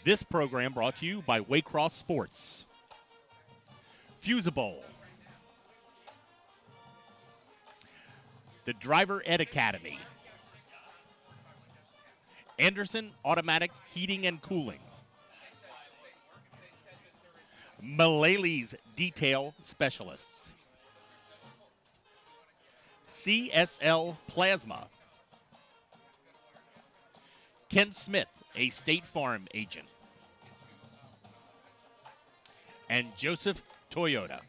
This program brought to you by WAYCROSS Sports. Fusible. The Driver Ed Academy. Anderson Automatic Heating and Cooling. Mallaley's Detail Specialists. CSL Plasma. Ken Smith, a State Farm agent. And Joseph Toyota.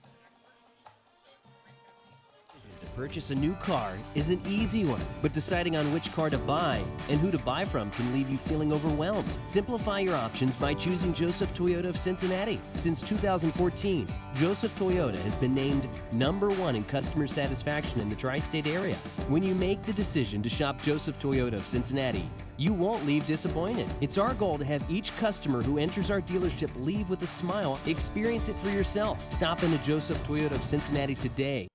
To purchase a new car is an easy one, but deciding on which car to buy and who to buy from can leave you feeling overwhelmed. Simplify your options by choosing Joseph Toyota of Cincinnati. Since 2014, Joseph Toyota has been named #1 in customer satisfaction in the tri-state area. When you make the decision to shop Joseph Toyota of Cincinnati, you won't leave disappointed. It's our goal to have each customer who enters our dealership leave with a smile. Experience it for yourself. Stop into Joseph Toyota of Cincinnati today.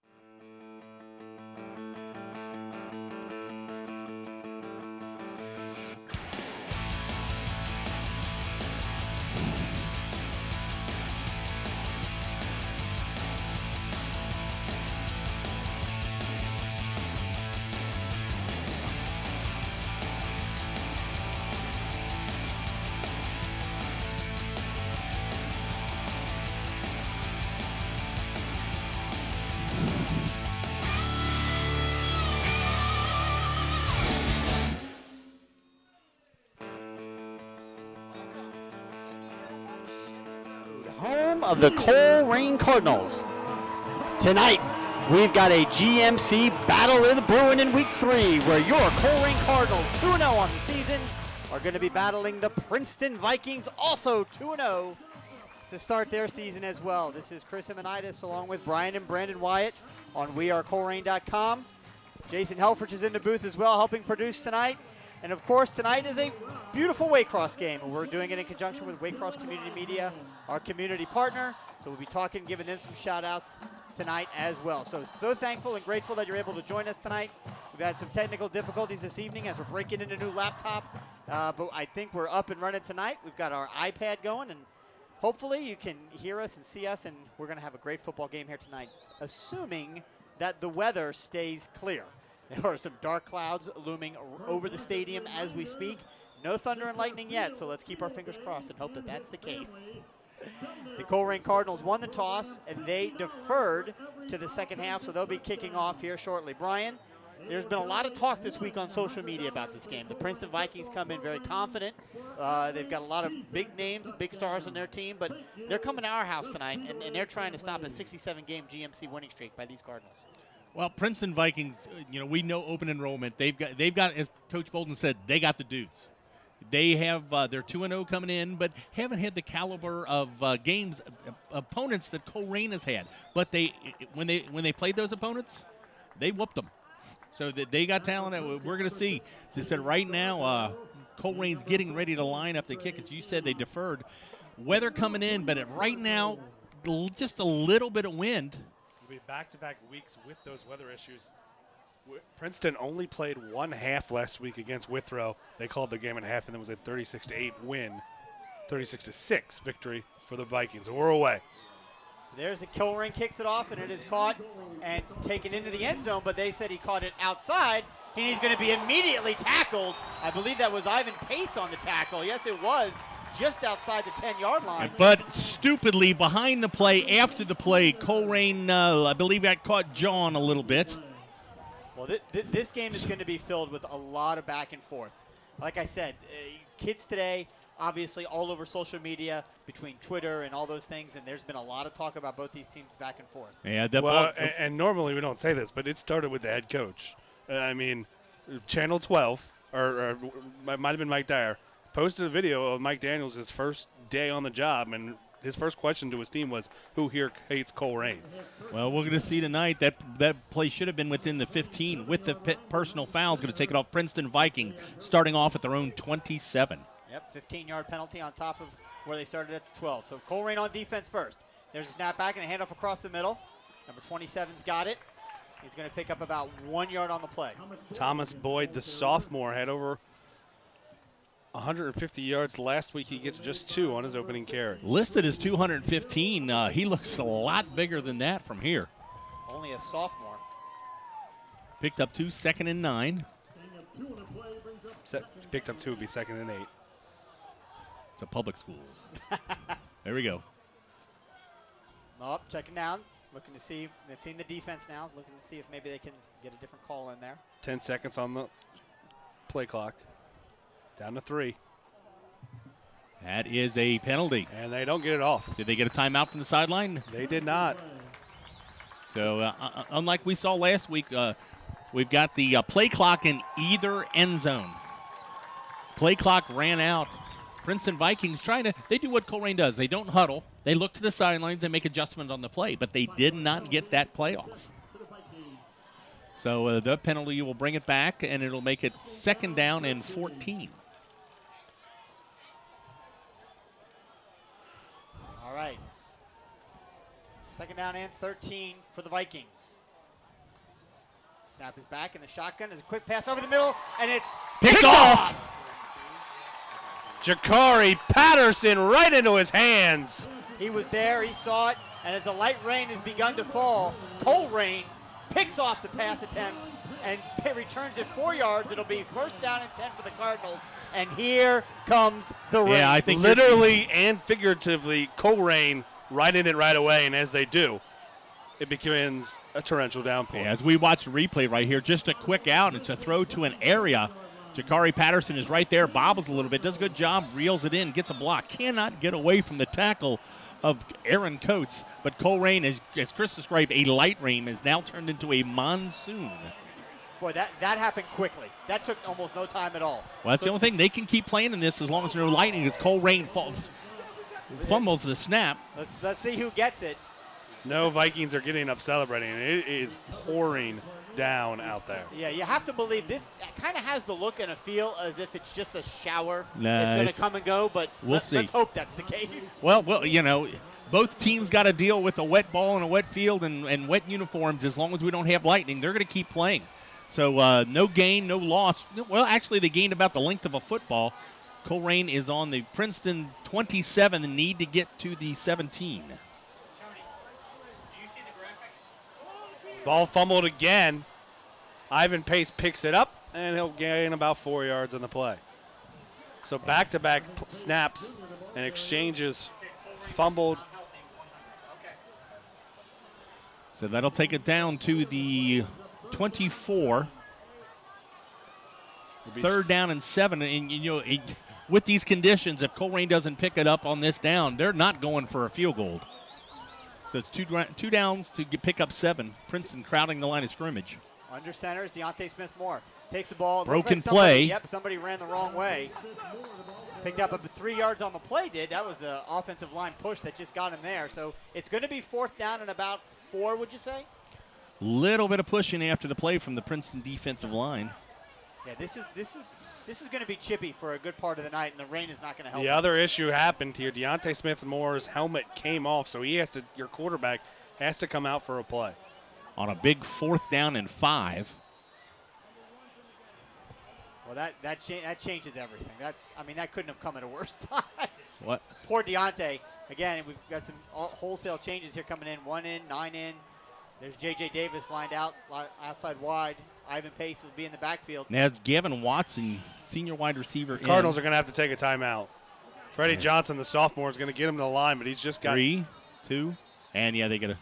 Home of the Colerain Cardinals. Tonight, we've got a GMC battle in the brewing in week 3, where your Colerain Cardinals, 2-0 on the season, are going to be battling the Princeton Vikings, also 2-0 to start their season as well. This is Chris Imanitis along with Brian and Brandon Wyatt on WeAreColerain.com. Jason Helfrich is in the booth as well, helping produce tonight. And of course, tonight is a beautiful Waycross game. We're doing it in conjunction with Waycross Community Media, our community partner. So we'll be talking, giving them some shout outs tonight as well. So thankful and grateful that you're able to join us tonight. We've had some technical difficulties this evening as we're breaking in a new laptop, but I think we're up and running tonight. We've got our iPad going, and hopefully you can hear us and see us, and we're going to have a great football game here tonight, assuming that the weather stays clear. There are some dark clouds looming over the stadium as we speak. No thunder and lightning yet, so let's keep our fingers crossed and hope that that's the case. The Colerain Cardinals won the toss, and they deferred to the second half, so they'll be kicking off here shortly. Brian, there's been a lot of talk this week on social media about this game. The Princeton Vikings come in very confident. They've got a lot of big names, big stars on their team, but they're coming to our house tonight, and they're trying to stop a 67-game GMC winning streak by these Cardinals. Well, Princeton Vikings, we know open enrollment. They've got, as Coach Bolden said, they got the dudes. They have they're 2-0 coming in, but haven't had the caliber of opponents that Colerain has had. But when they played those opponents, they whooped them. So they got talent. We're going to see. As I said, right now, Colerain's getting ready to line up the kick. As you said, they deferred. Weather coming in, but right now, just a little bit of wind. It'll be back-to-back weeks with those weather issues. Princeton only played one half last week against Withrow. They called the game at half, and it was a 36-8 win, 36-6 victory for the Vikings. So we're away. So there's the Colerain kicks it off, and it is caught and taken into the end zone, but they said he caught it outside, and he's going to be immediately tackled. I believe that was Ivan Pace on the tackle. Yes, it was. Just outside the 10-yard line. But stupidly, behind the play, after the play, Colerain, I believe, got caught jawing a little bit. Well, this game is going to be filled with a lot of back and forth. Like I said, kids today, obviously all over social media, between Twitter and all those things, and there's been a lot of talk about both these teams back and forth. Yeah, and normally we don't say this, but it started with the head coach. Channel 12, or it might have been Mike Dyer, posted a video of Mike Daniels' his first day on the job, and his first question to his team was, who here hates Colerain? Well, we're going to see tonight that play should have been within the 15 with the personal foul. Is going to take it off Princeton Viking, starting off at their own 27. Yep, 15-yard penalty on top of where they started at the 12. So Colerain on defense first. There's a snap back and a handoff across the middle. Number 27's got it. He's going to pick up about 1 yard on the play. Thomas Boyd, the sophomore, had over 150 yards last week. He gets just 2 on his opening carry. Listed as 215. He looks a lot bigger than that from here. Only a sophomore. Picked up 2, 2nd and 9. Picked up 2 would be 2nd and 8. It's a public school. There we go. Oh, checking down. Looking to see. They've seen the defense now. Looking to see if maybe they can get a different call in there. 10 seconds on the play clock. Down to 3. That is a penalty. And they don't get it off. Did they get a timeout from the sideline? They did not. So, unlike we saw last week, we've got the play clock in either end zone. Play clock ran out. Princeton Vikings they do what Colerain does. They don't huddle. They look to the sidelines and make adjustments on the play, but they did not get that play off. So the penalty will bring it back, and it'll make it 2nd down and 14. All right. 2nd down and 13 for the Vikings. Snap is back in the shotgun. There's a quick pass over the middle, and it's Picked off! Jakari Patterson right into his hands. He was there, he saw it, and as the light rain has begun to fall, Colerain picks off the pass attempt and returns it 4 yards. It'll be 1st down and 10 for the Cardinals, and here comes the rain. Yeah, I think literally and figuratively, Colerain right in it right away, and as they do, it becomes a torrential downpour. Yeah, as we watch the replay right here, just a quick out. It's a throw to an area. Jakari Patterson is right there, bobbles a little bit, does a good job, reels it in, gets a block. Cannot get away from the tackle of Aaron Coates, but Colerain, as Chris described, a light rain has now turned into a monsoon. Boy, that happened quickly. That took almost no time at all. Well, that's the only thing. They can keep playing in this as long as there's no lightning, because Colerain fumbles the snap. Let's see who gets it. No, Vikings are getting up celebrating. It is pouring down out there. Yeah, you have to believe this kind of has the look and a feel as if it's just a shower. Nah, it's going to come and go, but let's hope that's the case. Well, both teams got to deal with a wet ball and a wet field and wet uniforms. As long as we don't have lightning, they're going to keep playing. So no gain, no loss. Well, actually, they gained about the length of a football. Colerain is on the Princeton 27 and need to get to the 17. Ball fumbled again. Ivan Pace picks it up, and he'll gain about 4 yards on the play. So back-to-back snaps and exchanges fumbled. So that'll take it down to the 24. 3rd down and 7. And, with these conditions, if Colerain doesn't pick it up on this down, they're not going for a field goal. So it's two downs to pick up 7. Princeton crowding the line of scrimmage. Under center is Deontay Smith-Moore. Takes the ball. Broken play. Yep, somebody ran the wrong way. Picked up 3 yards on the play, That was an offensive line push that just got him there. So it's going to be 4th down and about 4, would you say? Little bit of pushing after the play from the Princeton defensive line. Yeah, this is going to be chippy for a good part of the night, and the rain is not going to help. The other issue happened here. Deontay Smith-Moore's helmet came off, so your quarterback has to come out for a play. On a big 4th down and 5. Well, that changes everything. That couldn't have come at a worse time. What? Poor Deontay. Again, we've got some wholesale changes here coming in. 1 in, 9 in. There's J.J. Davis lined out outside wide. Ivan Pace will be in the backfield. Now it's Gavin Watson, senior wide receiver. Cardinals are going to have to take a timeout. Freddie Johnson, the sophomore, is going to get him to the line, but he's just got 3, 2, and yeah, they get a.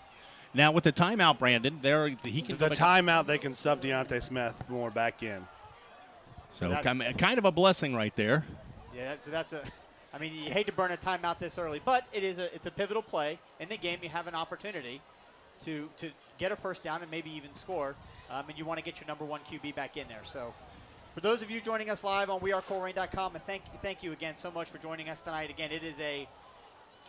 Now with the timeout, Brandon, he can. The timeout, they can sub Deontay Smith-Moore back in. So kind of a blessing right there. Yeah, that's a. I mean, you hate to burn a timeout this early, but it's a pivotal play in the game. You have an opportunity to get a 1st down and maybe even score. And you want to get your number 1 QB back in there. So for those of you joining us live on wearecolerain.com, and thank you again so much for joining us tonight. Again, it is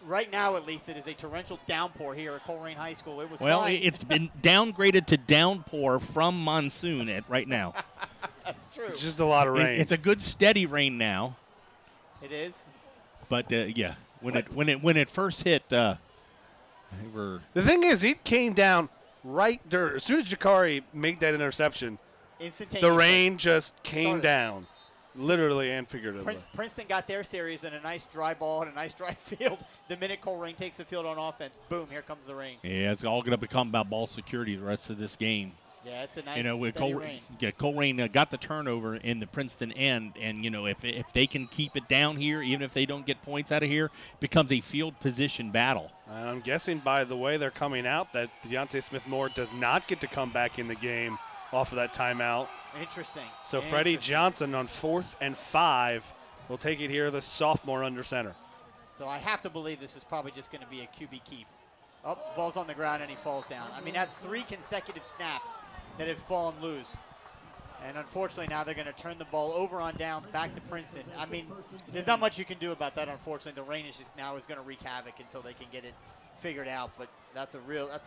right now at least, it is a torrential downpour here at Colerain High School. It was fine. It's been downgraded to downpour from monsoon right now. That's true. It's just a lot of rain. It's a good steady rain now. It is. But yeah, when it first hit, the thing is, it came down right there. As soon as Jakari made that interception, the rain just came down. Literally and figuratively. Princeton got their series in a nice dry ball and a nice dry field. The minute Colerain takes the field on offense, boom, here comes the rain. Yeah, it's all going to become about ball security the rest of this game. Yeah, it's a nice With steady rain. Colerain got the turnover in the Princeton end, and if they can keep it down here, even if they don't get points out of here, it becomes a field position battle. I'm guessing by the way they're coming out that Deontay Smith-Moore does not get to come back in the game off of that timeout. Interesting. So Freddie Johnson on 4th and 5 will take it here, the sophomore under center. So I have to believe this is probably just going to be a QB keep. Oh, ball's on the ground and he falls down. I mean, that's 3 consecutive snaps that have fallen loose. And unfortunately now they're going to turn the ball over on downs back to Princeton. I mean, there's not much you can do about that, unfortunately. The rain is going to wreak havoc until they can get it figured out, but that's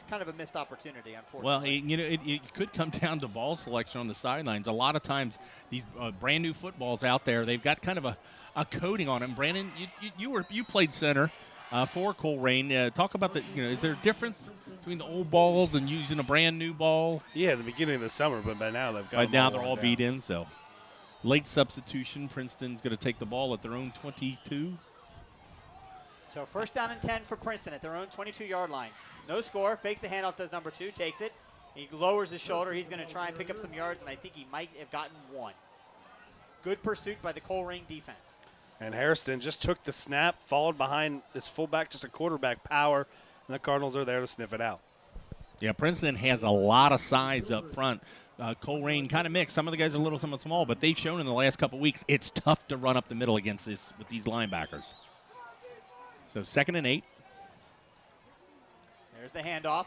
kind of a missed opportunity, unfortunately. Well, it could come down to ball selection on the sidelines. A lot of times these brand new footballs out there, they've got kind of a coating on them. Brandon, you played center for Colerain. Talk about is there a difference between the old balls and using a brand new ball? Yeah, at the beginning of the summer, but by now they've got By now they're all beat in, so late substitution. Princeton's going to take the ball at their own 22. So 1st down and 10 for Princeton at their own 22-yard line. No score. Fakes the handoff, does number 2, takes it. He lowers his shoulder. He's going to try and pick up some yards, and I think he might have gotten 1. Good pursuit by the Colerain defense. And Hairston just took the snap, followed behind this fullback, just a quarterback power, and the Cardinals are there to sniff it out. Yeah, Princeton has a lot of size up front. Colerain kind of mixed. Some of the guys are little, some are small, but they've shown in the last couple weeks it's tough to run up the middle with these linebackers. So 2nd and 8. There's the handoff.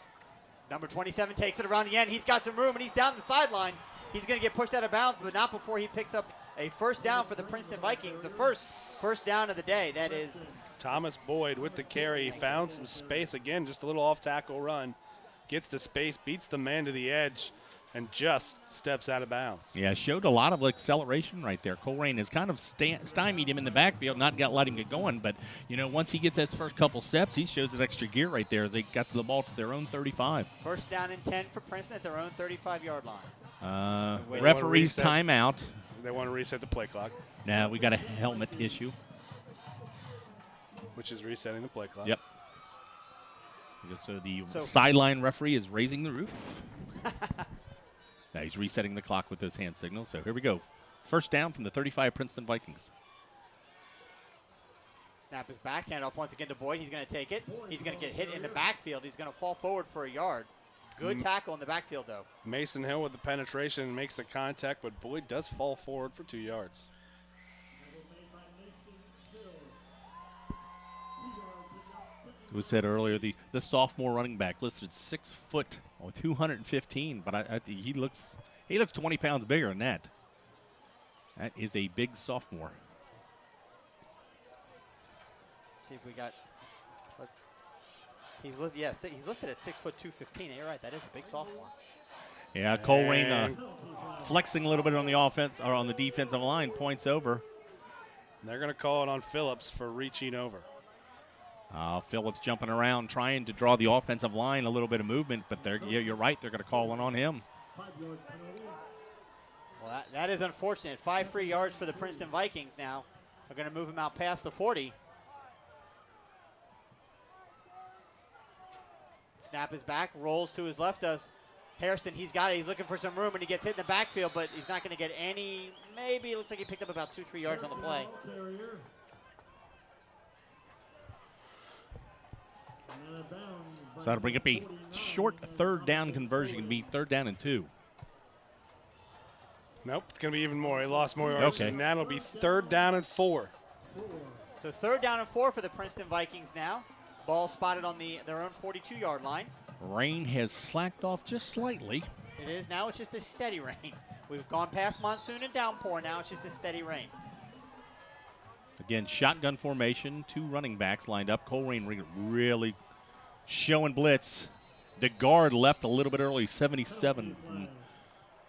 Number 27 takes it around the end. He's got some room, and he's down the sideline. He's going to get pushed out of bounds, but not before he picks up a 1st down for the Princeton Vikings. The first down of the day. That is Thomas Boyd with the carry. He found some space. Again, just a little off-tackle run. Gets the space, beats the man to the edge, and just steps out of bounds. Yeah, showed a lot of acceleration right there. Colerain has kind of stymied him in the backfield, not let him get going. But, once he gets his first couple steps, he shows an extra gear right there. They got the ball to their own 35. 1st down and 10 for Princeton at their own 35-yard line. Referee's timeout. They want to reset the play clock. Now we got a helmet issue. Which is resetting the play clock. Yep. So the sideline referee is raising the roof. Now he's resetting the clock with those hand signals. So here we go. 1st down from the 35 Princeton Vikings. Snap is back. Handoff once again to Boyd. He's going to take it. He's going to get hit in the backfield. He's going to fall forward for a yard. Good tackle in the backfield, though. Mason Hill with the penetration makes the contact, but Boyd does fall forward for 2 yards. It was said earlier, the sophomore running back listed 6 foot or 215, but he looks 20 pounds bigger than that. That is a big sophomore. See if we got. He's listed at 6 foot 215. You're right. That is a big sophomore. Yeah, Colerain flexing a little bit on the offense or on the defensive line. Points over. They're going to call it on Phillips for reaching over. Phillips jumping around, trying to draw the offensive line a little bit of movement, but you're right. They're going to call one on him. Well, that is unfortunate. 5 free yards for the Princeton Vikings now. They're going to move him out past the 40. Snap is back, rolls to his left, does Hairston. He's got it. He's looking for some room, and he gets hit in the backfield, but he's not going to get any. Maybe it looks like he picked up about 2-3 yards on the play. So that'll bring up a short 3rd down conversion. It'll be 3rd down and 2. Nope, it's going to be even more. He lost more yards. Okay. And that'll be 3rd down and 4. So 3rd down and 4 for the Princeton Vikings now. Ball spotted on their own 42-yard line. Rain has slacked off just slightly. It is now. It's just a steady rain. We've gone past monsoon and downpour. Now it's just a steady rain. Again, shotgun formation. 2 running backs lined up. Colerain really showing blitz. The guard left a little bit early, 77 from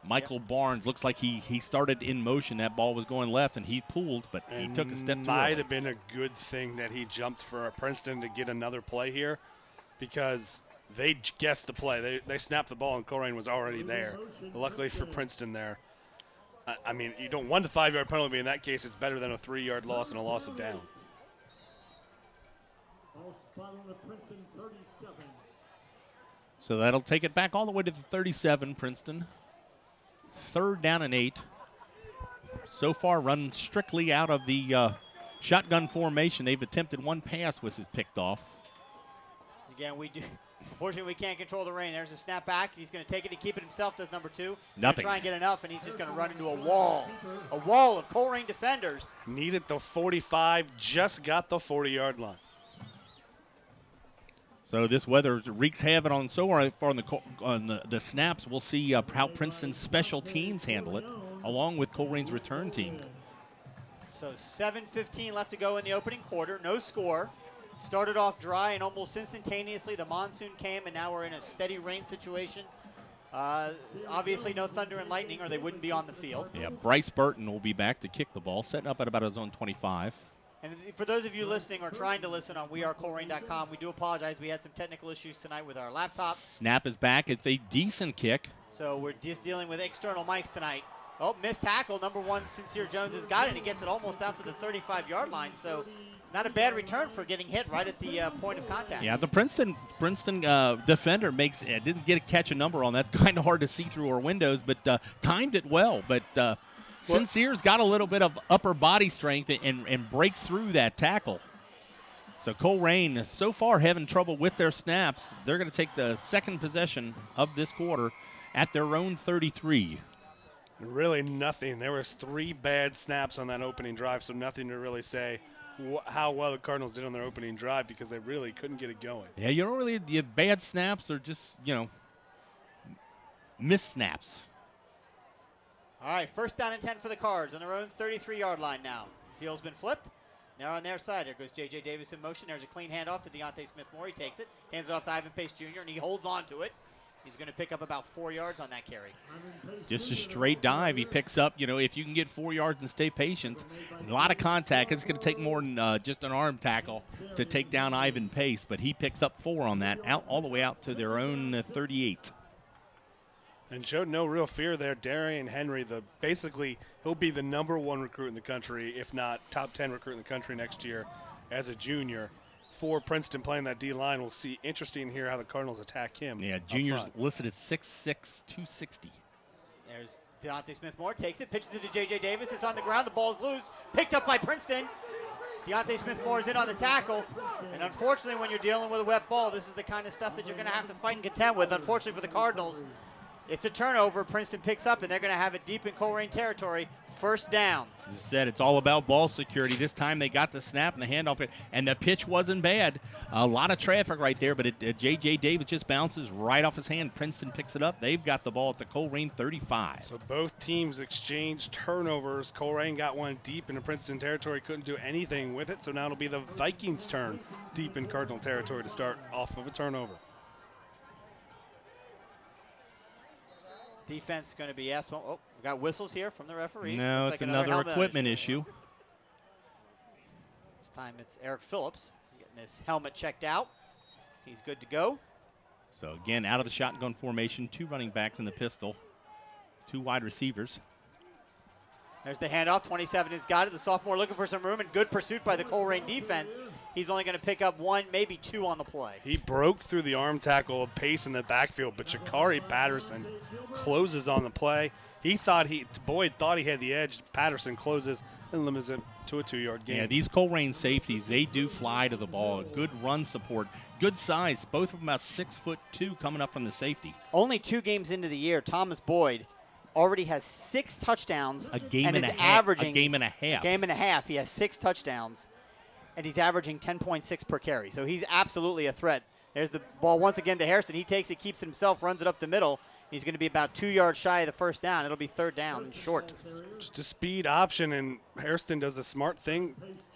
Michael Barnes. Looks like he started in motion. That ball was going left, and he pulled, but he took a step too early. Might have been a good thing that he jumped for Princeton to get another play here, because they guessed the play. They snapped the ball, and Colerain was already there. Luckily for Princeton there. I mean, you don't want the 5-yard penalty, but in that case, it's better than a 3-yard loss and a loss of down. So that'll take it back all the way to the 37, Princeton. 3rd down and 8. So far, running strictly out of the shotgun formation. They've attempted one pass, which is picked off. Again, unfortunately, we can't control the rain. There's a snap back. He's going to take it to keep it himself, does number 2. Nothing. Try and get enough, and he's just going to run into a wall of Colerain defenders. Needed the 45, just got the 40-yard line. So this weather wreaks havoc on the snaps. We'll see how Princeton's special teams handle it, along with Colerain's return team. So 7:15 left to go in the opening quarter. No score. Started off dry, and almost instantaneously the monsoon came, and now we're in a steady rain situation. Obviously no thunder and lightning, or they wouldn't be on the field. Yeah, Bryce Burton will be back to kick the ball, setting up at about his own 25. And for those of you listening or trying to listen on wearecolerain.com, we do apologize. We had some technical issues tonight with our laptop. Snap is back. It's a decent kick. So we're just dealing with external mics tonight. Oh, missed tackle. Number 1, Sincere Jones has got it. He gets it almost out to the 35-yard line. So not a bad return for getting hit right at the point of contact. Yeah, the Princeton defender didn't catch a number on that. Kind of hard to see through our windows, but timed it well. But Sincere's got a little bit of upper body strength and breaks through that tackle. So Colerain so far having trouble with their snaps. They're going to take the second possession of this quarter at their own 33. Really nothing. There was 3 bad snaps on that opening drive, so nothing to really say how well the Cardinals did on their opening drive because they really couldn't get it going. Yeah, you don't really – the bad snaps are just, missed snaps. All right, 1st down and 10 for the Cards on their own 33-yard line now. Field's been flipped. Now on their side, there goes J.J. Davis in motion. There's a clean handoff to Deontay Smith-Moore. He takes it, hands it off to Ivan Pace Jr., and he holds on to it. He's going to pick up about 4 yards on that carry. Just a straight dive. He picks up, if you can get 4 yards and stay patient, a lot of contact. It's going to take more than just an arm tackle to take down Ivan Pace, but he picks up 4 on that, all the way out to their own 38. And showed no real fear there. Darian Henry, basically, he'll be the number 1 recruit in the country, if not top 10 recruit in the country next year as a junior. For Princeton playing that D-line, we'll see. Interesting here how the Cardinals attack him. Yeah, junior's listed at 6'6", 260. There's Deontay Smith-Moore, takes it, pitches it to J.J. Davis. It's on the ground. The ball's loose. Picked up by Princeton. Deontay Smith-Moore is in on the tackle. And unfortunately, when you're dealing with a wet ball, this is the kind of stuff that you're going to have to fight and contend with. Unfortunately for the Cardinals, it's a turnover. Princeton picks up, and they're going to have it deep in Colerain territory. 1st down. As I said, it's all about ball security. This time they got the snap and the handoff, and the pitch wasn't bad. A lot of traffic right there, but J.J. Davis just bounces right off his hand. Princeton picks it up. They've got the ball at the Colerain 35. So both teams exchanged turnovers. Colerain got one deep into Princeton territory, couldn't do anything with it, so now it'll be the Vikings' turn deep in Cardinal territory to start off of a turnover. Defense going to be asked. Oh, we got whistles here from the referees. No, Looks it's like another equipment issue. This time it's Eric Phillips getting his helmet checked out. He's good to go. So again, out of the shotgun formation, 2 running backs in the pistol, 2 wide receivers. There's the handoff. 27 has got it. The sophomore looking for some room, and good pursuit by the Colerain defense. He's only going to pick up 1, maybe 2 on the play. He broke through the arm tackle of Pace in the backfield, but Shakari Patterson closes on the play. Boyd thought he had the edge. Patterson closes and limits it to a 2-yard gain. Yeah, these Colerain safeties, they do fly to the ball. Good run support, good size. Both of them about 6'2" coming up from the safety. Only 2 games into the year, Thomas Boyd already has 6 touchdowns. A game and a half. Averaging a game and a half. Game and a half. He has 6 touchdowns, and he's averaging 10.6 per carry. So he's absolutely a threat. There's the ball once again to Harrison. He takes it, keeps it himself, runs it up the middle. He's going to be about 2 yards shy of the 1st down. It'll be 3rd down and short. Just a speed option, and Hairston does the smart thing,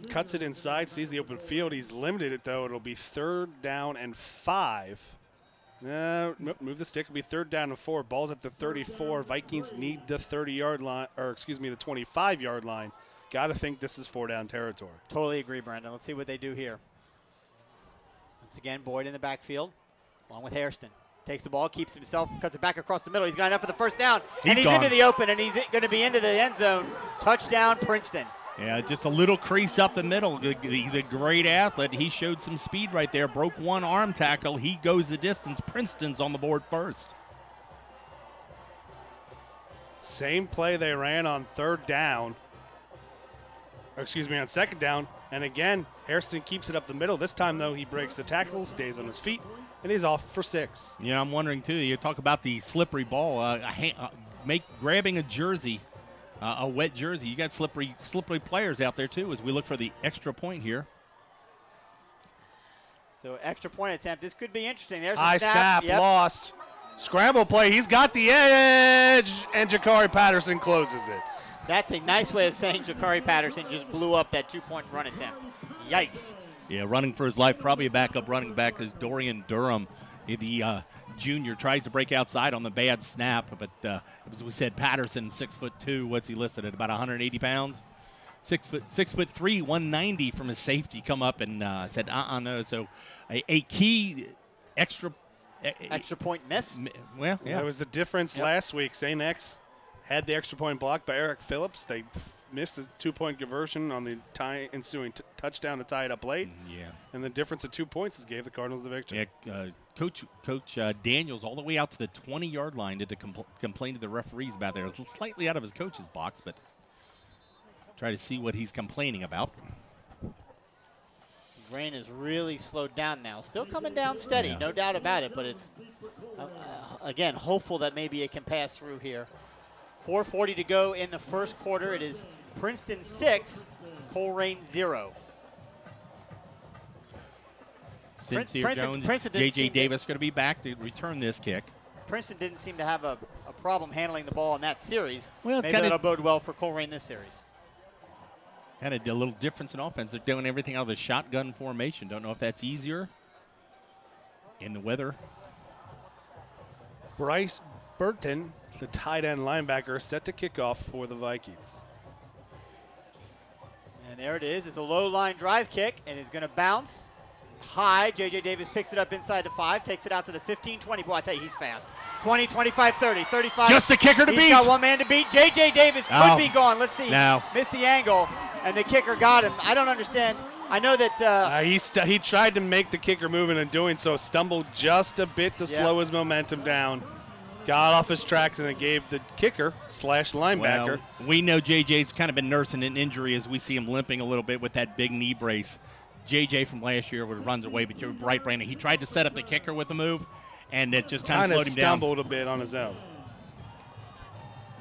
cuts it inside, sees the open field. He's limited it, though. It'll be 3rd down and 5. No, move the stick. It'll be 3rd down and 4. Ball's at the 34. Vikings need the 30-yard line, the 25-yard line. Got to think this is 4-down territory. Totally agree, Brandon. Let's see what they do here. Once again, Boyd in the backfield, along with Hairston. Takes the ball, keeps himself, cuts it back across the middle. He's got enough for the first down. He's He's gone. into the open, and he's going to be into the end zone. Touchdown, Princeton. Yeah, just a little crease up the middle. He's a great athlete. He showed some speed right there. Broke one arm tackle. He goes the distance. Princeton's on the board first. Same play they ran on third down. On second down. And again, Hairston keeps it up the middle. This time, though, he breaks the tackle, stays on his feet, and he's off for 6. Yeah, I'm wondering, too, you talk about the slippery ball. Grabbing a jersey, a wet jersey. You got slippery players out there, too, as we look for the extra point here. So extra point attempt. This could be interesting. There's a High snap, Yep. lost. Scramble play, he's got the edge, and Jakari Patterson closes it. That's a nice way of saying Jakari Patterson just blew up that 2-point run attempt. Yikes. Yeah, running for his life, probably a backup running back is Dorian Durham, the junior, tries to break outside on the bad snap, but as we said, Patterson, 6'2", what's he listed at, about 180 pounds? 6'3", 190 from his safety come up and said, no. So a key extra point miss. Well, yeah. That was the difference last week. St. X had the extra point blocked by Eric Phillips. They missed the 2-point conversion on the ensuing touchdown to tie it up late. Yeah. And the difference of 2 points gave the Cardinals the victory. Yeah, Coach Daniels all the way out to the 20-yard line to complain to the referees about there. It was slightly out of his coach's box, but try to see what he's complaining about. Rain is really slowed down now. Still coming down steady, no doubt about it, but it's, again, hopeful that maybe it can pass through here. 4:40 to go in the first quarter. It is Princeton 6, Colerain 0. Sincere Jones, J.J. Davis going to be back to return this kick. Princeton didn't seem to have a problem handling the ball in that series. Well, maybe that'll bode well for Colerain this series. Kind of a little difference in offense. They're doing everything out of the shotgun formation. Don't know if that's easier in the weather. Bryce Burton, the tight end linebacker, set to kick off for the Vikings. And there it is. It's a low line drive kick, and it's going to bounce high. J.J. Davis picks it up inside the 5, takes it out to the 15, 20. Boy, I tell you, he's fast. 20, 25, 30, 35. Just the kicker to beat. He's got one man to beat. J.J. Davis could be gone. Let's see. No. Missed the angle, and the kicker got him. I don't understand. I know that he tried to make the kicker move, and in doing so, stumbled just a bit to slow his momentum down. Got off his tracks, and it gave the kicker / linebacker. Well, we know JJ's kind of been nursing an injury as we see him limping a little bit with that big knee brace. JJ from last year runs away, but you're right, Brandon. He tried to set up the kicker with a move, and it just kind of slowed him down. Stumbled a bit on his own.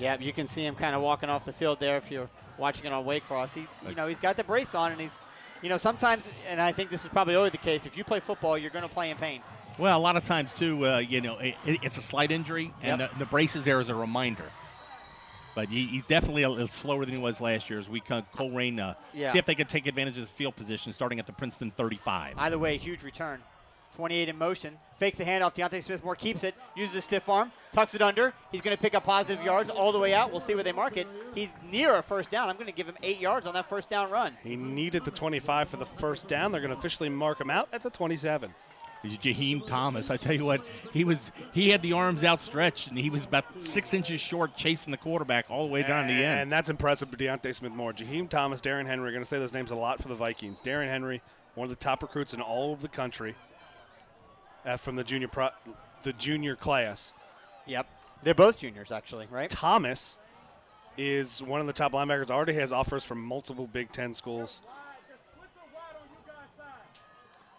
Yeah, you can see him kind of walking off the field there if you're watching it on WAYCROSS. He's got the brace on, and he's, sometimes, and I think this is probably always the case, if you play football, you're going to play in pain. Well, a lot of times, too, it's a slight injury, and the brace is there as a reminder. But he's definitely a little slower than he was last year as we Colerain see if they can take advantage of his field position starting at the Princeton 35. Either way, huge return. 28 in motion. Fakes the handoff. Deontay Smith-Moore keeps it, uses a stiff arm, tucks it under. He's going to pick up positive yards all the way out. We'll see where they mark it. He's near a first down. I'm going to give him 8 yards on that first down run. He needed the 25 for the first down. They're going to officially mark him out at the 27. He's Jaheim Thomas. I tell you what, he had the arms outstretched, and he was about 6 inches short chasing the quarterback all the way down to the end. And that's impressive for Deontay Smith-Moore. Jaheim Thomas, Darren Henry, going to say those names a lot for the Vikings. Darren Henry, one of the top recruits in all of the country from the junior class. Yep. They're both juniors, actually, right? Thomas is one of the top linebackers, already has offers from multiple Big Ten schools.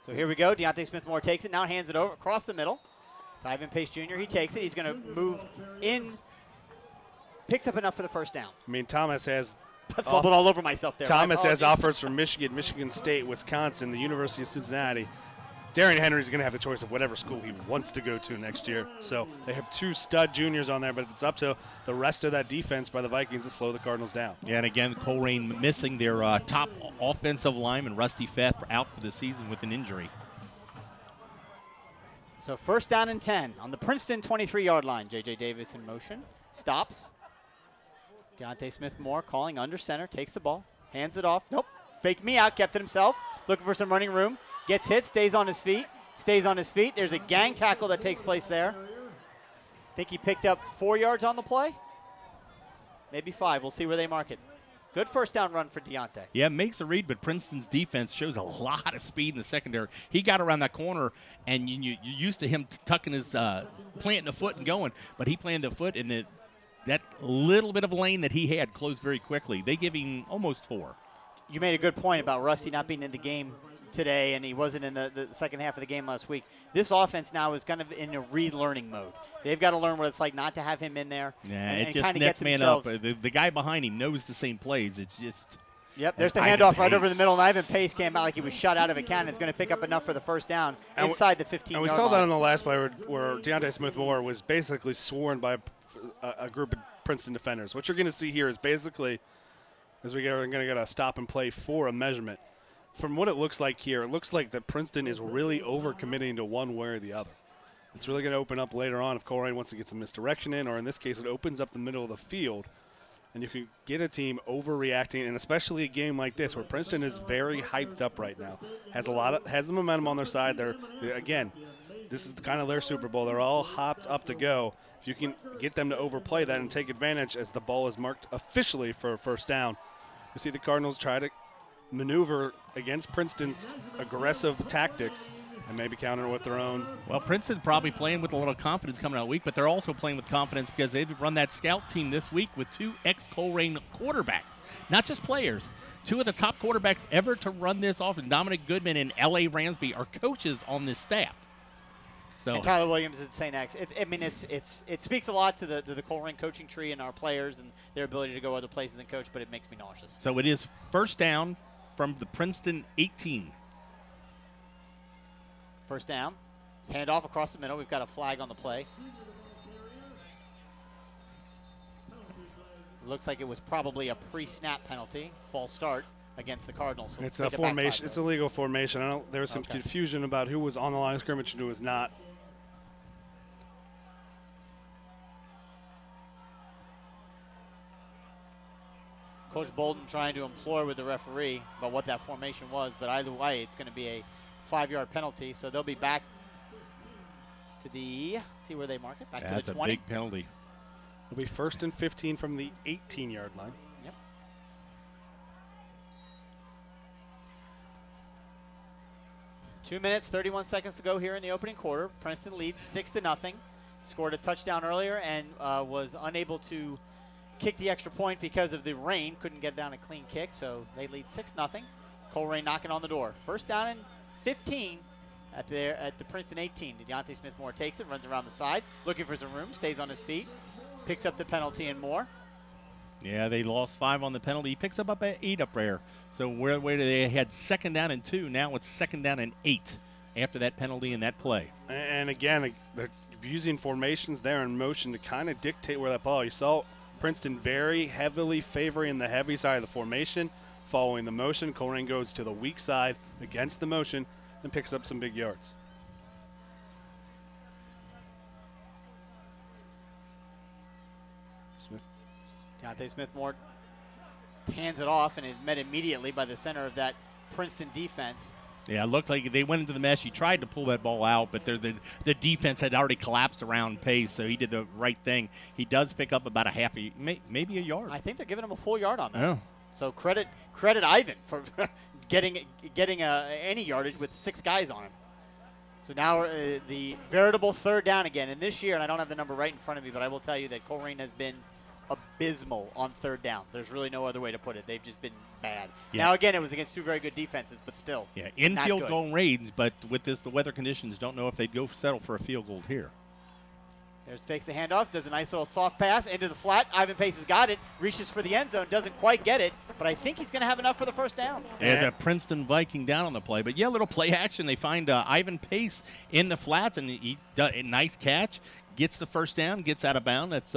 So here we go. Deontay Smith-Moore takes it, now hands it over across the middle. Ivan Pace Jr., he takes it. He's going to move in, picks up enough for the first down. I mean, Thomas has I fumbled all over myself there. Thomas has offers from Michigan, Michigan State, Wisconsin, the University of Cincinnati. Darren Henry's going to have the choice of whatever school he wants to go to next year. So they have 2 stud juniors on there, but it's up to the rest of that defense by the Vikings to slow the Cardinals down. Yeah, and again, Colerain missing their top offensive lineman, Rusty Pfaff, out for the season with an injury. So first down and 10 on the Princeton 23-yard line. J.J. Davis in motion, stops. Deontay Smith-Moore calling under center, takes the ball, hands it off. Nope, faked me out, kept it himself. Looking for some running room. Gets hit, stays on his feet, stays on his feet. There's a gang tackle that takes place there. I think he picked up 4 yards on the play. Maybe 5. We'll see where they mark it. Good first down run for Deontay. Yeah, makes a read, but Princeton's defense shows a lot of speed in the secondary. He got around that corner, and you're used to him tucking his, planting the foot and going, but he planted the foot, and that little bit of lane that he had closed very quickly. They give him almost 4. You made a good point about Rusty not being in the game today, and he wasn't in the second half of the game last week. This offense now is kind of in a relearning mode. They've got to learn what it's like not to have him in there. Yeah, and it just kind of nets get man themselves. up. The guy behind him knows the same plays. It's just. Yep, there's the Ivan handoff right Pace. over the middle, and Ivan Pace came out like he was shot out of a cannon. It's going to pick up enough for the first down inside the 15-yard line. And we saw that on the last play where Deontay Smith-Moore was basically swarmed by a group of Princeton defenders. What you're going to see here is basically, as we're going to get a stop and play for a measurement. From what it looks like here, it looks like that Princeton is really overcommitting to one way or the other. It's really going to open up later on if Colerain wants to get some misdirection in, or in this case, it opens up the middle of the field, and you can get a team overreacting, and especially a game like this where Princeton is very hyped up right now, has the momentum on their side. Again, this is kind of their Super Bowl. They're all hopped up to go. If you can get them to overplay that and take advantage as the ball is marked officially for a first down, you see the Cardinals try to maneuver against Princeton's aggressive tactics and maybe counter with their own. Well, Princeton probably playing with a little confidence coming out week, but they're also playing with confidence because they've run that scout team this week with 2 ex-Colerain quarterbacks, not just players. 2 of the top quarterbacks ever to run this offense, Dominic Goodman and L.A. Ramsby, are coaches on this staff. So. And Tyler Williams at St. X. It speaks a lot to the Colerain coaching tree and our players and their ability to go other places and coach, but it makes me nauseous. So it is first down from the Princeton 18. First down. Handoff across the middle. We've got a flag on the play. It looks like it was probably a pre-snap penalty, false start against the Cardinals. So It's a formation. It's a legal formation. There was some confusion about who was on the line of scrimmage and who was not. Coach Bolden trying to implore with the referee about what that formation was, but either way, it's going to be a 5-yard penalty, so they'll be back to the, see where they mark it, back to the 20. That's a big penalty. It'll be 1st and 15 from the 18-yard line. Yep. Two minutes, 31 seconds to go here in the opening quarter. Princeton leads 6-0. Scored a touchdown earlier and was unable to kick the extra point because of the rain. Couldn't get down a clean kick, so they lead 6-0. Colerain knocking on the door. First down and 15 at the Princeton 18. Deontay Smith-Moore takes it, runs around the side, looking for some room, stays on his feet, picks up the penalty and more. Yeah, they lost 5 on the penalty. He picks up 8 up there. So where they had 2nd down and 2, now it's 2nd down and 8 after that penalty and that play. And again, they're using formations there in motion to kind of dictate where that ball. You saw Princeton very heavily favoring the heavy side of the formation, following the motion. Colerain goes to the weak side against the motion and picks up some big yards. Smith. Deontay Smith-Moore hands it off and is met immediately by the center of that Princeton defense. Yeah, it looked like they went into the mesh. He tried to pull that ball out, but the defense had already collapsed around Pace, so he did the right thing. He does pick up about maybe a yard. I think they're giving him a full yard on that. Oh. So credit Ivan for getting any yardage with 6 guys on him. So now the veritable 3rd down again. And this year, and I don't have the number right in front of me, but I will tell you that Colerain has been abysmal on 3rd down. There's really no other way to put it. They've just been bad. Yeah. Now, again, it was against 2 very good defenses, but still. Yeah, infield goal range, but with the weather conditions, don't know if they'd go settle for a field goal here. There's fakes the handoff, does a nice little soft pass into the flat. Ivan Pace has got it, reaches for the end zone, doesn't quite get it, but I think he's going to have enough for the first down. There's a Princeton Viking down on the play. But, yeah, little play action. They find Ivan Pace in the flats, and he does a nice catch, gets the first down, gets out of bounds.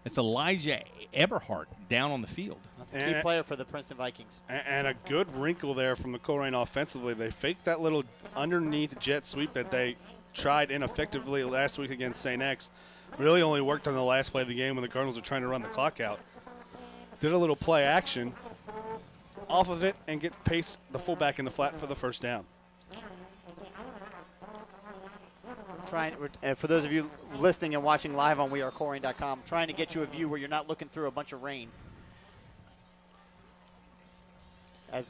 That's Elijah Eberhardt down on the field. That's a key player for the Princeton Vikings. And a good wrinkle there from the Colerain offensively. They faked that little underneath jet sweep that they tried ineffectively last week against St. X. Really only worked on the last play of the game when the Cardinals were trying to run the clock out. Did a little play action off of it and get Pace, the fullback, in the flat for the first down. for those of you listening and watching live on WeAreColerain.com, trying to get you a view where you're not looking through a bunch of rain. As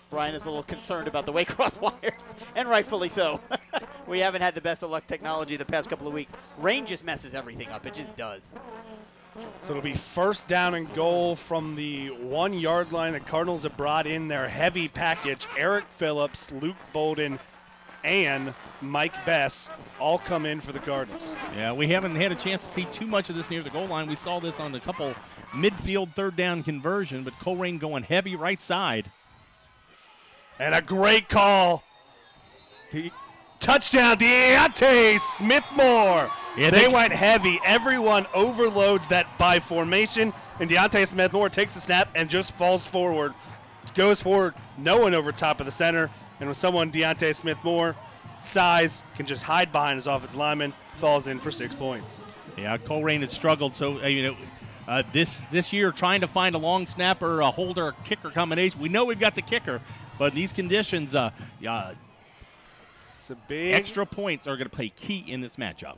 Brian is a little concerned about the Waycross wires, and rightfully so. We haven't had the best of luck technology the past couple of weeks. Rain just messes everything up. It just does. So it'll be first down and goal from the 1 yard line. The Cardinals have brought in their heavy package. Eric Phillips, Luke Bolden, and Mike Bess all come in for the Cardinals. Yeah, we haven't had a chance to see too much of this near the goal line. We saw this on a couple midfield third down conversion, but Colerain going heavy right side. And a great call. Touchdown, Deontay Smith-Moore. Yeah, they went heavy. Everyone overloads that by formation, and Deontay Smith-Moore takes the snap and just falls forward. Goes forward, no one over top of the center. And when someone Deontay Smith-Moore size can just hide behind his offensive lineman, falls in for 6 points. Yeah, Colerain had struggled. So, this year trying to find a long snapper, a holder, a kicker combination. We know we've got the kicker, but in these conditions, It's a big extra points are going to play key in this matchup.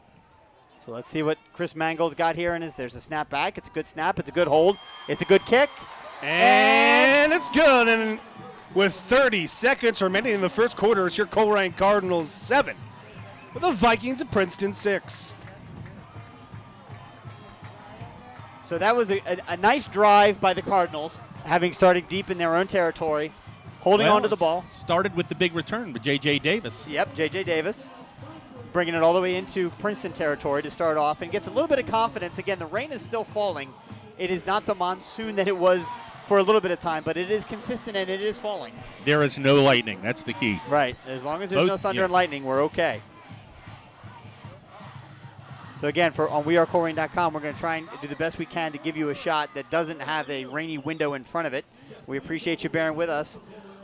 So let's see what Chris Mangold's got here. There's a snap back. It's a good snap. It's a good hold. It's a good kick. And it's good. And with 30 seconds remaining in the first quarter, it's your Colerain Cardinals 7. With the Vikings of Princeton 6. So that was a nice drive by the Cardinals, having started deep in their own territory, holding on to the ball. Started with the big return with J.J. Davis. Yep, J.J. Davis, bringing it all the way into Princeton territory to start off, and gets a little bit of confidence. Again, the rain is still falling. It is not the monsoon that it was for a little bit of time, but it is consistent and it is falling. There is no lightning. That's the key. Right. As long as there's no thunder and lightning, we're okay. So again, on WeAreColerain.com, we're going to try and do the best we can to give you a shot that doesn't have a rainy window in front of it. We appreciate you bearing with us.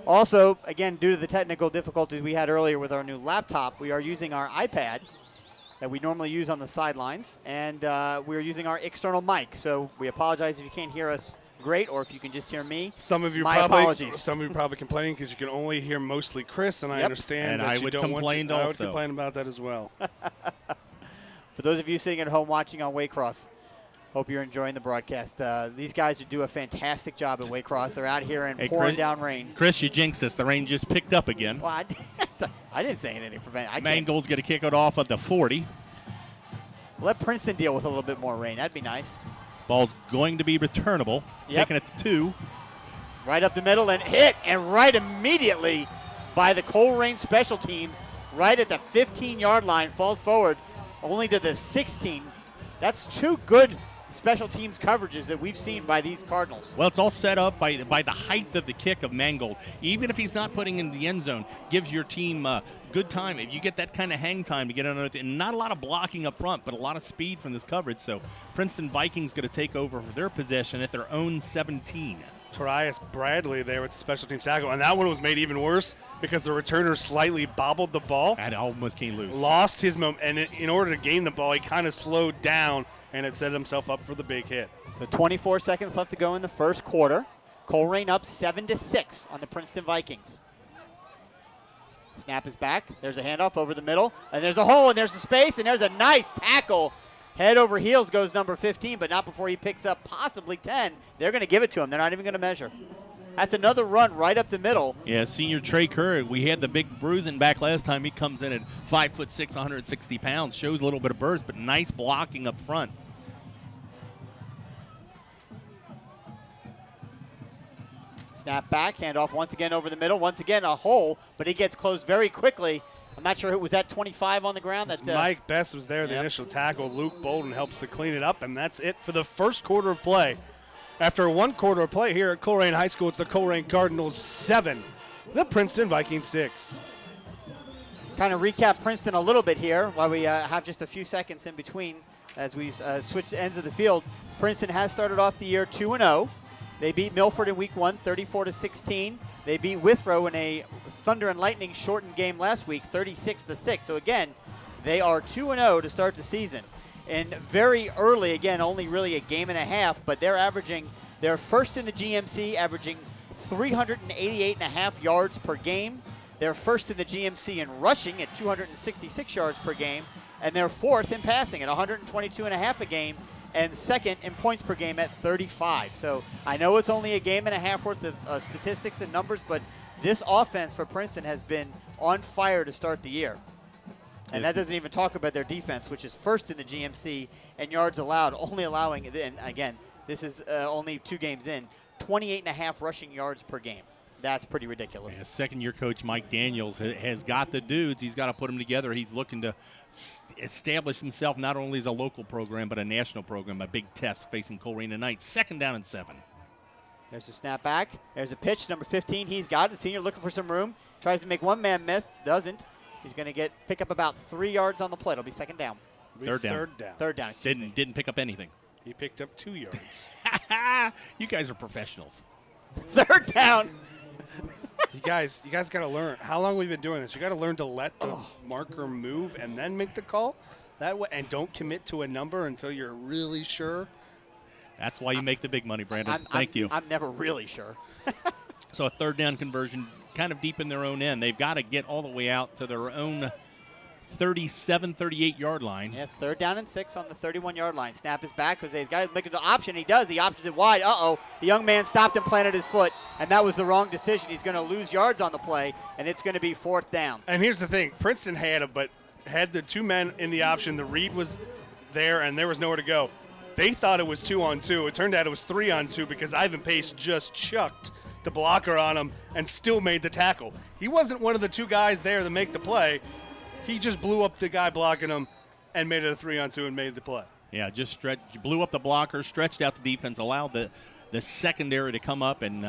Also, again, due to the technical difficulties we had earlier with our new laptop, we are using our iPad that we normally use on the sidelines, and we're using our external mic. So we apologize if you can't hear us great, or if you can just hear me. Some of you probably complaining because you can only hear mostly Chris, and I understand and that I you would don't complain want to. I would also. complain about that as well. For those of you sitting at home watching on WAYCROSS, hope you're enjoying the broadcast. These guys do a fantastic job at WAYCROSS. They're out here and pouring down rain. Chris, you jinxed us. The rain just picked up again. Well, I didn't say anything to prevent. Mangold's going to kick it off at the 40. Let Princeton deal with a little bit more rain. That'd be nice. Ball's going to be returnable. Yep. Taking it to 2. Right up the middle and hit, and right immediately by the Colerain special teams, right at the 15-yard line, falls forward only to the 16. That's 2 good special teams coverages that we've seen by these Cardinals. Well, it's all set up by the height of the kick of Mangold. Even if he's not putting in the end zone, gives your team good time. If you get that kind of hang time to get on it, and not a lot of blocking up front, but a lot of speed from this coverage. So Princeton Vikings going to take over for their possession at their own 17. Torias Bradley there with the special teams tackle, and that one was made even worse because the returner slightly bobbled the ball. And almost came loose. Lost his momentum, and in order to gain the ball, he kind of slowed down, and it set himself up for the big hit. So 24 seconds left to go in the first quarter. Colerain up 7-6 on the Princeton Vikings. Snap is back. There's a handoff over the middle, and there's a hole, and there's a space, and there's a nice tackle. Head over heels goes number 15, but not before he picks up possibly 10. They're going to give it to him. They're not even going to measure. That's another run right up the middle. Yeah, senior Trey Kerr, we had the big bruising back last time. He comes in at 5'6", 160 pounds, shows a little bit of burst, but nice blocking up front. Snap back, handoff once again over the middle. Once again, a hole, but he gets closed very quickly. I'm not sure who was that 25 on the ground. That's Mike Bess was there, the initial tackle. Luke Bolden helps to clean it up, and that's it for the first quarter of play. After 1 quarter of play here at Colerain High School, it's the Colerain Cardinals 7, the Princeton Vikings 6. Kind of recap Princeton a little bit here while we have just a few seconds in between as we switch ends of the field. Princeton has started off the year 2-0. They beat Milford in week 1, 34-16. They beat Withrow in a Thunder and Lightning shortened game last week, 36-6. So again, they are 2-0 to start the season. And very early, again, only really a game and a half, but they're first in the GMC, averaging 388.5 yards per game. They're first in the GMC in rushing at 266 yards per game, and they're fourth in passing at 122.5 a game, and second in points per game at 35. So I know it's only a game and a half worth of statistics and numbers, but this offense for Princeton has been on fire to start the year. And that doesn't even talk about their defense, which is first in the GMC in yards allowed, only allowing, and again, this is only 2 games in, 28.5 rushing yards per game. That's pretty ridiculous. Yeah, second-year coach Mike Daniels has got the dudes. He's got to put them together. He's looking to establish himself not only as a local program but a national program, a big test facing Colerain tonight. 2nd down and 7. There's a snap back. There's a pitch. Number 15, he's got it. The senior looking for some room. Tries to make one man miss. Doesn't. He's going to pick up about 3 yards on the play. It'll be 2nd down. Third down. Third down, excuse me. Didn't pick up anything. He picked up 2 yards. You guys are professionals. 3rd down. You guys got to learn. How long have we been doing this? You got to learn to let the marker move and then make the call. That way, and don't commit to a number until you're really sure. That's why you make the big money, Brandon. Thank you. I'm never really sure. So a 3rd down conversion kind of deep in their own end. They've got to get all the way out to their own 37, 38-yard line. Yes, 3rd down and 6 on the 31-yard line. Snap is back. Jose's got to make an option. He does. He options it wide. Uh-oh. The young man stopped and planted his foot, and that was the wrong decision. He's going to lose yards on the play, and it's going to be 4th down. And here's the thing. Princeton had the 2 men in the option. The read was there, and there was nowhere to go. They thought it was 2-on-2. It turned out it was 3-on-2 because Ivan Pace just chucked the blocker on him and still made the tackle. He wasn't one of the 2 guys there to make the play. He just blew up the guy blocking him and made it a 3-on-2 and made the play. Yeah, just blew up the blocker, stretched out the defense, allowed the secondary to come up, and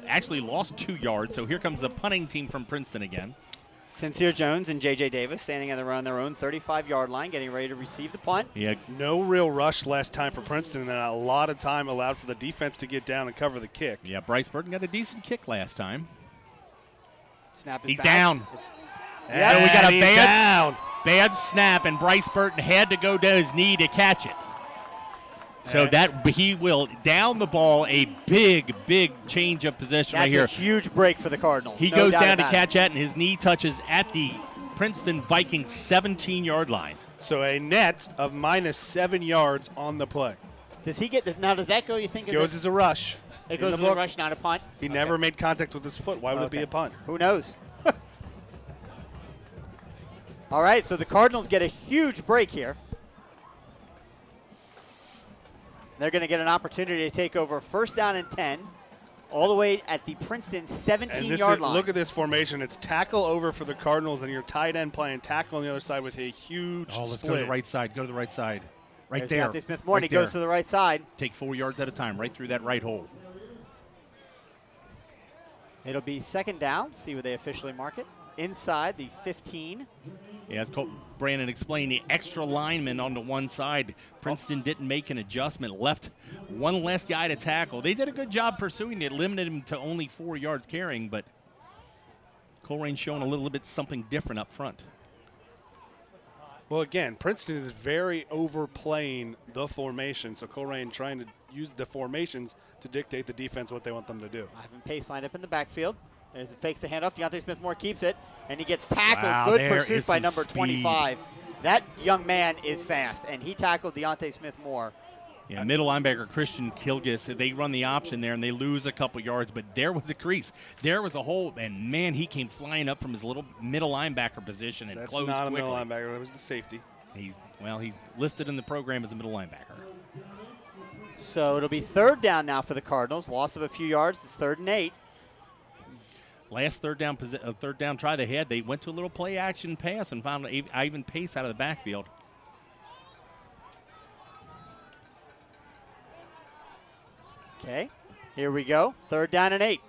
actually lost 2 yards. So here comes the punting team from Princeton again. Sincere Jones and J.J. Davis standing around their own 35-yard line, getting ready to receive the punt. Yeah, no real rush last time for Princeton, and a lot of time allowed for the defense to get down and cover the kick. Yeah, Bryce Burton got a decent kick last time. Snap is He's back. down. Yeah, so we got a down. bad snap, and Bryce Burton had to go to his knee to catch it. So that he will down the ball, a big change of possession right here. That's a huge break for the Cardinals. He goes down to catch that, and his knee touches at the Princeton Vikings 17-yard line. So a net of -7 yards on the play. Does he get this? Now, does that go, you think? Goes as a rush. It goes as a rush, not a punt? He never made contact with his foot. Why would it be a punt? Who knows? All right, so the Cardinals get a huge break here. They're going to get an opportunity to take over 1st down and 10, all the way at the Princeton 17-yard line. Look at this formation. It's tackle over for the Cardinals, and your tight end playing tackle on the other side with a huge split. Let's go to the right side. Go to the right side. Right There's there. Deontay Smith-Moore, and he goes to the right side. Take 4 yards at a time, right through that right hole. It'll be 2nd down. See where they officially mark it. Inside the 15. Yeah, as Brandon explained, the extra lineman on the one side. Princeton didn't make an adjustment, left one less guy to tackle. They did a good job pursuing it, limited him to only 4 yards carrying, but Colerain showing a little bit something different up front. Well, again, Princeton is very overplaying the formation, so Colerain trying to use the formations to dictate the defense what they want them to do. Ivan Pace lined up in the backfield. There's a fakes the handoff. Deontay Smith-Moore keeps it, and he gets tackled. Wow, good there pursuit is by some number speed. 25. That young man is fast, and he tackled Deontay Smith-Moore. Yeah, middle linebacker Christian Kilgis, they run the option there, and they lose a couple yards, but there was a crease. There was a hole, and, man, he came flying up from his little middle linebacker position and That's closed not quickly. a middle linebacker. That was the safety. He's listed in the program as a middle linebacker. So it'll be 3rd down now for the Cardinals. Loss of a few yards. It's 3rd and 8. Last third down try they had, they went to a little play action pass and found Ivan Pace out of the backfield. Okay, here we go. 3rd down and 8.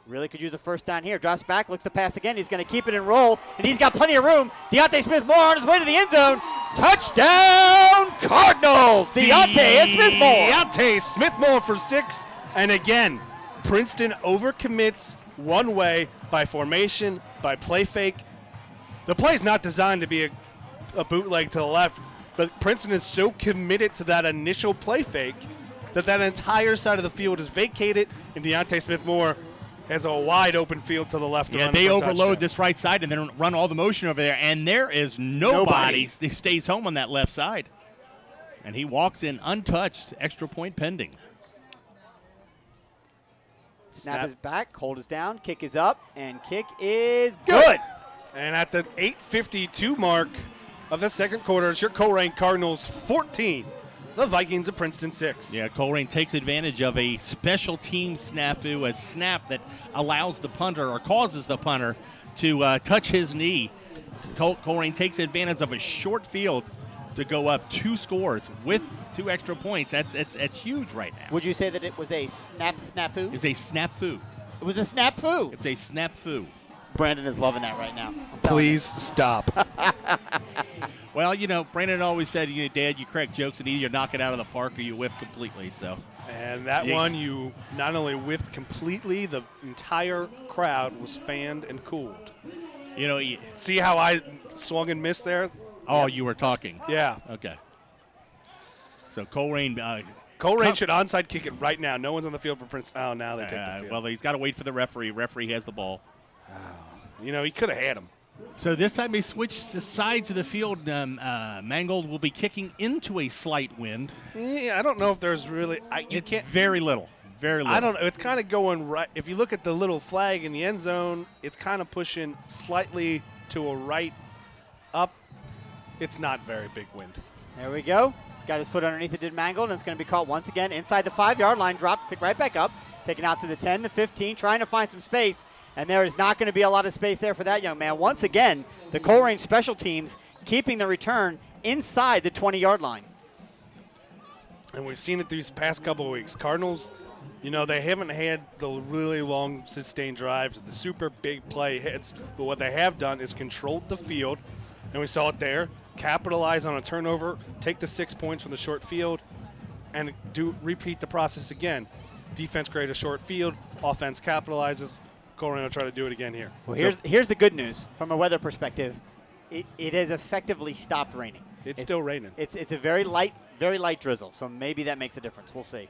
Really could use a 1st down here. Drops back, looks to pass again. He's going to keep it and roll, and he's got plenty of room. Deontay Smith-Moore on his way to the end zone. Touchdown, Cardinals! Deontay Smith-Moore. Deontay Smith-Moore for 6. And again, Princeton overcommits one way by formation, by play fake. The play is not designed to be a bootleg to the left, but Princeton is so committed to that initial play fake that entire side of the field is vacated, and Deontay Smith-Moore has a wide open field to the left. Yeah, they overload this right side and then run all the motion over there, and there is nobody that stays home on that left side. And he walks in untouched, extra point pending. Snap is back, hold is down, kick is up, and kick is good. And at the 8:52 mark of the second quarter, it's your Colerain Cardinals 14, the Vikings of Princeton 6. Yeah, Colerain takes advantage of a special team snafu, a snap that allows the punter or causes the punter to touch his knee. Colerain takes advantage of a short field to go up 2 scores with 2 extra points. That's huge right now. Would you say that it was a snafu? It's a snap-foo. It was a snafu. It's a snap-foo. Brandon is loving that right now. Please stop. Well, you know, Brandon always said, Dad, you crack jokes and either you knock it out of the park or you whiff completely. So, and that one, you not only whiffed completely, the entire crowd was fanned and cooled. You know, see how I swung and missed there? Oh, you were talking. Yeah. Okay. So Colerain. Colerain should onside kick it right now. No one's on the field for Princeton. Oh, now they take the field. Well, he's got to wait for the referee. Referee has the ball. You know, he could have had him. So this time they switched the sides of the field. Mangold will be kicking into a slight wind. Yeah, I don't know if there's really. It's very little. Very little. I don't know. It's kind of going right. If you look at the little flag in the end zone, it's kind of pushing slightly to a right up. It's not very big wind. There we go. Got his foot underneath it, did Mangold, and it's going to be caught once again inside the 5-yard line. Drop, pick right back up. Taken out to the 10, the 15, trying to find some space. And there is not going to be a lot of space there for that young man. Once again, the Colerain special teams keeping the return inside the 20-yard line. And we've seen it these past couple of weeks. Cardinals, you know, they haven't had the really long sustained drives, the super big play hits. But what they have done is controlled the field. And we saw it there. Capitalize on a turnover, take the 6 points from the short field, and repeat the process again. Defense create a short field, offense capitalizes. Colerain will try to do it again here. Well, here's the good news from a weather perspective. It has effectively stopped raining. It's still raining. It's a very light drizzle, so maybe that makes a difference. We'll see.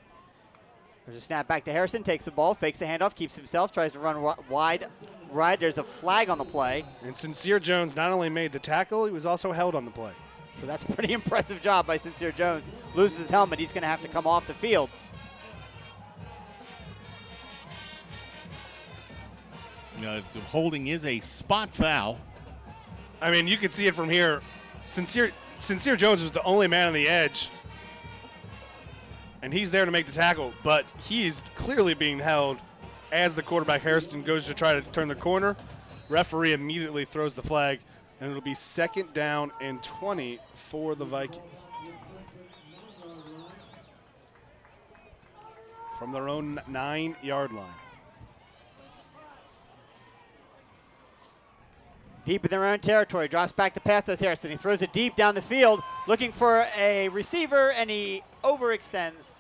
There's a snap back to Harrison, takes the ball, fakes the handoff, keeps himself, tries to run wide. Right, there's a flag on the play. And Sincere Jones not only made the tackle, he was also held on the play. So that's a pretty impressive job by Sincere Jones. Loses his helmet, he's going to have to come off the field. Holding is a spot foul. I mean, you can see it from here. Sincere Jones was the only man on the edge, and he's there to make the tackle, but he's clearly being held as the quarterback Harrison goes to try to turn the corner. Referee immediately throws the flag, and it'll be 2nd down and 20 for the Vikings. From their own 9-yard line. Deep in their own territory, drops back to pass to Harrison. He throws it deep down the field, looking for a receiver, and he overextends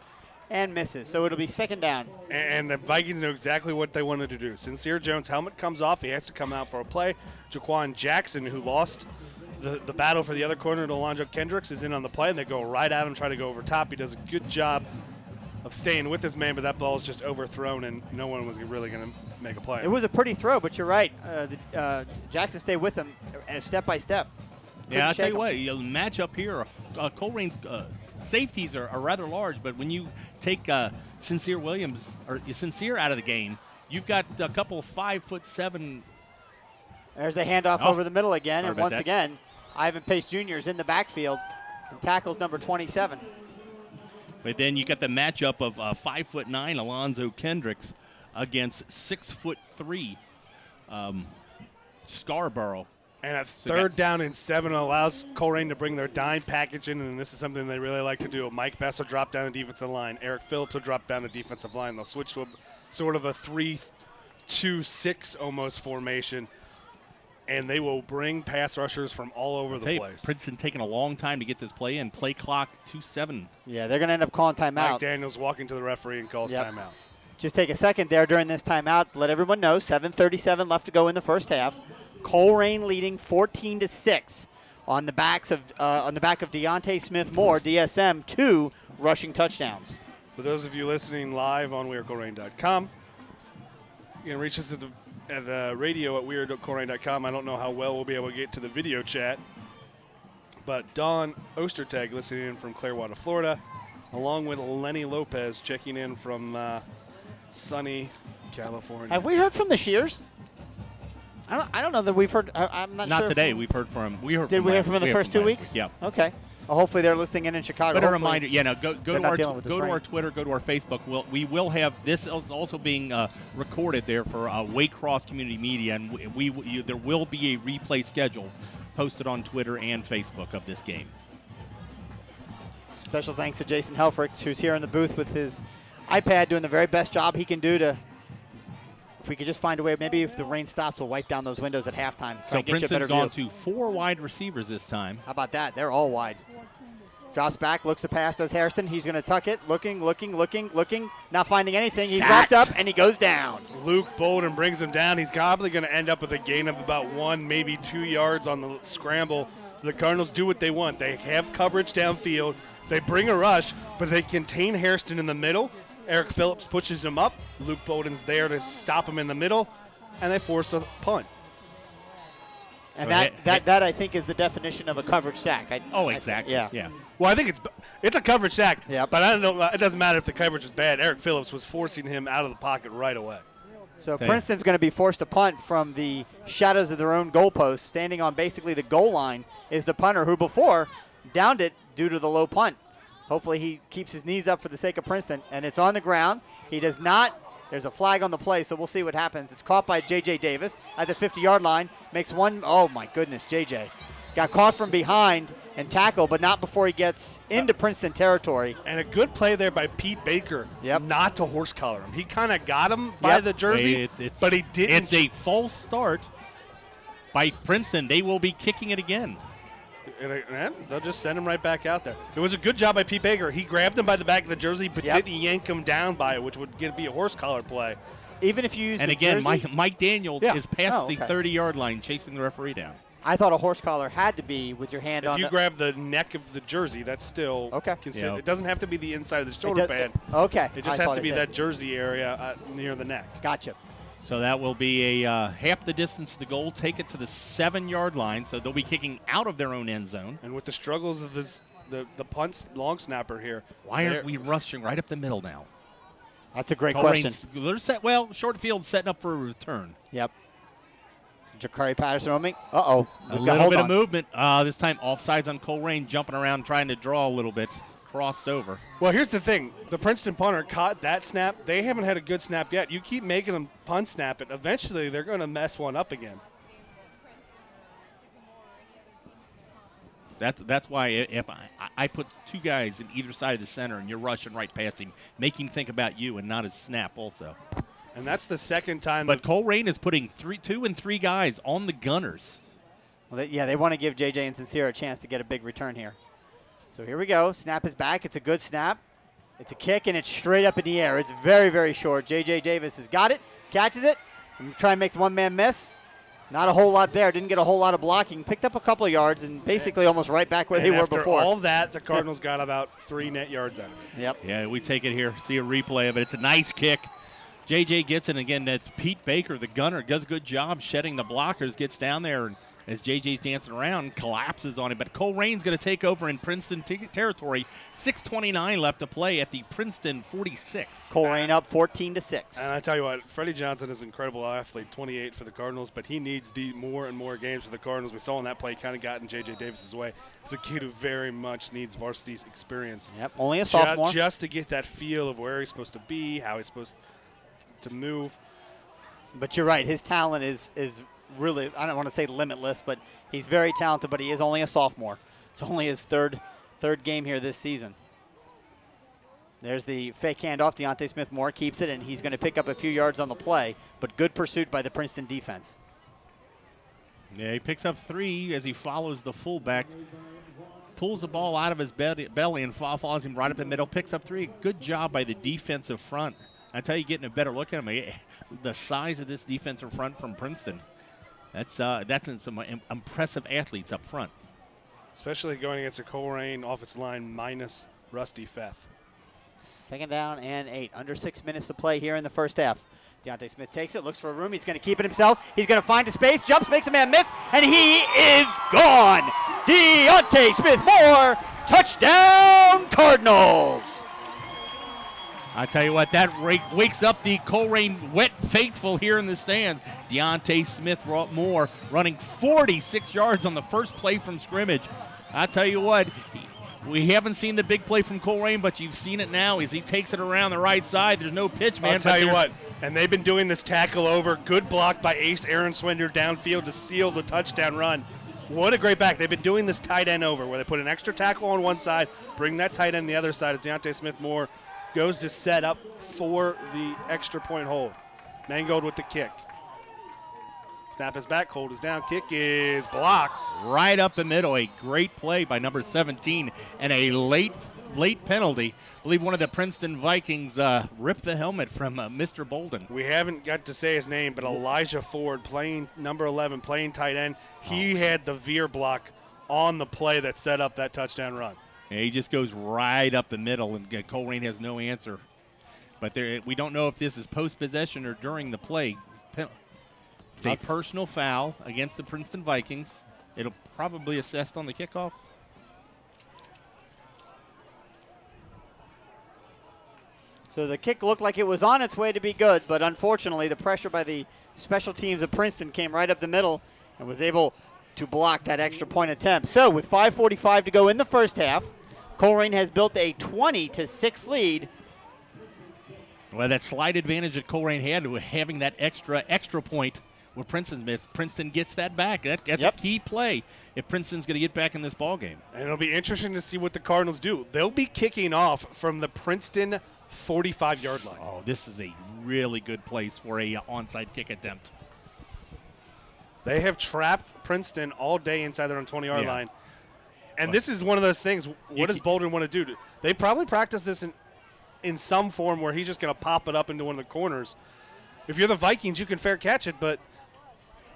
and misses. So it'll be 2nd down. And the Vikings know exactly what they wanted to do. Sincere Jones' helmet comes off. He has to come out for a play. Jaquan Jackson, who lost the battle for the other corner to Alonzo Kendricks, is in on the play, and they go right at him, try to go over top. He does a good job of staying with his man, but that ball is just overthrown, and no one was really going to make a play. It was a pretty throw, but you're right. Jackson stayed with him step by step. Yeah, I'll tell you what, the matchup here, Colerain's safeties are rather large, but when you take Sincere out of the game, you've got a couple of 5'7". There's a handoff over the middle again, and once that. again, Ivan Pace Jr. is in the backfield and tackles number 27. But then you got the matchup of 5'9" Alonzo Kendricks against 6'3" Scarborough. And a 3rd down and 7 allows Colerain to bring their dime package in, and this is something they really like to do. Mike Best will drop down the defensive line. Eric Phillips will drop down the defensive line. They'll switch to a sort of a 3-2-6 almost formation, and they will bring pass rushers from all over the place. Princeton taking a long time to get this play in. Play clock 2:07. Yeah, they're going to end up calling timeout. Mike Daniels walking to the referee and calls timeout. Just take a second there during this timeout. Let everyone know 7:37 left to go in the first half. Colerain leading 14-6 on the back of Deontay Smith-Moore, DSM, 2 rushing touchdowns. For those of you listening live on WeAreColerain.com, You can reach us at the radio at weird.colerain.com. I don't know how well we'll be able to get to the video chat. But Dawn Ostertag listening in from Clearwater, Florida, along with Lenny Lopez checking in from sunny California. Have we heard from the Shears? I don't know that we've heard. I'm not sure. Not today. We've heard from him. Did we hear from him in the first 2 weeks? Yeah. Okay. Well, hopefully they're listening in Chicago. But hopefully a reminder, go to our Twitter, go to our Facebook. We will have this is also being recorded there for WAYCROSS Community Media, and there will be a replay schedule posted on Twitter and Facebook of this game. Special thanks to Jason Helfrich, who's here in the booth with his iPad, doing the very best job he can do to. If we could just find a way, maybe if the rain stops, we'll wipe down those windows at halftime. So Princeton's gone to 4 wide receivers this time. How about that? They're all wide. Drops back, looks to pass, does Hairston. He's going to tuck it, looking, not finding anything. He's wrapped up, and he goes down. Luke Bolden brings him down. He's probably going to end up with a gain of about 1, maybe 2 yards on the scramble. The Cardinals do what they want. They have coverage downfield. They bring a rush, but they contain Hairston in the middle. Eric Phillips pushes him up. Luke Bolden's there to stop him in the middle, and they force a punt. And that I think is the definition of a coverage sack. Exactly. Yeah. Well, I think it's a coverage sack. Yep. But I don't know. It doesn't matter if the coverage is bad. Eric Phillips was forcing him out of the pocket right away. So Princeton's going to be forced to punt from the shadows of their own goalpost. Standing on basically the goal line is the punter, who before downed it due to the low punt. Hopefully he keeps his knees up for the sake of Princeton. And it's on the ground. He does not. There's a flag on the play, so we'll see what happens. It's caught by J.J. Davis at the 50-yard line. Makes one. Oh, my goodness, J.J. Got caught from behind and tackled, but not before he gets into Princeton territory. And a good play there by Pete Baker not to horse collar him. He kind of got him by the jersey, but he didn't. It's a false start by Princeton. They will be kicking it again. And they'll just send him right back out there. It was a good job by Pete Baker. He grabbed him by the back of the jersey, but didn't yank him down by it, which would be a horse collar play. Even if you use and the again, jersey? Mike Daniels is past the 30-yard line, chasing the referee down. I thought a horse collar had to be with your hand on. If you grab the neck of the jersey, that's still considered. It doesn't have to be the inside of the shoulder pad. It just has to be that jersey area near the neck. Gotcha. So that will be a half the distance to the goal, take it to the 7-yard line. So they'll be kicking out of their own end zone. And with the struggles of the punt long snapper here. Why aren't we rushing right up the middle now? That's a great question. They're short field setting up for a return. Yep. Jakari Patterson roaming. Uh-oh. A little bit of movement. This time offsides on Colerain, jumping around, trying to draw a little bit. Crossed over. Well, here's the thing. The Princeton punter caught that snap. They haven't had a good snap yet. You keep making them punt snap it. Eventually, they're going to mess one up again. That's why if I put 2 guys in either side of the center and you're rushing right past him, make him think about you and not his snap also. And that's the second time. But Colerain is putting 2 and 3 guys on the Gunners. Well, they want to give J.J. and Sincere a chance to get a big return here. So here we go. Snap is back. It's a good snap. It's a kick, and it's straight up in the air. It's very, very short. J.J. Davis has got it, catches it, and try and makes one-man miss. Not a whole lot there. Didn't get a whole lot of blocking. Picked up a couple of yards and basically almost right back where they were before. After all that, the Cardinals got about 3 net yards out of it. Yep. Yeah, we take it here, see a replay of it. It's a nice kick. J.J. gets it. Again, that's Pete Baker, the gunner, does a good job shedding the blockers, gets down there, and as J.J.'s dancing around, collapses on it. But Colerain's going to take over in Princeton territory. 6:29 left to play at the Princeton 46. Colerain up 14-6. And I tell you what, Freddie Johnson is an incredible athlete, 28 for the Cardinals, but he needs more and more games for the Cardinals. We saw in that play kind of got in J.J. Davis's way. He's a kid who very much needs varsity's experience. Yep, only a sophomore. Just to get that feel of where he's supposed to be, how he's supposed to move. But you're right, his talent is really, I don't want to say limitless, but he's very talented, but he is only a sophomore. It's only his third game here this season. There's the fake handoff. Deontay Smith-Moore keeps it, and he's going to pick up a few yards on the play, but good pursuit by the Princeton defense. Yeah, he picks up 3 as he follows the fullback. Pulls the ball out of his belly and follows him right up the middle. Picks up 3. Good job by the defensive front. I tell you, getting a better look at him. The size of this defensive front from Princeton. That's in some impressive athletes up front. Especially going against a Colerain offensive line minus Rusty Feth. 2nd down and 8. Under 6 minutes to play here in the first half. Deontay Smith takes it, looks for a room. He's going to keep it himself. He's going to find a space, jumps, makes a man miss, and he is gone. Deontay Smith Moore, touchdown Cardinals. I tell you what, that wakes up the Colerain wet faithful here in the stands. Deontay Smith Moore running 46 yards on the first play from scrimmage. I tell you what, we haven't seen the big play from Colerain, but you've seen it now as he takes it around the right side. There's no pitch, man. I'll tell you what, and they've been doing this tackle over. Good block by ace Aaron Swinder downfield to seal the touchdown run. What a great back. They've been doing this tight end over where they put an extra tackle on one side, bring that tight end on the other side as Deontay Smith Moore goes to set up for the extra point hold. Mangold with the kick. Snap is back, hold is down, kick is blocked. Right up the middle, a great play by number 17, and a late penalty. I believe one of the Princeton Vikings ripped the helmet from Mr. Bolden. We haven't got to say his name, but Elijah Ford, playing number 11, playing tight end, he had the veer block on the play that set up that touchdown run. Yeah, he just goes right up the middle, and Colerain has no answer. But we don't know if this is post-possession or during the play. It's a personal foul against the Princeton Vikings. It'll probably assessed on the kickoff. So the kick looked like it was on its way to be good, but unfortunately the pressure by the special teams of Princeton came right up the middle and was able to block that extra point attempt. So with 5:45 to go in the first half, Colerain has built a 20-6 lead. Well, that slight advantage that Colerain had with having that extra point where Princeton missed. Princeton gets that back. That's a key play if Princeton's going to get back in this ball game. And it'll be interesting to see what the Cardinals do. They'll be kicking off from the Princeton 45-yard line. Oh, this is a really good place for a onside kick attempt. They have trapped Princeton all day inside their own 20-yard line. And this is one of those things, what does Bolden want to do? They probably practice this in some form where he's just going to pop it up into one of the corners. If you're the Vikings, you can fair catch it, but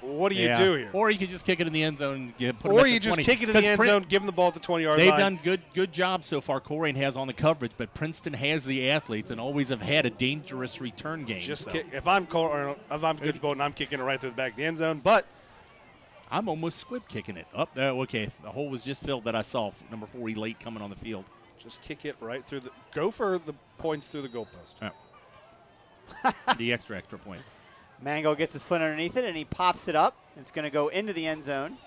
what do you do here? Or you can just kick it in the end zone. Or you just kick it in the end zone, give them the ball at the 20-yard line. They've done good job so far. Colerain has on the coverage, but Princeton has the athletes and always have had a dangerous return game. If I'm Coach Bolden, I'm kicking it right through the back of the end zone, but I'm almost squib kicking it. Up there, okay. The hole was just filled that I saw. Number 40 late coming on the field. Just kick it right through go for the points through the goalpost. The extra point. Mango gets his foot underneath it and he pops it up. It's going to go into the end zone.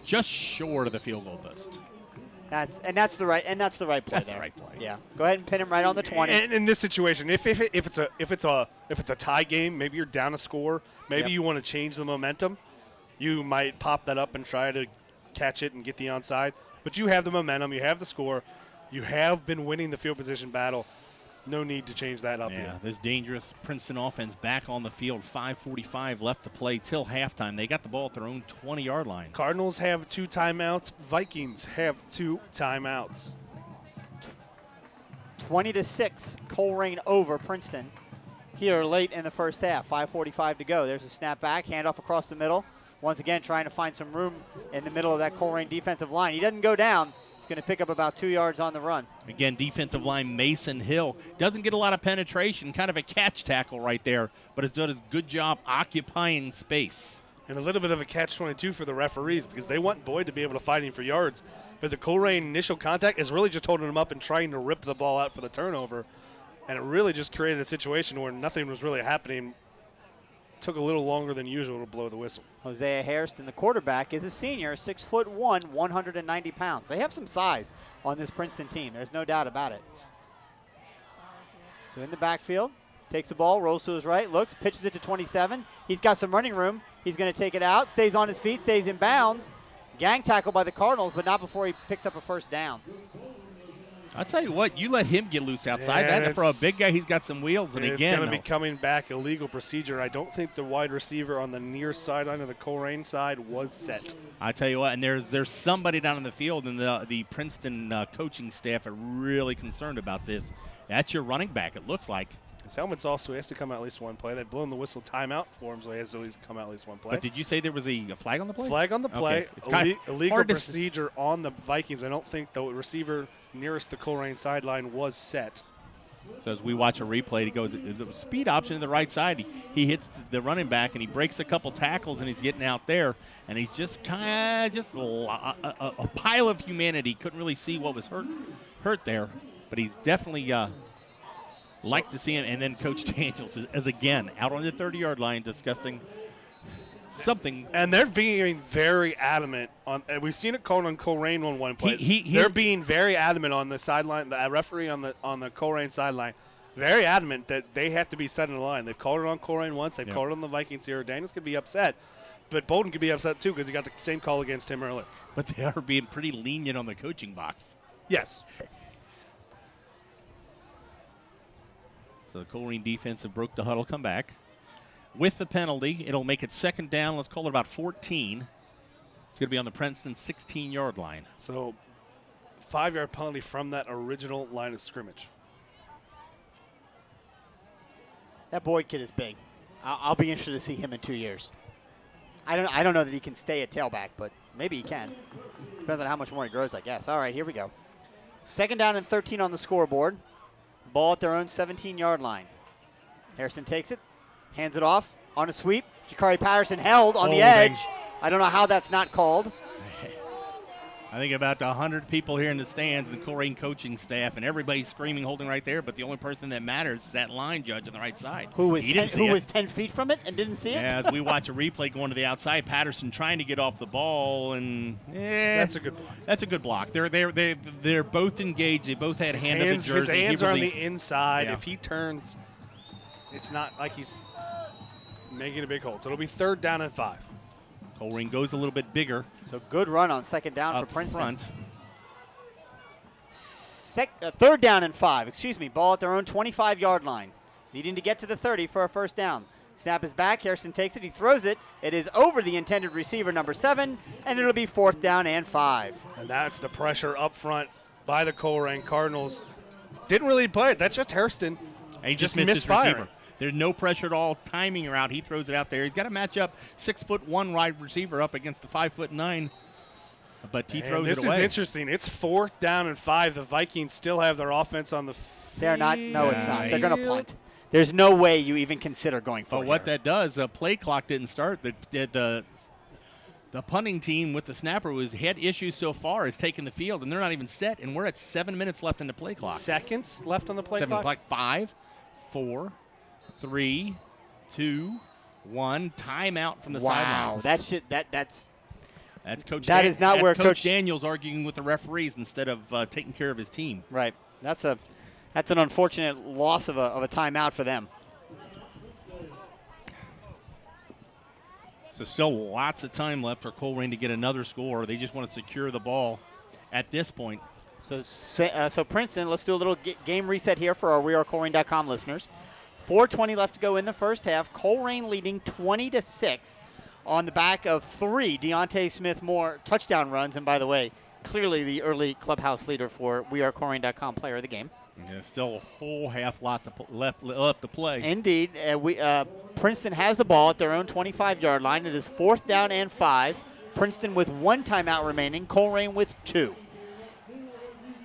Just short of the field goal post. That's the right play. That's the right play. Yeah. Go ahead and pin him right on the 20. And in this situation, if it's a tie game, maybe you're down a score, maybe you want to change the momentum, you might pop that up and try to catch it and get the onside. But you have the momentum, you have the score, you have been winning the field position battle. No need to change that up yet. This dangerous Princeton offense back on the field. 5:45 left to play till halftime. They got the ball at their own 20-yard line. Cardinals have 2 timeouts. Vikings have 2 timeouts. 20-6, Colerain over Princeton here late in the first half. 5:45 to go. There's a snap back, handoff across the middle. Once again, trying to find some room in the middle of that Colerain defensive line. He doesn't go down. He's going to pick up about 2 yards on the run. Again, defensive line Mason Hill doesn't get a lot of penetration, kind of a catch tackle right there, but has done a good job occupying space. And a little bit of a catch-22 for the referees because they want Boyd to be able to fight him for yards. But the Colerain initial contact is really just holding him up and trying to rip the ball out for the turnover. And it really just created a situation where nothing was really happening. Took a little longer than usual to blow the whistle. Hosea Hairston, the quarterback, is a senior, 6'1", 190 pounds. They have some size on this Princeton team. There's no doubt about it. So in the backfield, takes the ball, rolls to his right, looks, pitches it to 27. He's got some running room. He's going to take it out, stays on his feet, stays in bounds. Gang tackle by the Cardinals, but not before he picks up a first down. I'll tell you what, you let him get loose outside. That for a big guy, he's got some wheels. And again, it's going to be coming back illegal procedure. I don't think the wide receiver on the near sideline of the Colerain side was set. I tell you what, and there's somebody down in the field, and the Princeton coaching staff are really concerned about this. That's your running back, it looks like. His helmet's also, he has to come out at least one play. They've blown the whistle timeout for him, so he has to at least come out at least one play. But did you say there was a flag on the play? Flag on the play. Okay. Illegal procedure on the Vikings. I don't think the receiver nearest the Colerain sideline was set. So as we watch a replay, he goes the speed option to the right side. He hits the running back and he breaks a couple tackles and he's getting out there and he's just kind of a pile of humanity. Couldn't really see what was hurt there, but he's definitely like to see him. And then Coach Daniels is again out on the 30-yard line discussing something. And they're being very adamant on. And we've seen it called on Colerain on one play. They're being very adamant on the sideline. The referee on the Colerain sideline, very adamant that they have to be set in the line. They've called it on Colerain once. They've called it on the Vikings here. Daniels could be upset, but Bolden could be upset too because he got the same call against him earlier. But they are being pretty lenient on the coaching box. Yes. So the Colerain defense have broke the huddle, come back. With the penalty, it'll make it second down. Let's call it about 14. It's going to be on the Princeton 16-yard line. So 5-yard penalty from that original line of scrimmage. That Boyd kid is big. I'll be interested to see him in 2 years. I don't know that he can stay at tailback, but maybe he can. Depends on how much more he grows, I guess. All right, here we go. Second down and 13 on the scoreboard. Ball at their own 17-yard line. Harrison takes it. Hands it off on a sweep. Jakari Patterson held on the edge. I don't know how that's not called. I think about 100 people here in the stands, the Colerain coaching staff, and everybody's screaming, holding right there, but the only person that matters is that line judge on the right side. Who was 10 feet from it and didn't see it? Yeah, as we watch a replay going to the outside, Patterson trying to get off the ball, and that's a good block. That's a good block. They're both engaged. They both had hand of the jersey. His hands are on the inside. Yeah. If he turns, it's not like he's making a big hold. So it'll be third down and 5. Colerain goes a little bit bigger. So good run on second down up for Princeton. Front. Third down and 5. Ball at their own 25-yard line. Needing to get to the 30 for a first down. Snap is back. Harrison takes it. He throws it. It is over the intended receiver, number 7, and it'll be fourth down and 5. And that's the pressure up front by the Colerain Cardinals. Didn't really play it. That's just Hairston. And he just missed his receiver. There's no pressure at all. Timing around. He throws it out there. He's got to match up 6'1" wide receiver up against the 5'9", but he throws it away. This is interesting. It's fourth down and 5. The Vikings still have their offense on the field. They're not. No, it's not. They're going to punt. There's no way you even consider going for it. But what that does, the play clock didn't start. The punting team with the snapper had issues so far has taken the field, and they're not even set, and we're at 7 minutes left in the play clock. Seconds left on the play clock? 7 5, 4, 3, 2, 1. Timeout from the sidelines. That's Coach. That is not where Coach Daniels arguing with the referees instead of taking care of his team. Right. That's an unfortunate loss of a timeout for them. So still lots of time left for Colerain to get another score. They just want to secure the ball at this point. So Princeton, let's do a little game reset here for our WeAreColerain.com listeners. 4:20 left to go in the first half. Colerain leading 20-6 on the back of 3 Deontay Smith-Moore touchdown runs. And by the way, clearly the early clubhouse leader for WeAreColerain.com player of the game. Yeah, still a whole half lot left to play. Indeed. Princeton has the ball at their own 25-yard line. It is fourth down and 5. Princeton with 1 timeout remaining. Colerain with 2.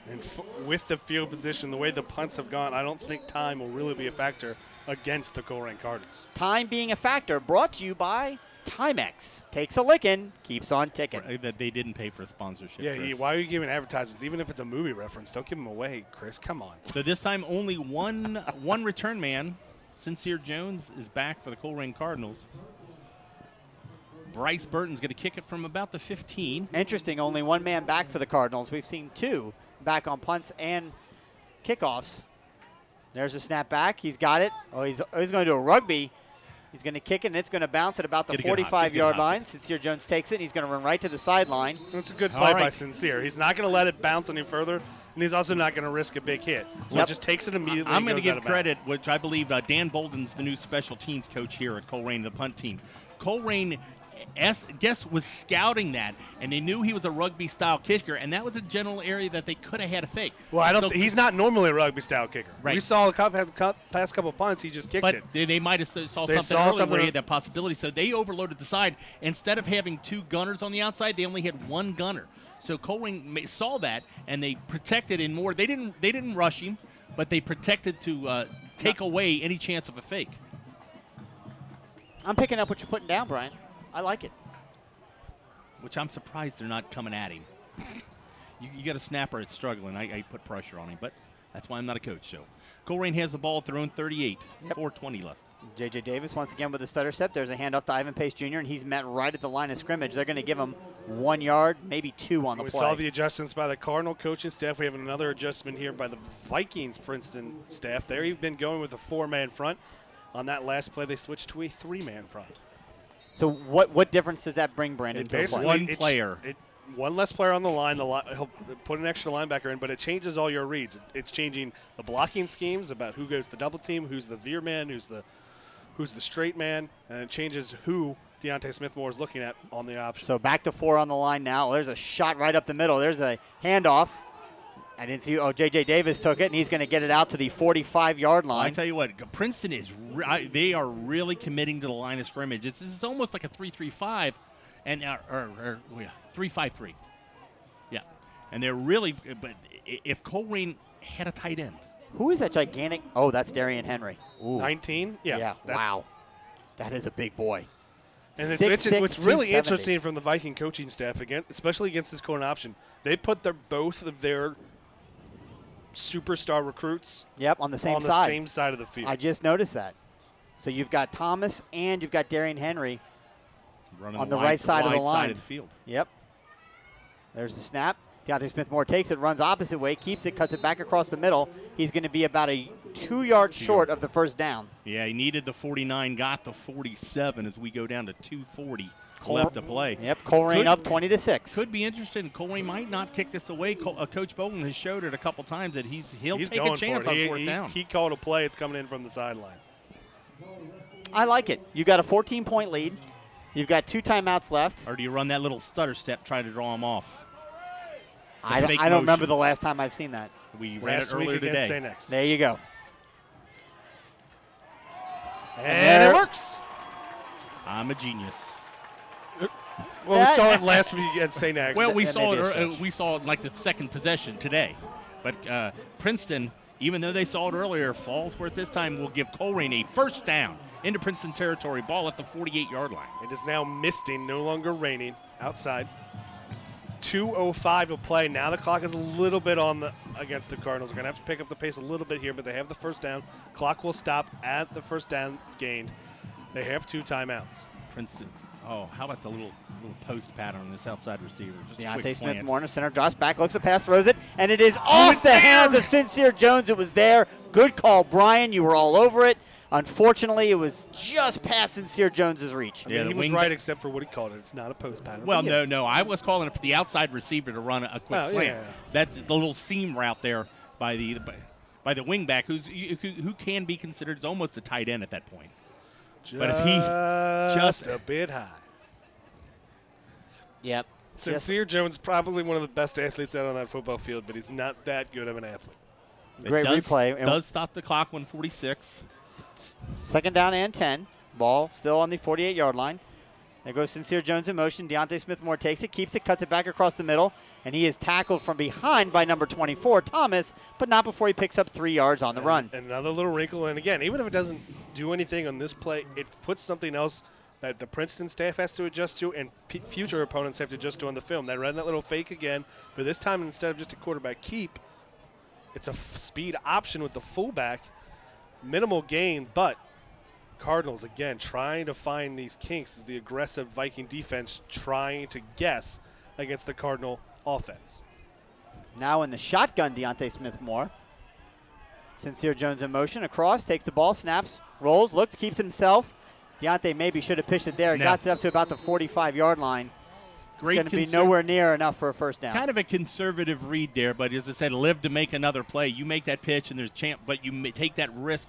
And with the field position, the way the punts have gone, I don't think time will really be a factor against the Colerain Cardinals. Time being a factor, brought to you by Timex. Takes a lickin', keeps on ticking. That they didn't pay for a sponsorship. Yeah, why are you giving advertisements? Even if it's a movie reference, don't give them away, Chris. Come on. So this time only one return man. Sincere Jones is back for the Colerain Cardinals. Bryce Burton's going to kick it from about the 15. Interesting, only 1 man back for the Cardinals. We've seen 2 back on punts and kickoffs. There's a snap back. He's got it. Oh, he's going to do a rugby. He's going to kick it, and it's going to bounce at about the 45-yard line. Sincere Jones takes it, and he's going to run right to the sideline. That's a good play by Sincere. He's not going to let it bounce any further, and he's also not going to risk a big hit. So he just takes it immediately. I'm going to give credit, which I believe Dan Bolden's the new special teams coach here at Colerain, the punt team. Colerain was scouting that, and they knew he was a rugby-style kicker, and that was a general area that they could have had a fake. Well, he's not normally a rugby-style kicker. Right. We saw the past couple punts, he just kicked it. But they might have saw something earlier where he had that possibility, so they overloaded the side. Instead of having 2 gunners on the outside, they only had 1 gunner. So Colerain saw that, and they protected in more. They didn't rush him. but they protected to take away any chance of a fake. I'm picking up what you're putting down, Brian. I like it. Which I'm surprised they're not coming at him. You got a snapper that's struggling. I put pressure on him, but that's why I'm not a coach. So Colerain has the ball at their own 38. Yep. 4:20 left. J.J. Davis once again with the stutter step. There's a handoff to Ivan Pace Jr., and he's met right at the line of scrimmage. They're going to give him 1 yard, maybe 2 on the We play. saw the adjustments by the Cardinal coaching staff. We have another adjustment here by the Vikings Princeton staff. They've been going with a 4-man front. On that last play, they switched to a 3-man front. So what difference does that bring, Brandon? It to the basically play? One player. One less player on the line. He'll put an extra linebacker in, but it changes all your reads. It's changing the blocking schemes about who goes to the double team, who's the veer man, who's the straight man, and it changes who Deontay Smith-Moore is looking at on the option. So back to 4 on the line now. There's a shot right up the middle. There's a handoff. I didn't see. Oh, J.J. Davis took it, and he's going to get it out to the 45-yard line. I tell you what, Princeton they are really committing to the line of scrimmage. It's almost like a 3-3-5, and 3-5-3. Yeah, and they're really. But if Colerain had a tight end, Who is that gigantic? Oh, that's Darian Henry. Ooh. 19? Yeah. Wow. That is a big boy. And 6'6", what's really 270. interesting from the Viking coaching staff, again, especially against this corner option, they put both of their superstar recruits Yep, on the same on side. the same side of the field. I just noticed that. So you've got Thomas and you've got Darian Henry running on the wide right side of the line. side of the field. Yep. There's the snap. Deontay Smith-Moore takes it, runs opposite way, keeps it, cuts it back across the middle. He's going to be about a 2 yards short of the first down. Yeah, he needed the 49, got the 47 as we go down to 2:40 left to play. Yep, Colerain up 20-6. Could be interesting. Colerain might not kick this away. Coach Bolden has showed it a couple times that he'll take going a chance for it. on fourth down. He called a play. It's coming in from the sidelines. I like it. You've got a 14-point lead. You've got 2 timeouts left. Or do you run that little stutter step, try to draw him off? I fake don't remember motion. the last time I've seen that. We ran it Last week earlier against today. St. X. There you go. And it works. I'm a genius. Well, we saw it last week against St. X. Well, we That saw may be a it. stretch. We saw it like the second possession today, but Princeton, even though they saw it earlier, Fallsworth this time will give Colerain a first down into Princeton territory. Ball at the 48-yard line. It is now misting, no longer raining outside. 2:05 of play. Now the clock is a little bit against the Cardinals. They're going to have to pick up the pace a little bit here, but they have the first down. Clock will stop at the first down gained. They have 2 timeouts. Princeton. Oh, how about the little post pattern on this outside receiver? Just a Deontay quick slant. Smith-Moore, center, drops back, looks at pass, throws it, and it is off the hands of Sincere Jones. It was there. Good call, Brian. You were all over it. Unfortunately, it was just past Sincere Jones's reach. I mean, the he was wing- right except for what he called it. It's not a post pattern. Well, But yeah. no. I was calling it for the outside receiver to run a quick Oh, slant. yeah. That's the little seam route there by the wing back, who can be considered as almost a tight end at that point. But if he just a bit high. Yep. Sincere Jones, probably one of the best athletes out on that football field, but he's not that good of an athlete. Great replay. It does stop the clock 1:46. Second down and 10. Ball still on the 48-yard line. There goes Sincere Jones in motion. Deontay Smith-Moore takes it, keeps it, cuts it back across the middle, and he is tackled from behind by number 24, Thomas, but not before he picks up 3 yards on the run. And another little wrinkle, and again, even if it doesn't do anything on this play, it puts something else that the Princeton staff has to adjust to and future opponents have to adjust to on the film. They ran that little fake again, but this time instead of just a quarterback keep, it's a speed option with the fullback. Minimal gain, but Cardinals, again, trying to find these kinks as the aggressive Viking defense trying to guess against the Cardinal offense. Now in the shotgun, Deontay Smith-Moore. Sincere Jones in motion, across, takes the ball, snaps, rolls, looks, keeps himself. Deontay maybe should have pitched it there. He got it up to about the 45-yard line. Great. It's going to be nowhere near enough for a first down. Kind of a conservative read there, but as I said, live to make another play. You make that pitch, and there's chance, but you take that risk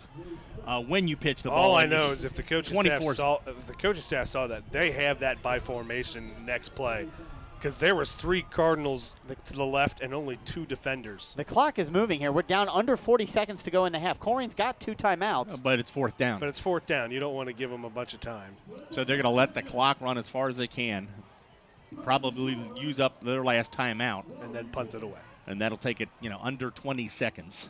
when you pitch the ball. All I know is if the coaching staff 24. saw that, they have that by formation next play, because there was 3 Cardinals to the left and only 2 defenders. The clock is moving here. We're down under 40 seconds to go in the half. Colerain's got 2 timeouts. But it's fourth down. But it's fourth down. You don't want to give them a bunch of time. So they're going to let the clock run as far as they can. Probably use up their last timeout. And then punt it away. And that'll take it, under 20 seconds.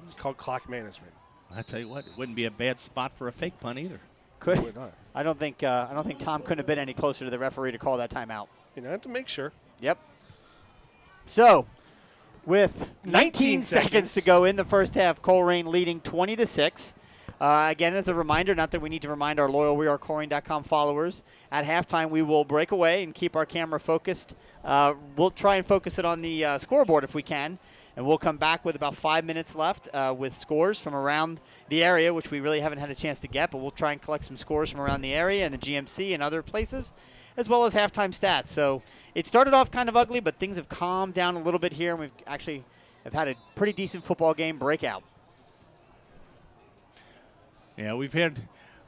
It's called clock management. I tell you what, it wouldn't be a bad spot for a fake punt either. Could. Would not. I don't think Tom couldn't have been any closer to the referee to call that timeout. You know, have to make sure. Yep. So, with 19 seconds to go in the first half, Colerain leading 20-6. Again, as a reminder, not that we need to remind our loyal WeAreColerain.com followers, at halftime we will break away and keep our camera focused. We'll try and focus it on the scoreboard if we can, and we'll come back with about 5 minutes left with scores from around the area, which we really haven't had a chance to get, but we'll try and collect some scores from around the area and the GMC and other places, as well as halftime stats. So it started off kind of ugly, but things have calmed down a little bit here, and we've actually have had a pretty decent football game breakout. Yeah, we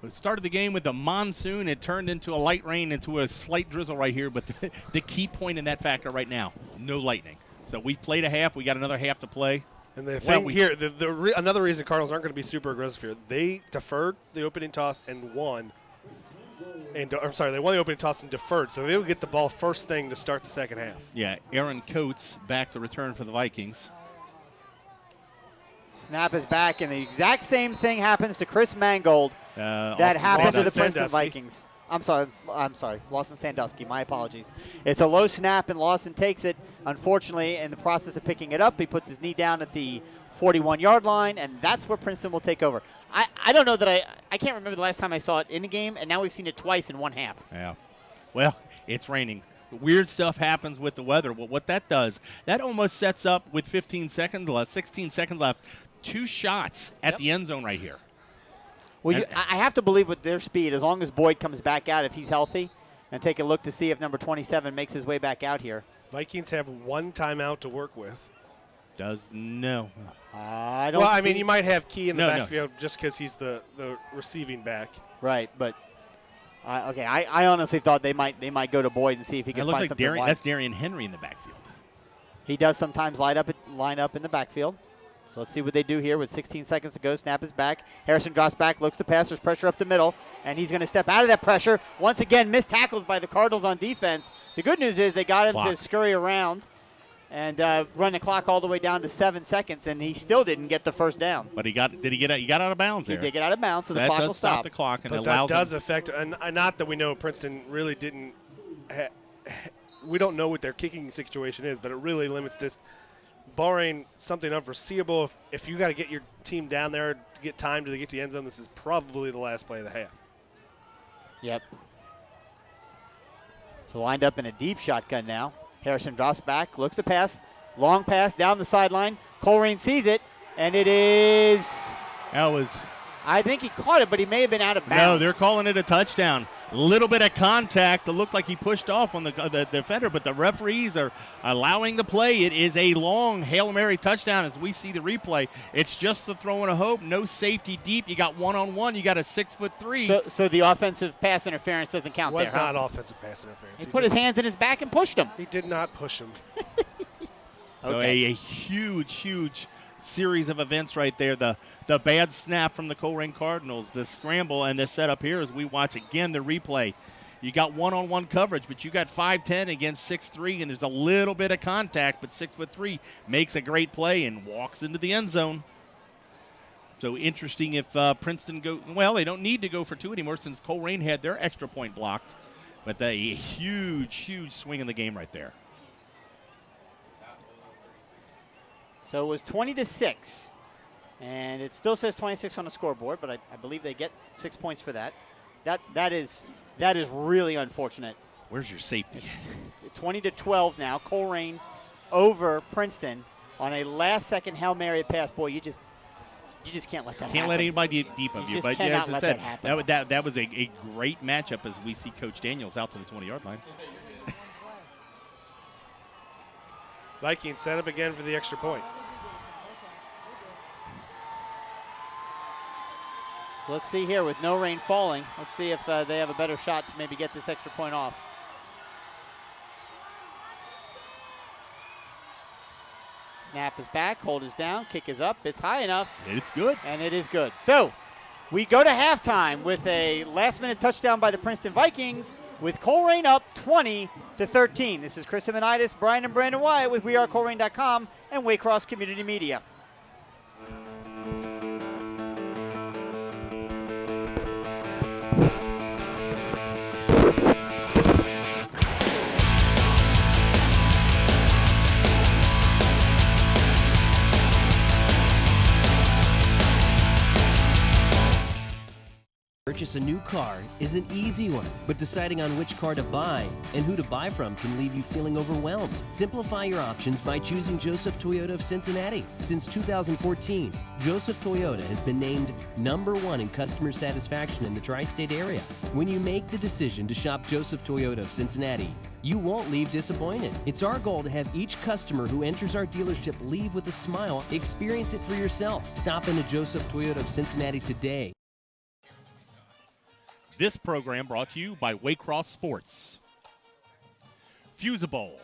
started the game with a monsoon. It turned into a light rain, into a slight drizzle right here. But the key point in that factor right now, no lightning. So we've played a half. We got another half to play. And the thing here, another reason Cardinals aren't going to be super aggressive here, they deferred the opening toss and won. I'm sorry, they won the opening toss and deferred, so they will get the ball first thing to start the second half. Yeah, Aaron Coates back to return for the Vikings. Snap is back, and the exact same thing happens to Chris Mangold that happened to the Princeton Vikings. I'm sorry, Lawson Sandusky, my apologies. It's a low snap, and Lawson takes it. Unfortunately, in the process of picking it up, he puts his knee down at the 41-yard line, and that's where Princeton will take over. I don't know that I can't remember the last time I saw it in a game, and now we've seen it twice in one half. Yeah. Well, it's raining. Weird stuff happens with the weather. Well, what that does, that almost sets up with 16 seconds left, 2 shots at the end zone right here. Well, I have to believe with their speed, as long as Boyd comes back out, if he's healthy, and take a look to see if number 27 makes his way back out here. Vikings have 1 timeout to work with. No. I don't. Well, I mean, you might have Key in the backfield just because he's the receiving back. Right, but I honestly thought they might go to Boyd and see if he can find something. That's Darian Henry in the backfield. He does sometimes line up in the backfield. So let's see what they do here with 16 seconds to go. Snap is back. Harrison drops back, looks to pass. There's pressure up the middle, and he's going to step out of that pressure. Once again, missed tackles by the Cardinals on defense. The good news is they got him to scurry around and run the clock all the way down to 7 seconds, and he still didn't get the first down. But he got out of bounds there. He did get out of bounds, so the clock will stop. The clock, and but that does affect, and not that we know Princeton really didn't. We don't know what their kicking situation is, but it really limits this. Barring something unforeseeable, if you got to get your team down there to get time to get to the end zone, this is probably the last play of the half. Yep. So lined up in a deep shotgun now. Harrison drops back, looks to pass. Long pass down the sideline. Colerain sees it, and it is. I think he caught it, but he may have been out of bounds. No, they're calling it a touchdown. Little bit of contact. It looked like he pushed off on the defender, but the referees are allowing the play. It is a long Hail Mary touchdown as we see the replay. It's just the throw and a hope. No safety deep. You got one-on-one. You got a 6'3". So the offensive pass interference doesn't count there, Was not offensive pass interference. He put his hands in his back and pushed him. He did not push him. So a huge series of events right there. The bad snap from the Colerain Cardinals, the scramble, and the setup here as we watch again the replay. You got one-on-one coverage, but you got 5'10" against 6'3", and there's a little bit of contact, but 6'3" makes a great play and walks into the end zone. So interesting if Princeton they don't need to go for 2 anymore since Colerain had their extra point blocked, but a huge swing in the game right there. So it was 20-6, and it still says 26 on the scoreboard, but I believe they get 6 points for that. That is really unfortunate. Where's your safety? 20-12 now. Colerain over Princeton on a last-second Hail Mary pass. Boy, you just can't let that happen. Can't let anybody deep of you. But yeah, as I said, that was a great matchup as we see Coach Daniels out to the 20-yard line. Vikings set up again for the extra point. So let's see here with no rain falling. Let's see if they have a better shot to maybe get this extra point off. Snap is back, hold is down, kick is up, it's high enough. It's good. And it is good. So we go to halftime with a last-minute touchdown by the Princeton Vikings with Colerain up 20-13. This is Chris Simonitis, Brian and Brandon Wyatt with WeAreColerain.com and WAYCROSS Community Media. Purchase a new car is an easy one, but deciding on which car to buy and who to buy from can leave you feeling overwhelmed. Simplify your options by choosing Joseph Toyota of Cincinnati. Since 2014, Joseph Toyota has been named #1 in customer satisfaction in the tri-state area. When you make the decision to shop Joseph Toyota of Cincinnati, you won't leave disappointed. It's our goal to have each customer who enters our dealership leave with a smile. Experience it for yourself. Stop into Joseph Toyota of Cincinnati today. This program brought to you by WAYCROSS Sports. Fusible.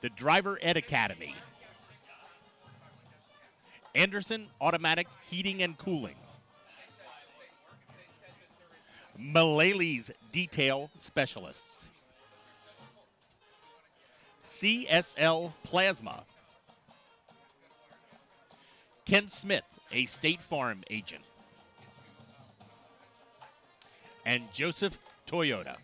The Driver Ed Academy. Anderson Automatic Heating and Cooling. Mallaley's Detail Specialists. CSL Plasma. Kent Smith, a State Farm agent. And Joseph Toyota.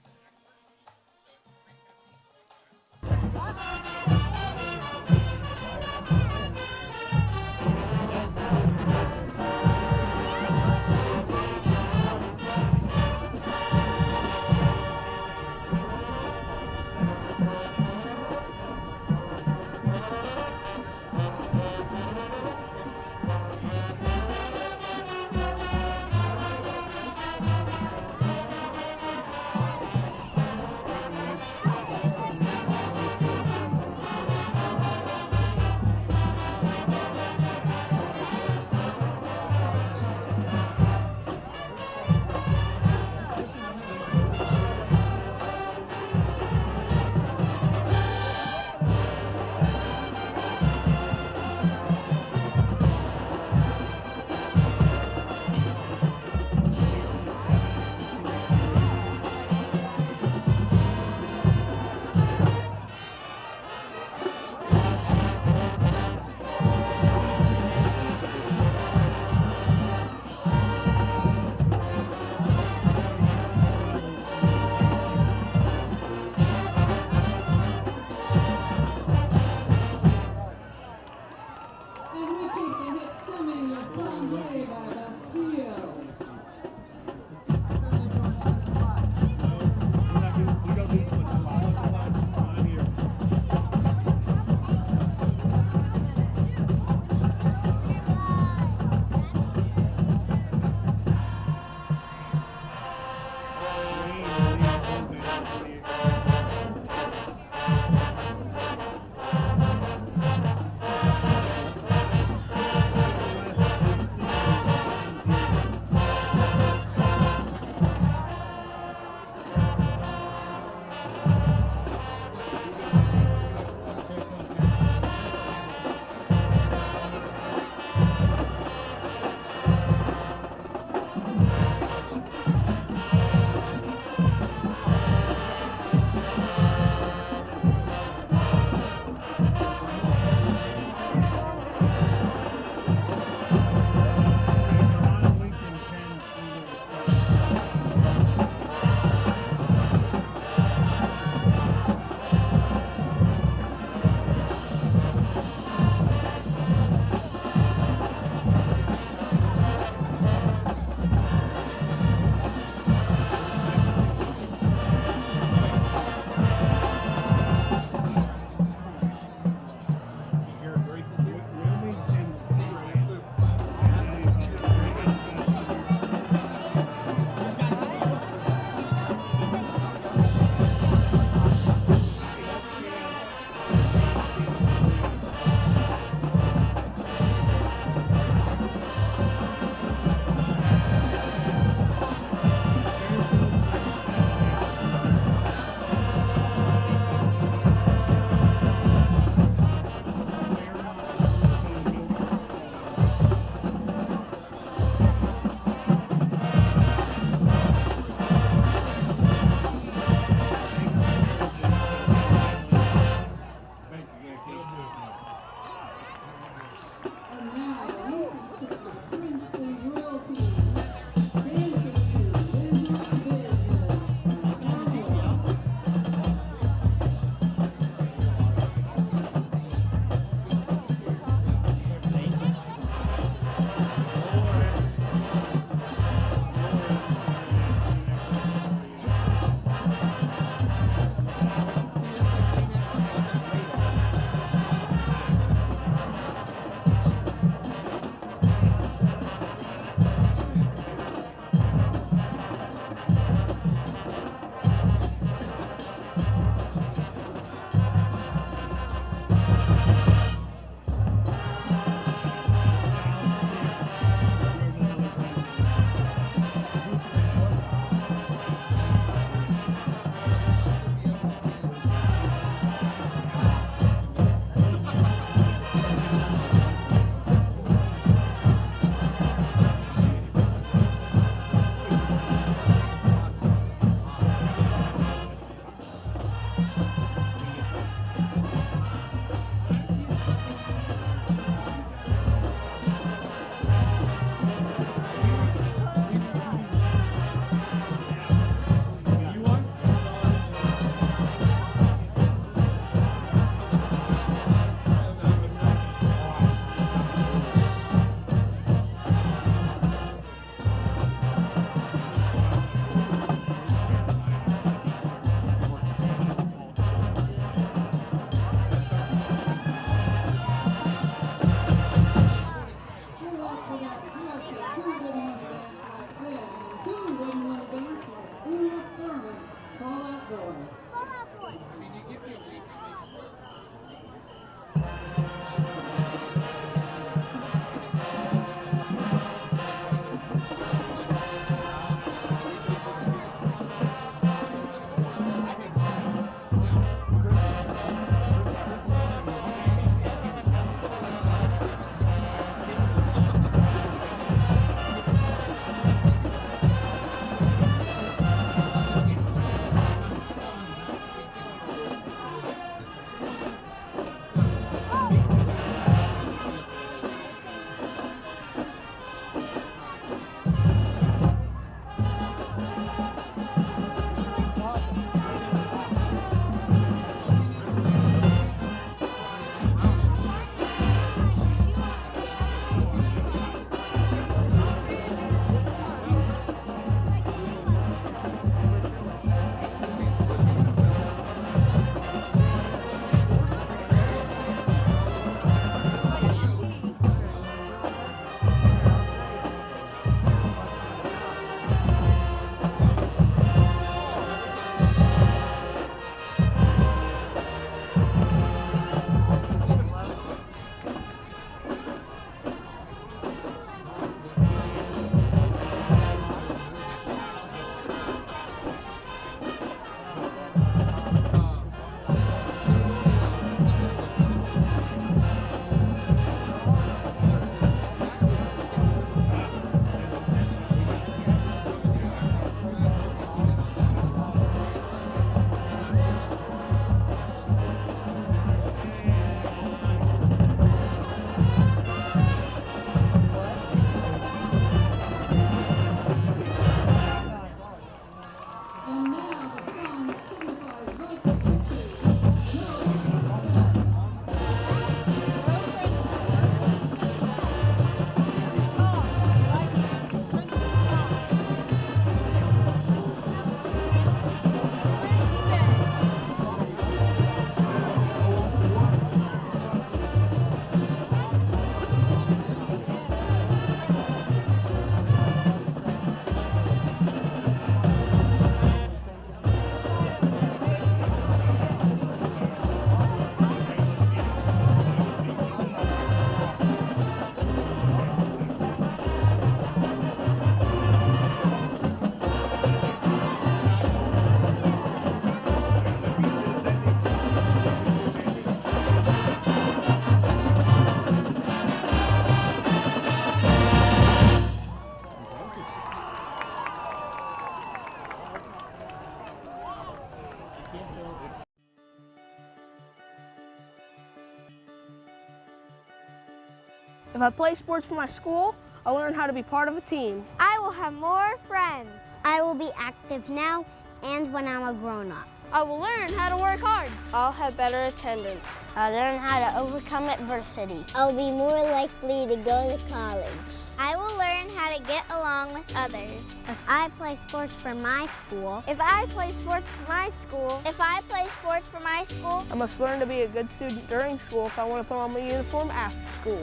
If I play sports for my school, I'll learn how to be part of a team. I will have more friends. I will be active now and when I'm a grown-up. I will learn how to work hard. I'll have better attendance. I'll learn how to overcome adversity. I'll be more likely to go to college. I will learn how to get along with others. If I play sports for my school. If I play sports for my school. If I play sports for my school. I must learn to be a good student during school if I want to put on my uniform after school.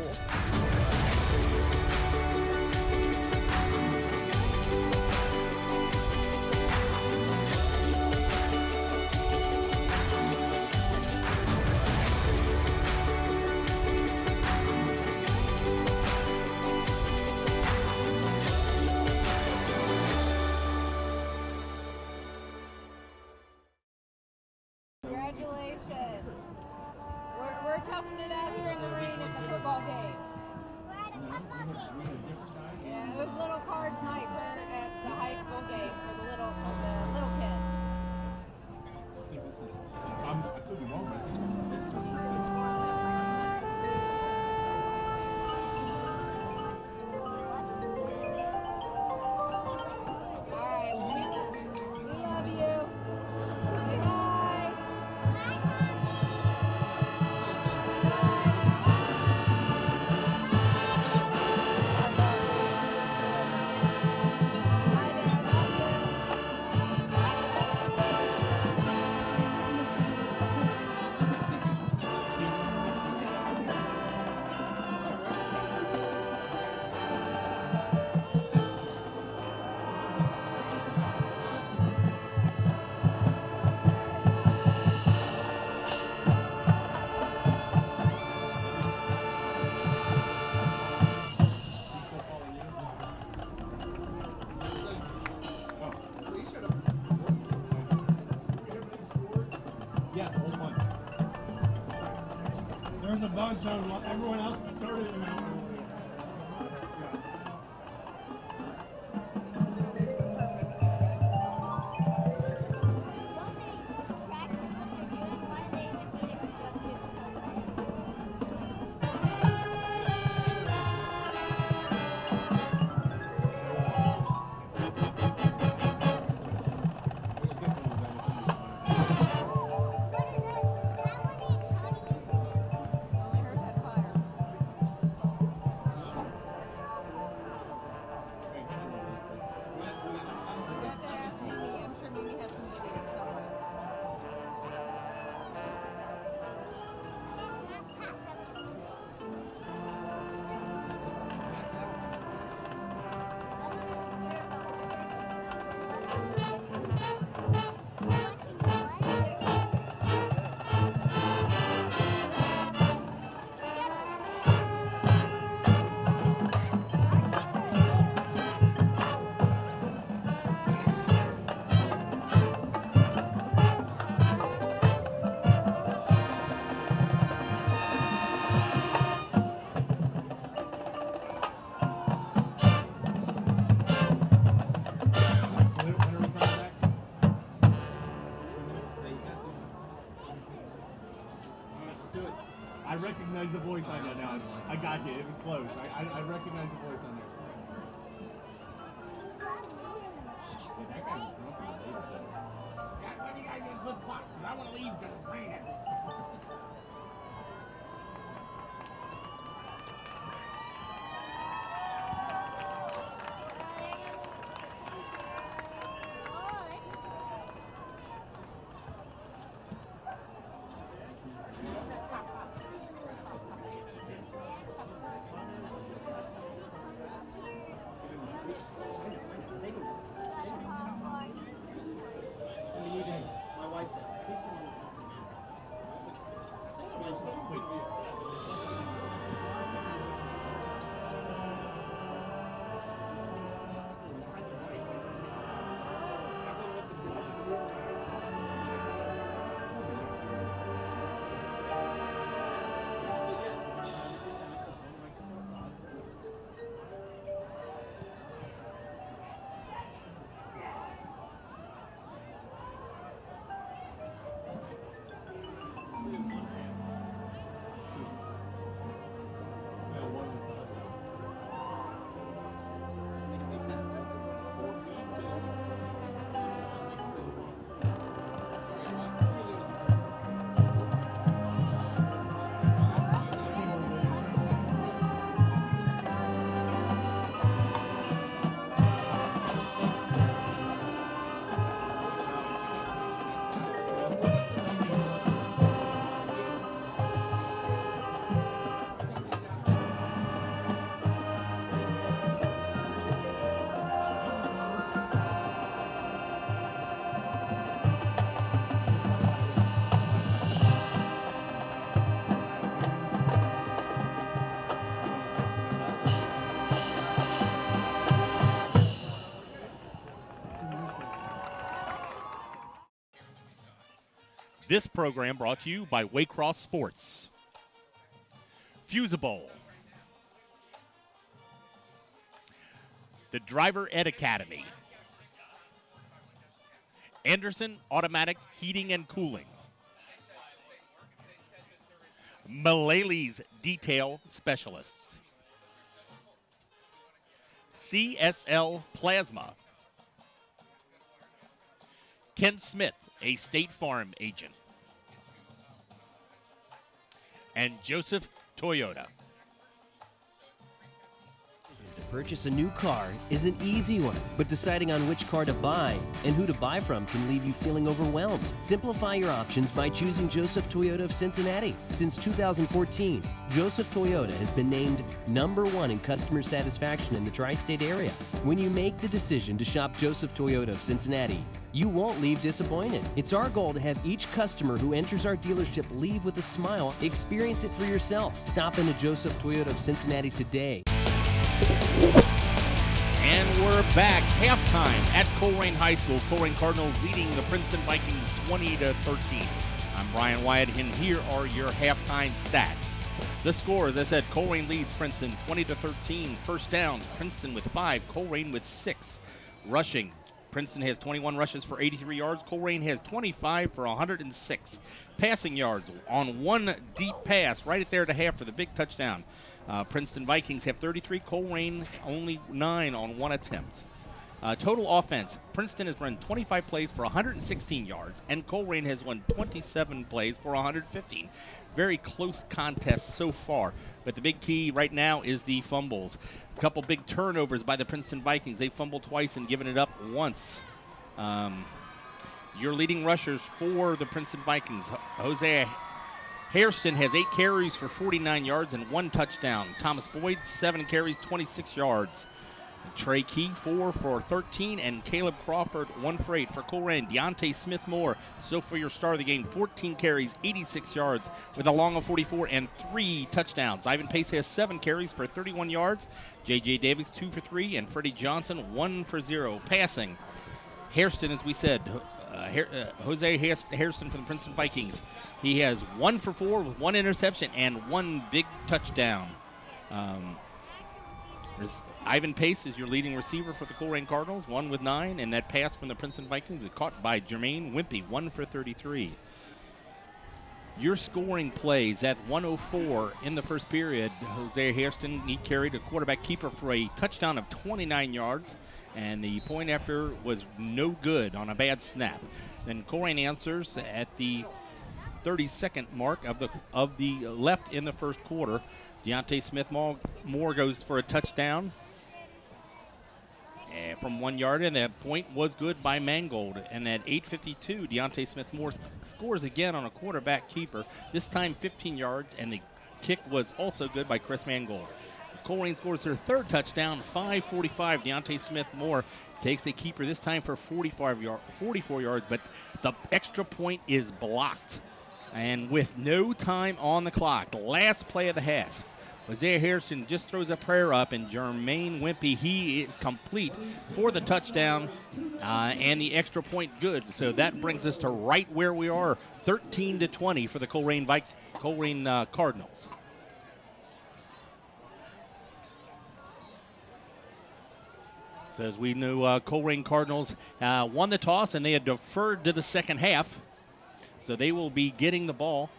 Congratulations. We're toughing it out here in the rain at the football game. Yeah, it was little cards night at the high school game for the little kids. I could be wrong, but I think All right, we love you. Bye. yeah, the whole bunch. There's a bunch on everyone else started them out. I recognize the voice on that now. I got you. It was close. I recognize the voice on there. Yeah, that guy was grumpy as hell. Guys, let me guys get a flip flop, 'cause I want to leave because it's raining. This program brought to you by WAYCROSS Sports. Fusible. The Driver Ed Academy. Anderson Automatic Heating and Cooling. Mallaley's Detail Specialists. CSL Plasma. Ken Smith, a State Farm agent. And Joseph Toyota. To purchase a new car is an easy one, but deciding on which car to buy and who to buy from can leave you feeling overwhelmed. Simplify your options by choosing Joseph Toyota of Cincinnati. Since 2014, Joseph Toyota has been named #1 in customer satisfaction in the tri-state area. When you make the decision to shop Joseph Toyota of Cincinnati, you won't leave disappointed. It's our goal to have each customer who enters our dealership leave with a smile. Experience it for yourself. Stop into Joseph Toyota of Cincinnati today. And we're back. Halftime at Colerain High School. Colerain Cardinals leading the Princeton Vikings 20-13. I'm Brian Wyatt, and here are your halftime stats. The score, as I said, Colerain leads Princeton 20-13. First down, Princeton with 5, Colerain with 6. Rushing, Princeton has 21 rushes for 83 yards. Colerain has 25 for 106. Passing yards on one deep pass right at there at the half for the big touchdown. Princeton Vikings have 33. Colerain only 9 on one attempt. Total offense, Princeton has run 25 plays for 116 yards, and Colerain has won 27 plays for 115. Very close contest so far, but the big key right now is the fumbles. A couple big turnovers by the Princeton Vikings. They fumbled twice and given it up once. Your leading rushers for the Princeton Vikings, Jose Hairston has 8 carries for 49 yards and 1 touchdown. Thomas Boyd, 7 carries, 26 yards. Trey Key, 4 for 13, and Caleb Crawford, 1 for 8. For Colerain, Deontay Smith-Moore, so for your star of the game, 14 carries, 86 yards, with a long of 44 and 3 touchdowns. Ivan Pace has 7 carries for 31 yards. J.J. Davis, 2 for 3, and Freddie Johnson, 1 for 0. Passing, Hairston, as we said, Jose Hairston for the Princeton Vikings. He has 1 for 4 with 1 interception and 1 big touchdown. Ivan Pace is your leading receiver for the Colerain Cardinals, 1 with 9, and that pass from the Princeton Vikings is caught by Jermaine Wimpy, 1 for 33. Your scoring plays at 1:04 in the first period. Jose Hairston, he carried a quarterback keeper for a touchdown of 29 yards, and the point after was no good on a bad snap. Then Colerain answers at the 32nd mark of the left in the first quarter. Deontay Smith-Moore goes for a touchdown from 1 yard, and that point was good by Mangold. And at 8:52, Deontay Smith-Moore scores again on a quarterback keeper, this time 15 yards, and the kick was also good by Chris Mangold. Colerain scores their 3rd touchdown, 5:45. Deontay Smith-Moore takes a keeper this time for 44 yards, but the extra point is blocked. And with no time on the clock, the last play of the half, Jose Hairston just throws a prayer up, and Jermaine Wimpy, he is complete for the touchdown and the extra point good. So that brings us to right where we are, 13-20 for the Colerain Cardinals. So as we know, Colerain Cardinals won the toss, and they had deferred to the second half. So they will be getting the ball.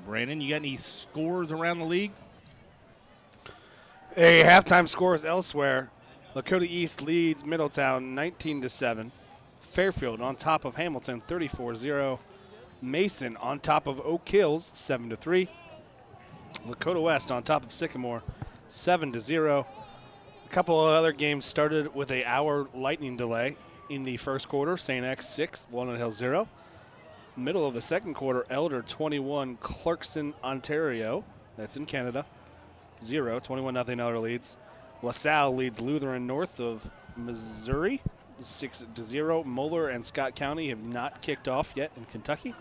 Brandon, you got any scores around the league? A halftime scores elsewhere. Lakota East leads Middletown 19-7. Fairfield on top of Hamilton 34-0. Mason on top of Oak Hills 7-3. Lakota West on top of Sycamore 7-0. A couple of other games started with an hour lightning delay in the first quarter. St. X 6, Walnut Hill 0. Middle of the second quarter, Elder 21, Clarkson, Ontario. That's in Canada. 0, 21-0 Elder leads. LaSalle leads Lutheran north of Missouri 6-0. Moeller and Scott County have not kicked off yet in Kentucky.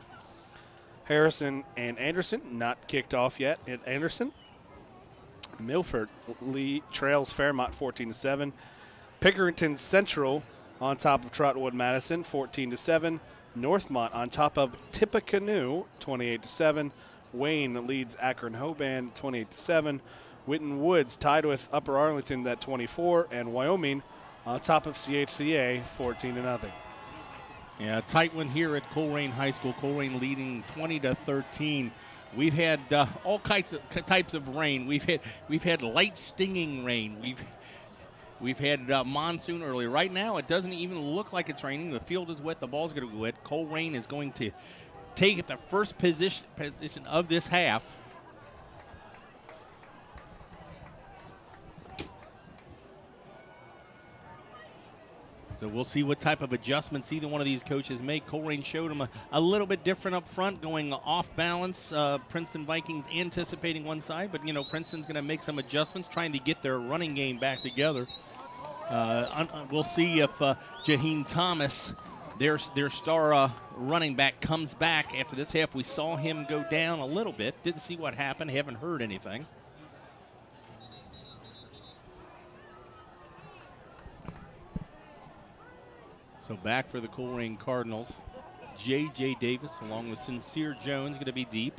Harrison and Anderson not kicked off yet at Anderson. Milford trails Fairmont 14-7. Pickerington Central on top of Trotwood Madison 14-7. Northmont on top of Tippecanoe 28-7. Wayne leads Akron Hoban 28-7. Winton Woods tied with Upper Arlington at 24, and Wyoming on top of CHCA 14-0. Yeah, a tight one here at Colerain High School. Colerain leading 20-13. We've had all types of rain. We've had light stinging rain. We've had monsoon early. Right now, it doesn't even look like it's raining. The field is wet. The ball's going to go wet. Colerain is going to take the first position of this half. So we'll see what type of adjustments either one of these coaches make. Colerain showed them a little bit different up front, going off balance. Princeton Vikings anticipating one side, but, Princeton's going to make some adjustments, trying to get their running game back together. We'll see if Jaheim Thomas, their star running back, comes back after this half. We saw him go down a little bit. Didn't see what happened. Haven't heard anything. So back for the Colerain Cardinals. J.J. Davis along with Sincere Jones going to be deep.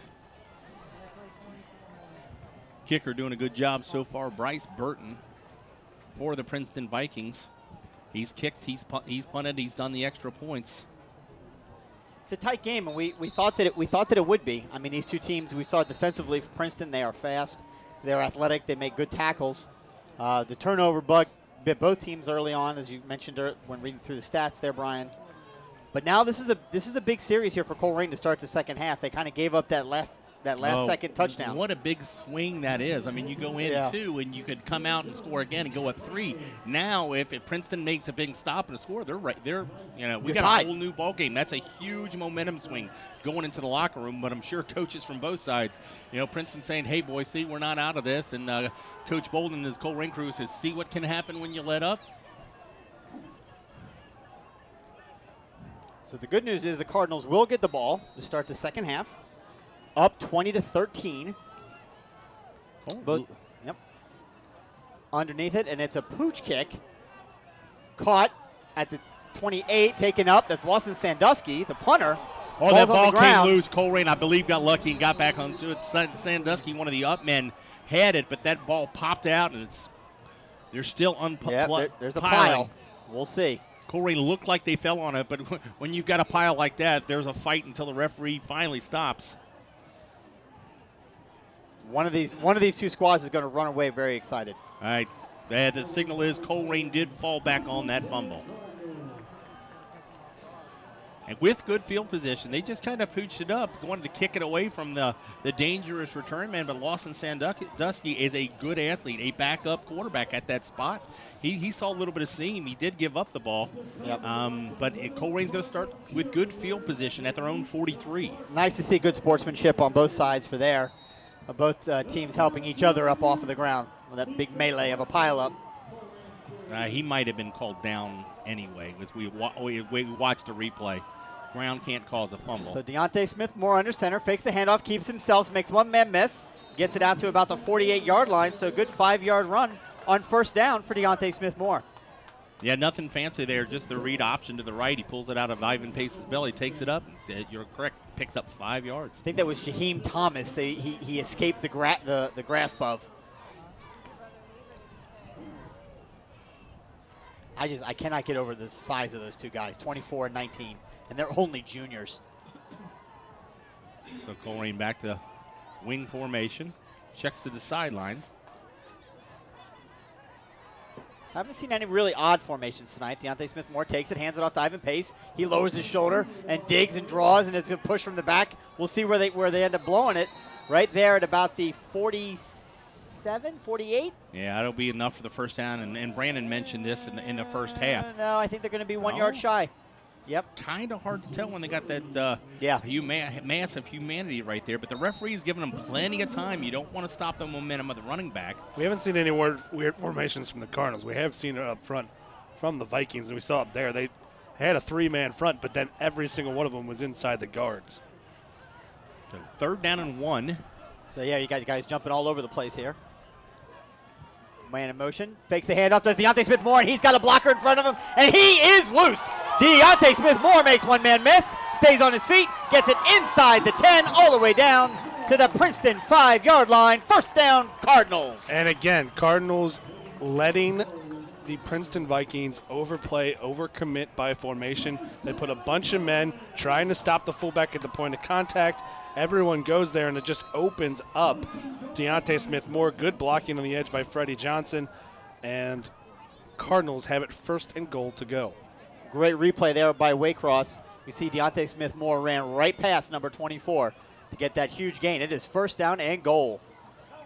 Kicker doing a good job so far, Bryce Burton for the Princeton Vikings. He's kicked, he's punted, he's done the extra points. It's a tight game, and we thought that it would be. I mean, these two teams, we saw defensively for Princeton, they are fast, they're athletic, they make good tackles. The turnover bug bit both teams early on, as you mentioned when reading through the stats there, Brian. But now this is a big series here for Colerain to start the second half. They kind of gave up that last second touchdown. What a big swing that is. I mean, you go in 2 and you could come out and score again and go up 3. Now, if Princeton makes a big stop and a score, they're right there. We got tied. A whole new ball game. That's a huge momentum swing going into the locker room. But I'm sure coaches from both sides, Princeton saying, "Hey, boys, see, we're not out of this." And Coach Bolden and his Colerain crew says, "See what can happen when you let up." So the good news is the Cardinals will get the ball to start the second half. Up 20-13. Yep. Underneath it, and it's a pooch kick. Caught at the 28, taken up. That's Lawson Sandusky, the punter. Oh, that ball came loose. Colerain, I believe, got lucky and got back onto it. Sandusky, one of the up men, had it, but that ball popped out, and they're still there's a pile. We'll see. Colerain looked like they fell on it, but when you've got a pile like that, there's a fight until the referee finally stops. One of these two squads is going to run away very excited. All right. The signal is Colerain did fall back on that fumble. And with good field position, they just kind of pooched it up, wanted to kick it away from the dangerous return man, but Lawson Sandusky is a good athlete, a backup quarterback at that spot. He saw a little bit of seam. He did give up the ball. Yep. But Colerain's going to start with good field position at their own 43. Nice to see good sportsmanship on both sides for there. Both teams helping each other up off of the ground with that big melee of a pile-up. He might have been called down anyway, as we watched the replay. Ground can't cause a fumble. So Deontay Smith-Moore under center, fakes the handoff, keeps himself, makes one man miss, gets it out to about the 48-yard line, so a good 5-yard run on first down for Deontay Smith-Moore. Yeah, nothing fancy there, just the read option to the right. He pulls it out of Ivan Pace's belly, takes it up. You're correct, picks up 5 yards. I think that was Jaheim Thomas. He escaped the grasp of. I cannot get over the size of those two guys, 24 and 19, and they're only juniors. So Colerain back to wing formation, checks to the sidelines. I haven't seen any really odd formations tonight. Deontay Smith-Moore takes it, hands it off to Ivan Pace. He lowers his shoulder and digs and draws, and it's going to push from the back. We'll see where they end up blowing it. Right there at about the 47, 48. Yeah, that'll be enough for the first down. And Brandon mentioned this in the first half. No, I think they're going to be 1 yard shy. Yep. Kind of hard to tell when they got that mass of humanity right there. But the referee's giving them plenty of time. You don't want to stop the momentum of the running back. We haven't seen any weird formations from the Cardinals. We have seen it up front from the Vikings, and we saw it there. They had a 3-man front, but then every single one of them was inside the guards. So 3rd down and 1. So, yeah, you got guys jumping all over the place here. Man in motion. Fakes the handoff. Does Deontay Smith-Moore, and he's got a blocker in front of him, and he is loose. Deontay Smith-Moore makes one man miss, stays on his feet, gets it inside the 10, all the way down to the Princeton 5-yard line. 1st down, Cardinals. And again, Cardinals letting the Princeton Vikings overcommit by formation. They put a bunch of men trying to stop the fullback at the point of contact. Everyone goes there, and it just opens up Deontay Smith-Moore. Good blocking on the edge by Freddie Johnson, and Cardinals have it 1st and goal to go. Great replay there by Waycross. You see Deontay Smith-Moore ran right past number 24 to get that huge gain. It is 1st down and goal.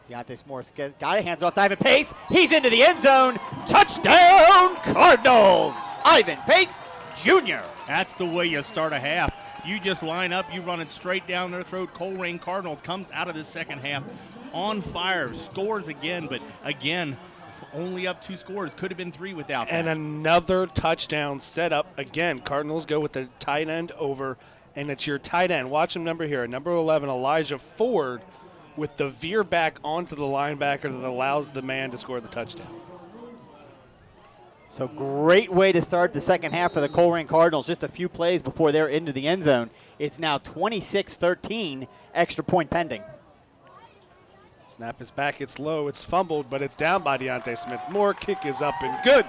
Deontay Smith-Moore got it, hands off to Ivan Pace. He's into the end zone. Touchdown, Cardinals! Ivan Pace Jr. That's the way you start a half. You just line up, you run it straight down their throat. Colerain Cardinals comes out of the second half on fire, scores again, but again, only up 2 scores. Could have been 3 without that. And another touchdown set up. Again, Cardinals go with the tight end over, and it's your tight end. Watch him number here, number 11, Elijah Ford, with the veer back onto the linebacker that allows the man to score the touchdown. So great way to start the second half for the Colerain Cardinals. Just a few plays before they're into the end zone. It's now 26-13, extra point pending. Snap is back, it's low, it's fumbled, but it's down by Deontay Smith-Moore. Kick is up and good.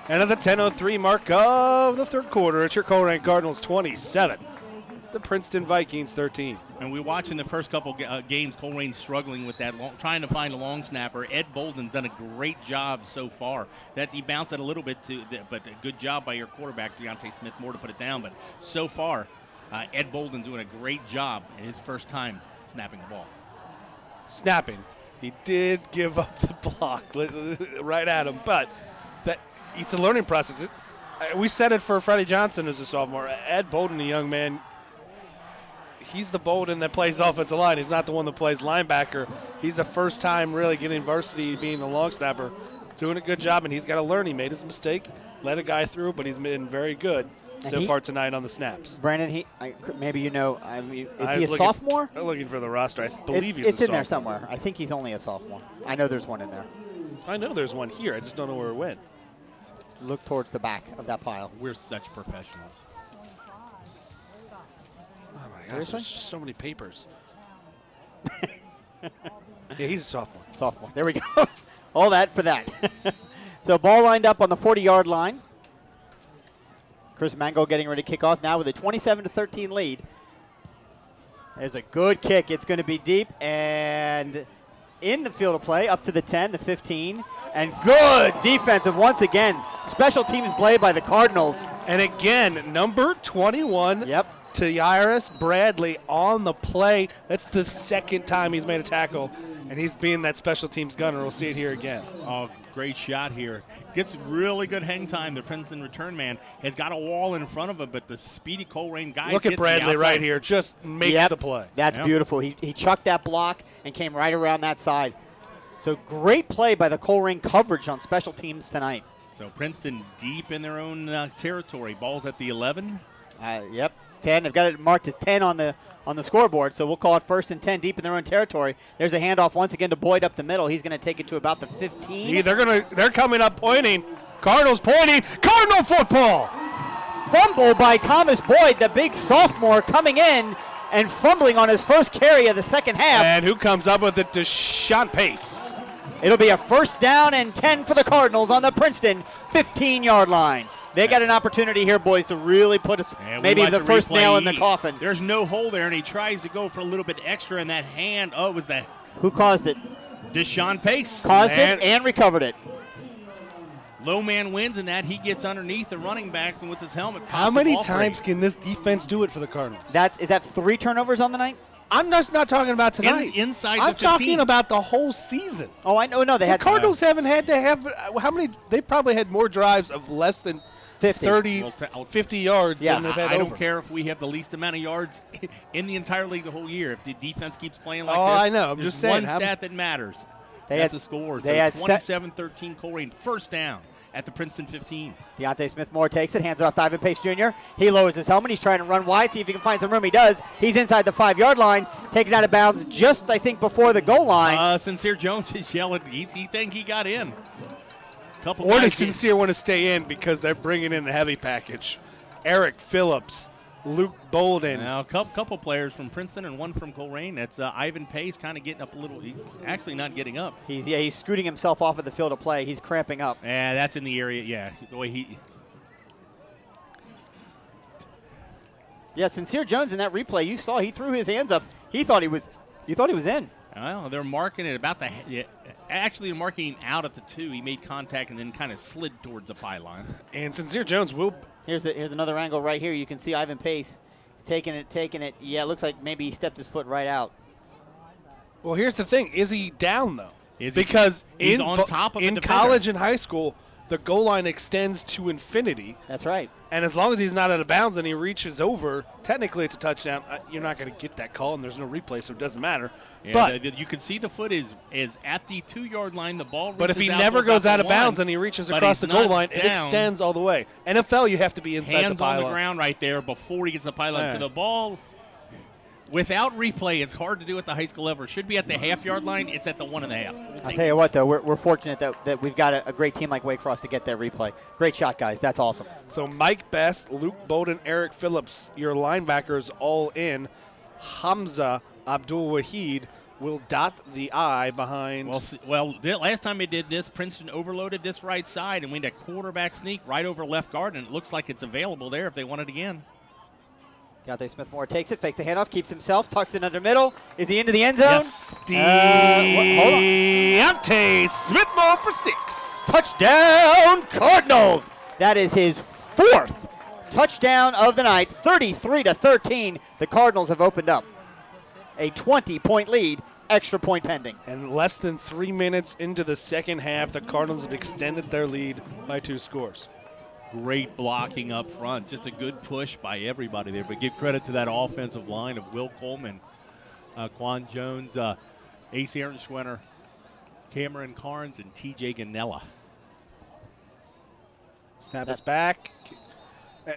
And at the 10:03 mark of the 3rd quarter, it's your Colerain Cardinals 27, the Princeton Vikings 13. And we watch in the first couple games, Colerain struggling with that, trying to find a long snapper. Ed Bolden's done a great job so far. That he bounced it a little bit, but a good job by your quarterback, Deontay Smith-Moore, to put it down. But so far, Ed Bolden doing a great job in his first time snapping the ball. Snapping. He did give up the block right at him, but it's a learning process. We said it for Freddie Johnson as a sophomore. Ed Bolden, a young man, he's the Bolden that plays offensive line. He's not the one that plays linebacker. He's the first time really getting varsity, being the long snapper, doing a good job, and he's got to learn. He made his mistake, let a guy through, but he's been very good so far tonight on the snaps. Brandon, maybe you know, is he a sophomore? I'm looking for the roster. I believe he's a sophomore. It's in there somewhere. I think he's only a sophomore. I know there's one in there. I know there's one here. I just don't know where it went. Look towards the back of that pile. We're such professionals. Oh, my gosh, there's just so many papers. Yeah, he's a sophomore. Sophomore. There we go. All that for that. So ball lined up on the 40-yard line. Chris Mango getting ready to kick off now with a 27-13 lead. There's a good kick. It's going to be deep and in the field of play, up to the 10, the 15. And good defensive once again. Special teams play by the Cardinals. And again, number 21. Yep. Tyaris Bradley on the play. That's the 2nd time he's made a tackle, and he's being that special teams gunner. We'll see it here again. Oh, great shot here. Gets really good hang time. The Princeton return man has got a wall in front of him, but the speedy Colerain guy. Look at Bradley right here. Just makes the play. That's beautiful. He chucked that block and came right around that side. So great play by the Colerain coverage on special teams tonight. So Princeton deep in their own territory. Ball's at the 11. Yep. 10. They've got it marked as 10 on the scoreboard, so we'll call it 1st and 10 deep in their own territory. There's a handoff once again to Boyd up the middle. He's going to take it to about the 15. Yeah, they're coming up pointing. Cardinals pointing. Cardinal football. Fumble by Thomas Boyd, the big sophomore, coming in and fumbling on his first carry of the second half. And who comes up with it? Deshaun Pace. It'll be a 1st down and 10 for the Cardinals on the Princeton 15-yard line. They got an opportunity here, boys, to really put maybe the first nail in the coffin. There's no hole there, and he tries to go for a little bit extra in that hand. Oh, it was that. Who caused it? Deshaun Pace. Caused it and recovered it. Low man wins in that. He gets underneath the running back and with his helmet. How many times can this defense do it for the Cardinals? Is that 3 turnovers on the night? I'm not talking about tonight. Inside the 15. I'm talking about the whole season. Oh, I know. No, they had. The Cardinals haven't had to have how many? They probably had more drives of less than 50. 30, Well, I'll- 50 yards Yes. than they've had I over. don't care if we have the least amount of yards in the entire league the whole year. If the defense keeps playing like Oh, this, I know. I'm there's just saying, one stat that matters. That's the score. they So had 27-13 Colerain, first down at the Princeton 15. Deontay Smith-Moore takes it, hands it off to Ivan Pace Jr. He lowers his helmet. He's trying to run wide, see if he can find some room. He does. He's inside the 5-yard line, taken out of bounds just, I think, before the goal line. Sincere Jones is yelling. He think he got in. Couple Or does guys Sincere want to stay in because they're bringing in the heavy package? Eric Phillips, Luke Bolden. Now, a couple players from Princeton and one from Colerain. That's Ivan Pace kind of getting up a little. He's actually not getting up. He's scooting himself off of the field of play. He's cramping up. Yeah, that's in the area. Yeah, the way he. Yeah, Sincere Jones in that replay, you saw he threw his hands up. You thought he was in. Well, they're marking it about the. Yeah, actually, they're marking out at the 2. He made contact and then kind of slid towards the pylon. And Sincere Jones will. Here's another angle right here. You can see Ivan Pace. He's taking it. Yeah, it looks like maybe he stepped his foot right out. Well, here's the thing. Is he down, though? Is he? Because He's in, on top of the in defender. college and high school, the goal line extends to infinity. That's right. And as long as he's not out of bounds and he reaches over, technically it's a touchdown. You're not going to get that call, and there's no replay, so it doesn't matter. Yeah, but you can see the foot is at the 2-yard line. The ball. But if he reaches out never to goes about out the of bounds one, and he reaches but across he's the goal not line, it down. extends all the way. NFL, you have to be inside Hands the pylon. on the ground right there before he gets the pylon. Yeah. So the ball, without replay, it's hard to do at the high school level. It should be at the half-yard line. It's at the 1.5. I'll tell you what, though, we're fortunate that we've got a great team like Waycross to get that replay. Great shot, guys. That's awesome. So Mike Best, Luke Bolden, Eric Phillips, your linebackers all in. Hamza Abdul Wahid will dot the I behind. Last time they did this, Princeton overloaded this right side and went a quarterback sneak right over left guard, and it looks like it's available there if they want it again. Deontay Smith-Moore takes it, fakes the handoff, keeps himself, tucks it under middle. Is he into the end zone? Yes. Deontay Smith-Moore for 6. Touchdown, Cardinals! That is his 4th touchdown of the night. 33-13. The Cardinals have opened up a 20-point lead, extra point pending. And less than 3 minutes into the second half, the Cardinals have extended their lead by 2 scores. Great blocking up front. Just a good push by everybody there. But give credit to that offensive line of Will Coleman, Quan Jones, Ace Ehrenschwender, Cameron Carnes, and T.J. Ganella. Snap us back.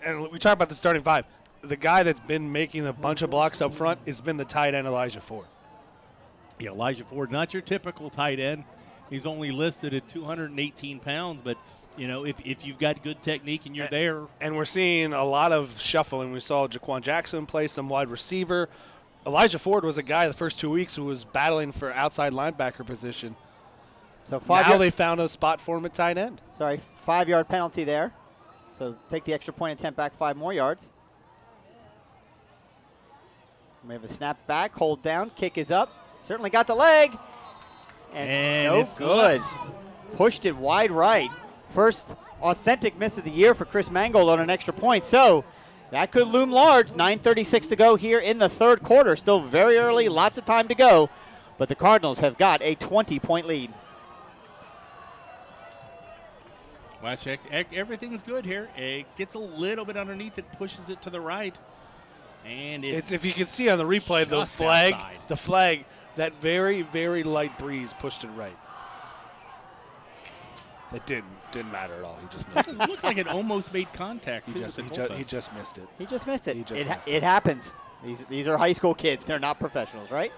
And we talk about the starting 5. The guy that's been making a bunch of blocks up front has been the tight end Elijah Ford. Yeah, Elijah Ford, not your typical tight end. He's only listed at 218 pounds, but you know, if you've got good technique and you're there. And we're seeing a lot of shuffling. We saw Jaquan Jackson play some wide receiver. Elijah Ford was a guy the first 2 weeks who was battling for outside linebacker position. So now they found a spot for him at tight end. 5-yard penalty there. So take the extra point attempt back 5 more yards. We have a snap back, hold down, kick is up. Certainly got the leg. And no good. Pushed it wide right. First authentic miss of the year for Chris Mangold on an extra point. So that could loom large. 9:36 to go here in the third quarter. Still very early, lots of time to go. But the Cardinals have got a 20-point lead. Well, check. Everything's good here. It gets a little bit underneath it, pushes it to the right. And it's if you can see on the replay, the flag, that very, very light breeze pushed it right. It didn't matter at all. He just missed it. It looked like it almost made contact. He just missed it. He just missed it. It happens. These are high school kids. They're not professionals, right?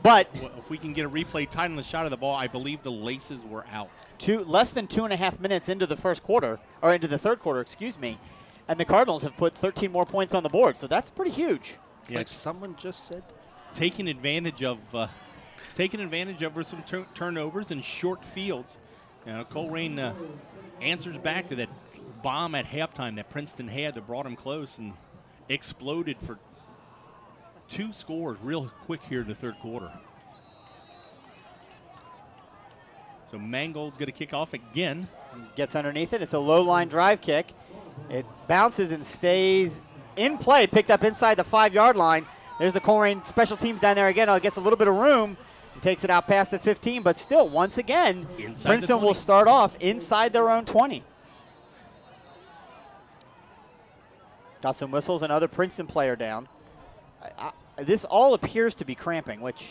But if we can get a replay tight on the shot of the ball, I believe the laces were out. Less than 2.5 minutes into the first quarter, or into the third quarter, excuse me, and the Cardinals have put 13 more points on the board. So that's pretty huge. It's like someone just said that. Taking advantage of some turnovers and short fields. Colerain answers back to that bomb at halftime that Princeton had that brought him close and exploded for 2 scores real quick here in the third quarter. So Mangold's going to kick off again. Gets underneath it. It's a low line drive kick. It bounces and stays in play, picked up inside the 5-yard line. There's the Colerain special teams down there again. It gets a little bit of room. Takes it out past the 15, but still, once again, Princeton will start off inside their own 20. Got some whistles, another Princeton player down. This all appears to be cramping, which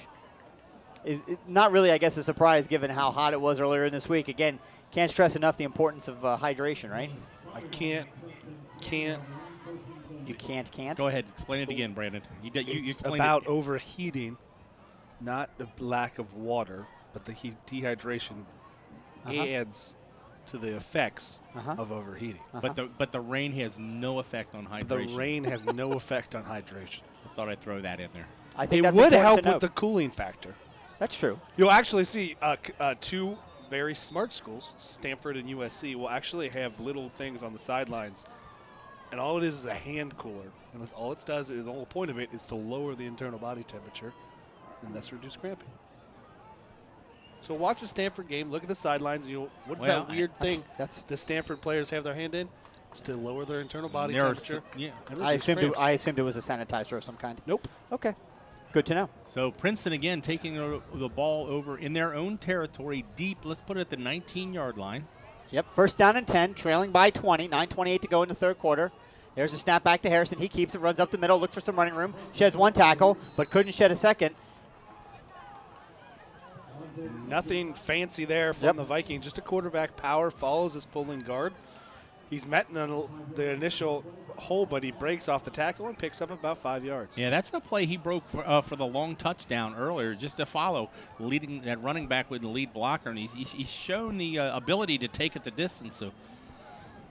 is not really, I guess, a surprise given how hot it was earlier in this week. Again, can't stress enough the importance of hydration, right? I can't. You can't? Go ahead, explain it again, Brandon. You It's explained about it. overheating, not the lack of water, but the dehydration adds to the effects of overheating. But the rain has no effect on hydration. The rain has no effect on hydration. I thought I'd throw that in there. I think It that's would important help to note. with the cooling factor. That's true. You'll actually see two very smart schools, Stanford and USC, will actually have little things on the sidelines. And all it is a hand cooler. And all it does, the whole point of it is to lower the internal body temperature and thus reduce cramping. So watch a Stanford game, look at the sidelines. What's that weird thing the Stanford players have their hand in? It's to lower their internal body temperature. And I reduce cramps. assumed it was a sanitizer of some kind. Nope. Okay. Good to know. So Princeton again taking the ball over in their own territory deep. Let's put it at the 19-yard line. Yep, first down and 10, trailing by 20, 9:28 to go in the third quarter. There's a snap back to Harrison. He keeps it, runs up the middle, looks for some running room, sheds one tackle, but couldn't shed a second. Nothing fancy there from the Vikings. Just a quarterback power, follows his pulling guard. He's met in the initial hole, but he breaks off the tackle and picks up about 5 yards. Yeah, that's the play he broke for the long touchdown earlier, just to follow, leading that running back with the lead blocker, and he's shown the ability to take it the distance. So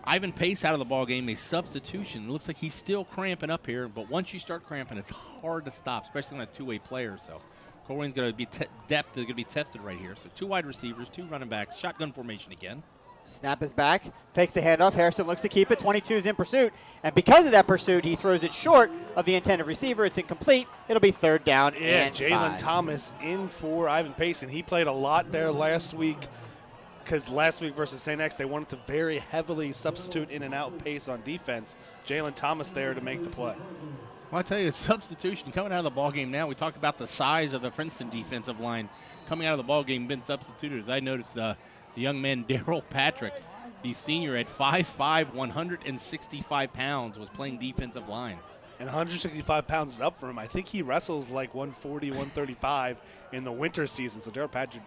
Ivan Pace out of the ball game, a substitution. It looks like he's still cramping up here, but once you start cramping, it's hard to stop, especially on a two-way player. So Colerain's going to be depth is going to be tested right here. So two wide receivers, two running backs, shotgun formation again. Snap is back, fakes the handoff. Harrison looks to keep it. 22 is in pursuit, and because of that pursuit, he throws it short of the intended receiver. It's incomplete. It'll be third down and Jalen 5. Thomas in for Ivan Pace, and he played a lot there last week because last week versus St. X, they wanted to very heavily substitute in and out Pace on defense. Jalen Thomas there to make the play. Well, I tell you, substitution coming out of the ball game now. We talked about the size of the Princeton defensive line coming out of the ball game, been substituted. I noticed the young man Daryl Patrick, the senior at 5'5", 165 pounds, was playing defensive line. And 165 pounds is up for him. I think he wrestles like 140, 135 in the winter season. So Daryl Patrick.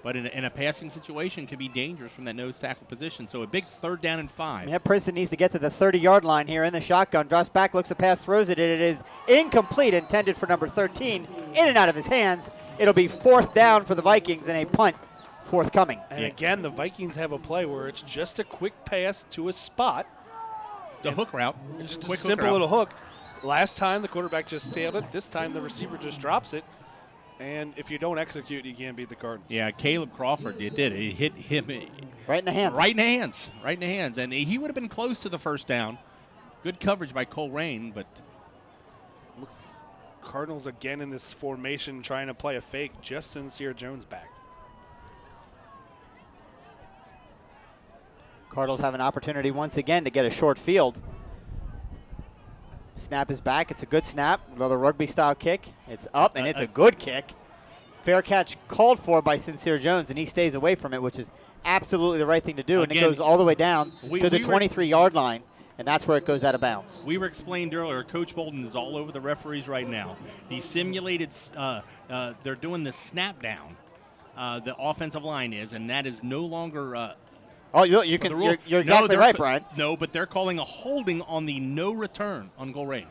But in a passing situation can be dangerous from that nose tackle position. So a big third down and 5. Yeah, Princeton needs to get to the 30-yard line here in the shotgun. Drops back, looks to pass, throws it, and it is incomplete, intended for number 13. In and out of his hands. It'll be fourth down for the Vikings and a punt forthcoming. And again, the Vikings have a play where it's just a quick pass to a spot. The hook route. Just quick a simple hook little hook. Last time the quarterback just sailed it. This time the receiver just drops it. And if you don't execute, you can't beat the Cardinals. Yeah, Caleb Crawford did. He hit him right in the hands. Right in the hands. Right in the hands. And he would have been close to the first down. Good coverage by Colerain, but looks Cardinals again in this formation trying to play a fake. Just Sincere Jones back. Cardinals have an opportunity once again to get a short field. Snap is back. It's a good snap. Another rugby-style kick. It's up, and it's a good kick. Fair catch called for by Sincere Jones, and he stays away from it, which is absolutely the right thing to do. Again, and it goes all the way down to the 23-yard line, and that's where it goes out of bounds. We were explained earlier, Coach Bolden is all over the referees right now. The simulated, they're doing the snap down, the offensive line is, and that is no longer you're exactly right, Brian. No, but they're calling a holding on the no return on Colerain.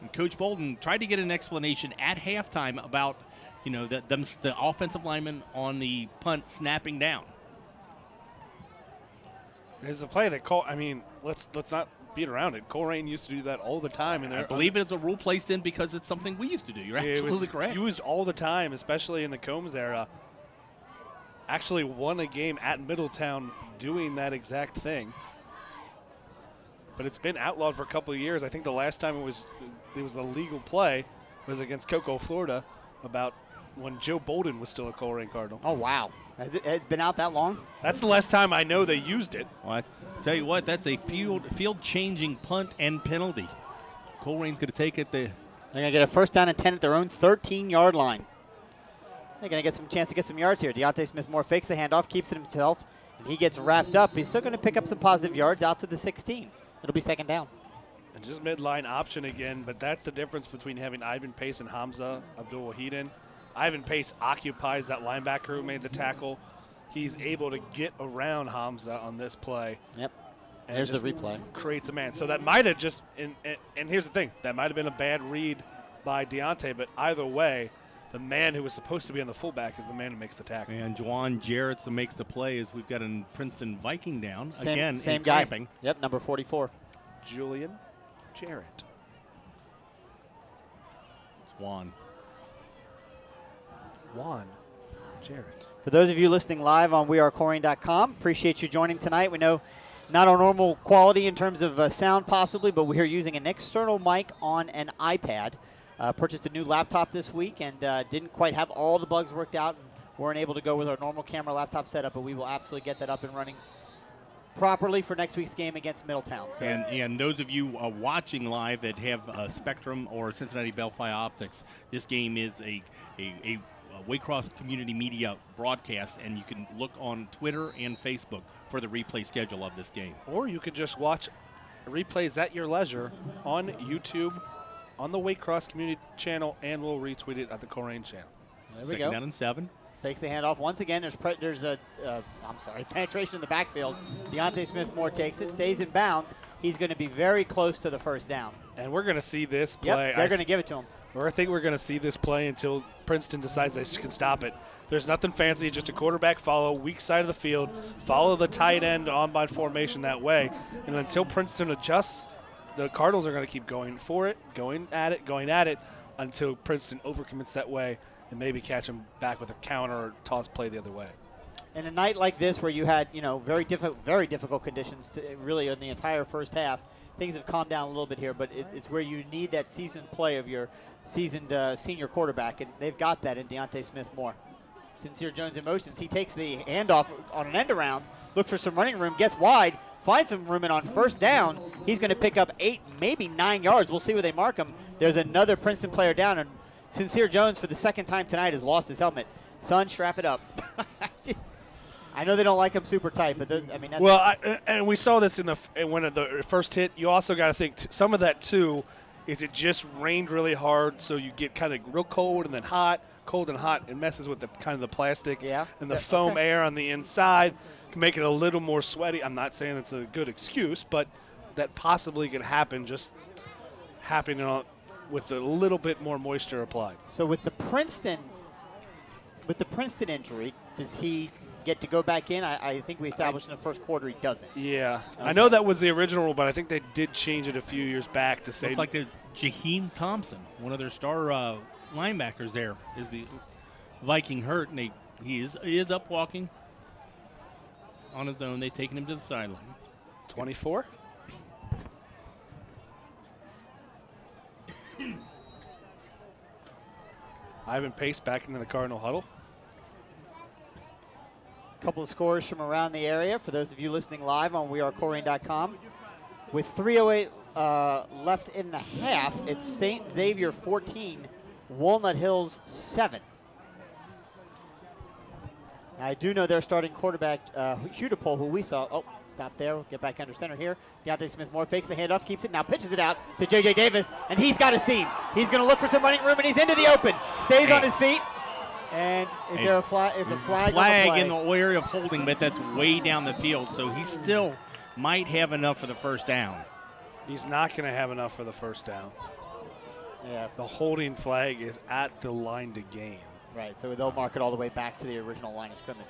And Coach Bolden tried to get an explanation at halftime about, the offensive lineman on the punt snapping down. It's a play that let's not beat around it. Colerain used to do that all the time. I believe it's a rule placed in because it's something we used to do. You're absolutely correct. Used all the time, especially in the Combs era. Actually won a game at Middletown doing that exact thing. But it's been outlawed for a couple of years. I think the last time it was a legal play was against Cocoa, Florida, about when Joe Bolden was still a Colerain Cardinal. Oh, wow. It's been out that long? That's the last time I know they used it. Well, I tell you what, that's a field-changing punt and penalty. Colerain's going to take it. They're going to get a first down and 10 at their own 13-yard line. They're going to get some chance to get some yards here. Deontay Smith-Moore fakes the handoff, keeps it himself, and he gets wrapped up. He's still going to pick up some positive yards out to the 16. It'll be second down. And just midline option again, but that's the difference between having Ivan Pace and Hamza Abdul-Wahidin. Ivan Pace occupies that linebacker who made the tackle. He's able to get around Hamza on this play. Yep. And There's the replay. Creates a man. So that might have just, and here's the thing, that might have been a bad read by Deontay, but either way, the man who was supposed to be on the fullback is the man who makes the tackle. And Juwan Jarrett's makes the play as we've got a Princeton Viking down. Same guy. Cramping. Yep, number 44. Julian Jarrett. It's Juan. Jarrett. For those of you listening live on wearecolerain.com, appreciate you joining tonight. We know not our normal quality in terms of sound possibly, but we're using an external mic on an iPad. Purchased a new laptop this week and didn't quite have all the bugs worked out. And weren't able to go with our normal camera laptop setup, but we will absolutely get that up and running properly for next week's game against Middletown. So. And those of you watching live that have Spectrum or Cincinnati Bellfire Optics, this game is a WAYCROSS Community Media broadcast, and you can look on Twitter and Facebook for the replay schedule of this game. Or you could just watch replays at your leisure on YouTube, on the WAYCROSS Community channel, and we'll retweet it at the Colerain channel. There we Second go. down and 7. Fakes the handoff. Once again, there's a penetration in the backfield. Deontay Smith-Moore takes it, stays in bounds. He's going to be very close to the first down. And we're going to see this play. Yep, they're going to give it to him. Or I think we're going to see this play until Princeton decides they can stop it. There's nothing fancy, just a quarterback follow, weak side of the field, follow the tight end on-by formation that way. And until Princeton adjusts, the Cardinals are going to keep going for it, going at it, until Princeton overcommits that way and maybe catch them back with a counter or toss play the other way. In a night like this where you had, very difficult conditions really in the entire first half, things have calmed down a little bit here, but it's where you need that seasoned play of your seasoned senior quarterback, and they've got that in Deontay Smith-Moore. Sincere Jones in motions. He takes the handoff on an end around, looks for some running room, gets wide, finds some room, and on first down, he's going to pick up 8, maybe 9 yards. We'll see where they mark him. There's another Princeton player down, and Sincere Jones, for the second time tonight, has lost his helmet. Son, strap it up. I know they don't like him super tight, but that's well, and we saw this in when the first hit. You also got to think some of that too is it just rained really hard, so you get kind of real cold and then hot, cold and hot. It messes with the kind of the plastic and the foam air on the inside, can make it a little more sweaty. I'm not saying it's a good excuse, but that possibly could happen. Just happening with a little bit more moisture applied. So with the Princeton injury, does he get to go back in? I think we established in the first quarter he doesn't. Yeah. Okay. I know that was the original rule, but I think they did change it a few years back to say. Looks like the Jaheim Thompson, one of their star linebackers there, is the Viking hurt, and he is up walking on his own. They've taken him to the sideline. 24. Ivan Pace back into the Cardinal huddle. Couple of scores from around the area for those of you listening live on wearecolerain.com. With 3:08 left in the half, it's St. Xavier 14, Walnut Hills 7. I do know their starting quarterback, Hudipole, who we saw. Oh, stop there. We'll get back under center here. Deontay Smith-Moore fakes the handoff, keeps it, now pitches it out to J.J. Davis, and he's got a seam. He's going to look for some running room, and he's into the open. Stays on his feet. And is there a flag? Is a flag in the area of holding, but that's way down the field, so he still might have enough for the first down. He's not going to have enough for the first down. Yeah. The holding flag is at the line to gain. Right, so they'll mark it all the way back to the original line of scrimmage.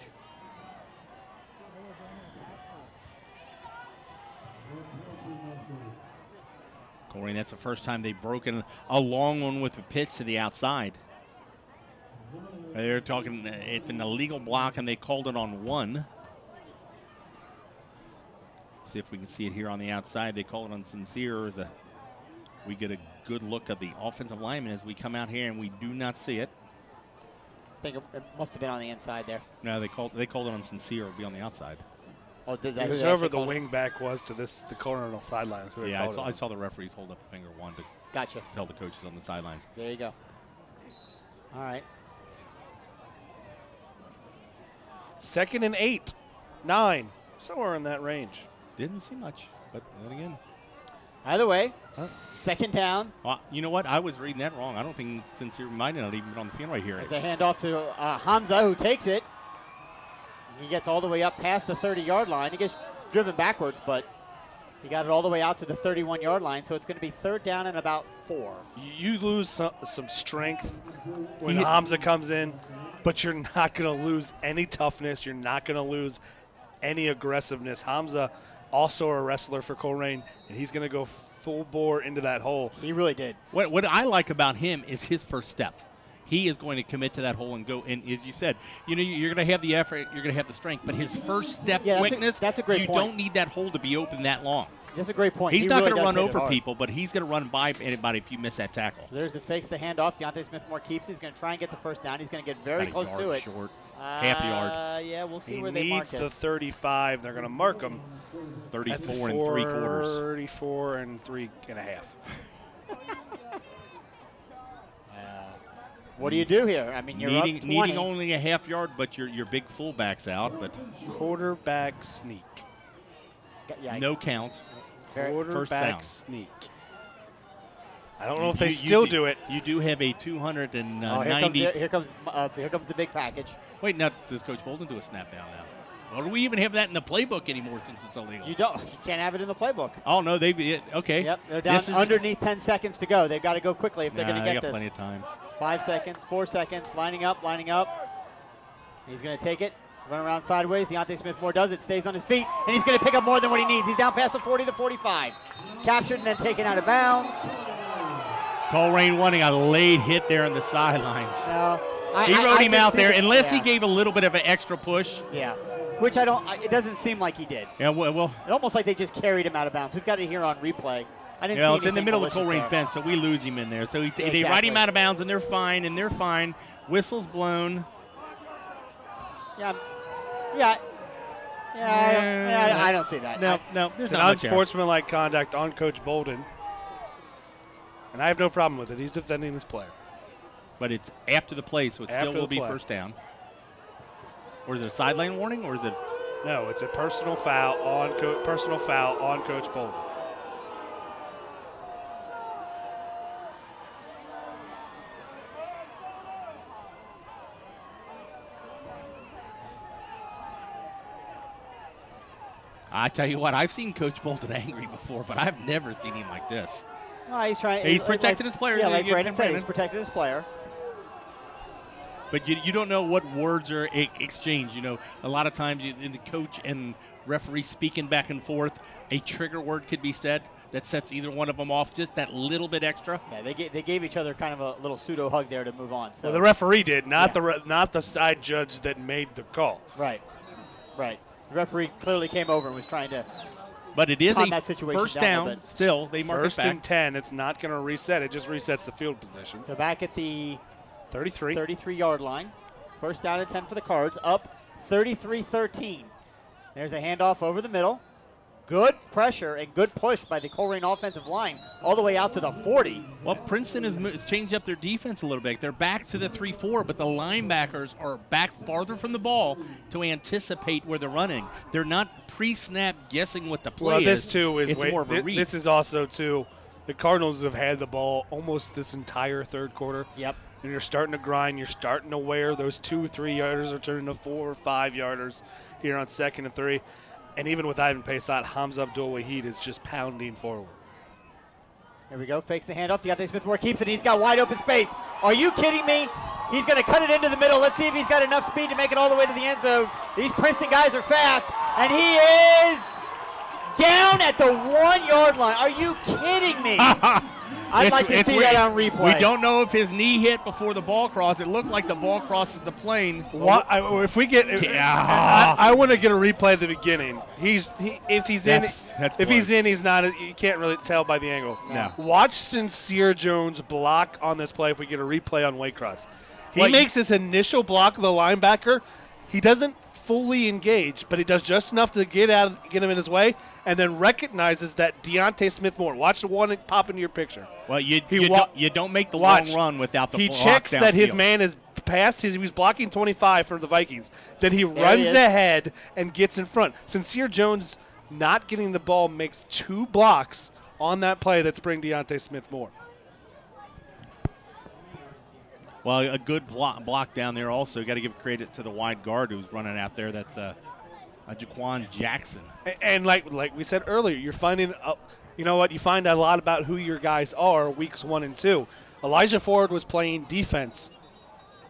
Colerain, that's the first time they've broken a long one with a pitch to the outside. They're talking, it's an illegal block, and they called it on one. See if we can see it here on the outside. They call it on Sincere. We get a good look at the offensive lineman as we come out here, and we do not see it. I think it must have been on the inside there. No, they called it on Sincere. It'll be on the outside. Oh, did It that? was whoever the wing back was to the Cardinal sidelines. Yeah, I saw the referees hold up a finger one to tell the coaches on the sidelines. There you go. All right. 2nd and 8, 9, somewhere in that range. Didn't see much, but then again. Either way, second down. Well, you know what? I was reading that wrong. I don't think Sincere might not even be on the field right here. It's a handoff to Hamza, who takes it. He gets all the way up past the 30-yard line. He gets driven backwards, but he got it all the way out to the 31-yard line, so it's going to be third down and about 4. You lose some strength when Hamza comes in, but you're not going to lose any toughness. You're not going to lose any aggressiveness. Hamza, also a wrestler for Colerain, and he's going to go full bore into that hole. He really did. What I like about him is his first step. He is going to commit to that hole and go. And as you said, you know, you're going to have the effort, you're going to have the strength, but his first step quickness, that's a great point. You don't need that hole to be open that long. That's a great point. He's not going to run over people, but he's going to run by anybody if you miss that tackle. So there's the fakes, the handoff. Deontay Smith-Moore keeps it. He's going to try and get the first down. He's going to get very close to it. Short. Half a yard. Yeah, we'll see He where they mark needs it. the 35. They're going to mark him. 34 and 3/4. 34 and 3.5. What do you do here? I mean, you're needing, up 20. needing only a half yard, but your big fullback's out. But Quarterback sneak. Yeah, no count. Quarterback sneak. I don't know if You they still do it. You do have a 290. Here comes the big package. Wait, now does Coach Bolden do a snap down now? Or do we even have that in the playbook anymore since it's illegal? You don't. You can't have it in the playbook. Oh no, okay. Yep, they're down underneath 10 seconds to go. They've got to go quickly if they're going to get they got this. plenty of time. 5 seconds, 4 seconds, lining up. He's going to take it, run around sideways. Deontay Smith-Moore does it, stays on his feet, and he's going to pick up more than what he needs. He's down past the 40, the 45. Captured and then taken out of bounds. Colerain wanting a late hit there on the sidelines. No, he rode him out there, unless he gave a little bit of an extra push. Yeah, which it doesn't seem like he did. Yeah, well, it's almost like they just carried him out of bounds. We've got it here on replay. I didn't see it's in the middle of Colerain's there. bench, so we lose him in there. So they ride him out of bounds, and they're fine. Whistle's blown. I don't see that. No, there's an not much unsportsmanlike conduct on Coach Bolden. And I have no problem with it. He's defending this player. But it's after the play, so it still will be first down. Or is it a sideline warning, or is it? No, it's a personal foul on Coach Bolden. I tell you what, I've seen Coach Bolden angry before, but I've never seen him like this. No, he's trying. He's protecting his player. Yeah, like Brandon said, he's protecting his player. But you don't know what words are exchanged. You know, a lot of times in the coach and referee speaking back and forth, a trigger word could be said that sets either one of them off just that little bit extra. Yeah, they gave each other kind of a little pseudo hug there to move on. So well, the referee did, not the side judge that made the call. Right. The referee clearly came over and was trying to. But it is a first down. Still, they mark first it back. and 10. It's not going to reset. It just resets the field position. So back at the 33-yard line. First down and 10 for the Cards. Up 33-13. There's a handoff over the middle. Good pressure and good push by the Colerain offensive line all the way out to the 40. Well, Princeton has changed up their defense a little bit. They're back to the 3-4, but the linebackers are back farther from the ball to anticipate where they're running. They're not pre-snap guessing what the play is. This too is more of a read. This is also too. The Cardinals have had the ball almost this entire third quarter. Yep. And you're starting to grind. You're starting to wear those 2-3 yarders are turning to 4 or 5 yarders here on 2nd and 3. And even with Ivan Paysat, Hamza Abdul-Wahid is just pounding forward. Here we go. Fakes the handoff. Deontay Smith-Moore keeps it. He's got wide open space. Are you kidding me? He's going to cut it into the middle. Let's see if he's got enough speed to make it all the way to the end zone. These Princeton guys are fast. And he is down at the 1-yard line. Are you kidding me? I'd like to see that on replay. We don't know if his knee hit before the ball crossed. It looked like the ball crosses the plane. If we get, I want to get a replay at the beginning. If he's in, he's not. You can't really tell by the angle. No. Watch Sincere Jones block on this play. If we get a replay on WAYCROSS, he makes his initial block of the linebacker. He doesn't fully engage, but he does just enough to get him in his way, and then recognizes that Deontay Smith-Moore. Watch the one pop into your picture. Well, you don't make the long run without the blocks. He checks that his downfield. man is past he was blocking 25 for the Vikings. Then he runs ahead and gets in front. Sincere Jones not getting the ball makes 2 blocks on that play that's bring Deontay Smith more. Well, a good block down there also. Got to give credit to the wide guard who's running out there. That's Jaquan Jackson. And like we said earlier, you're finding, you know what, you find a lot about who your guys are weeks 1 and 2. Elijah Ford was playing defense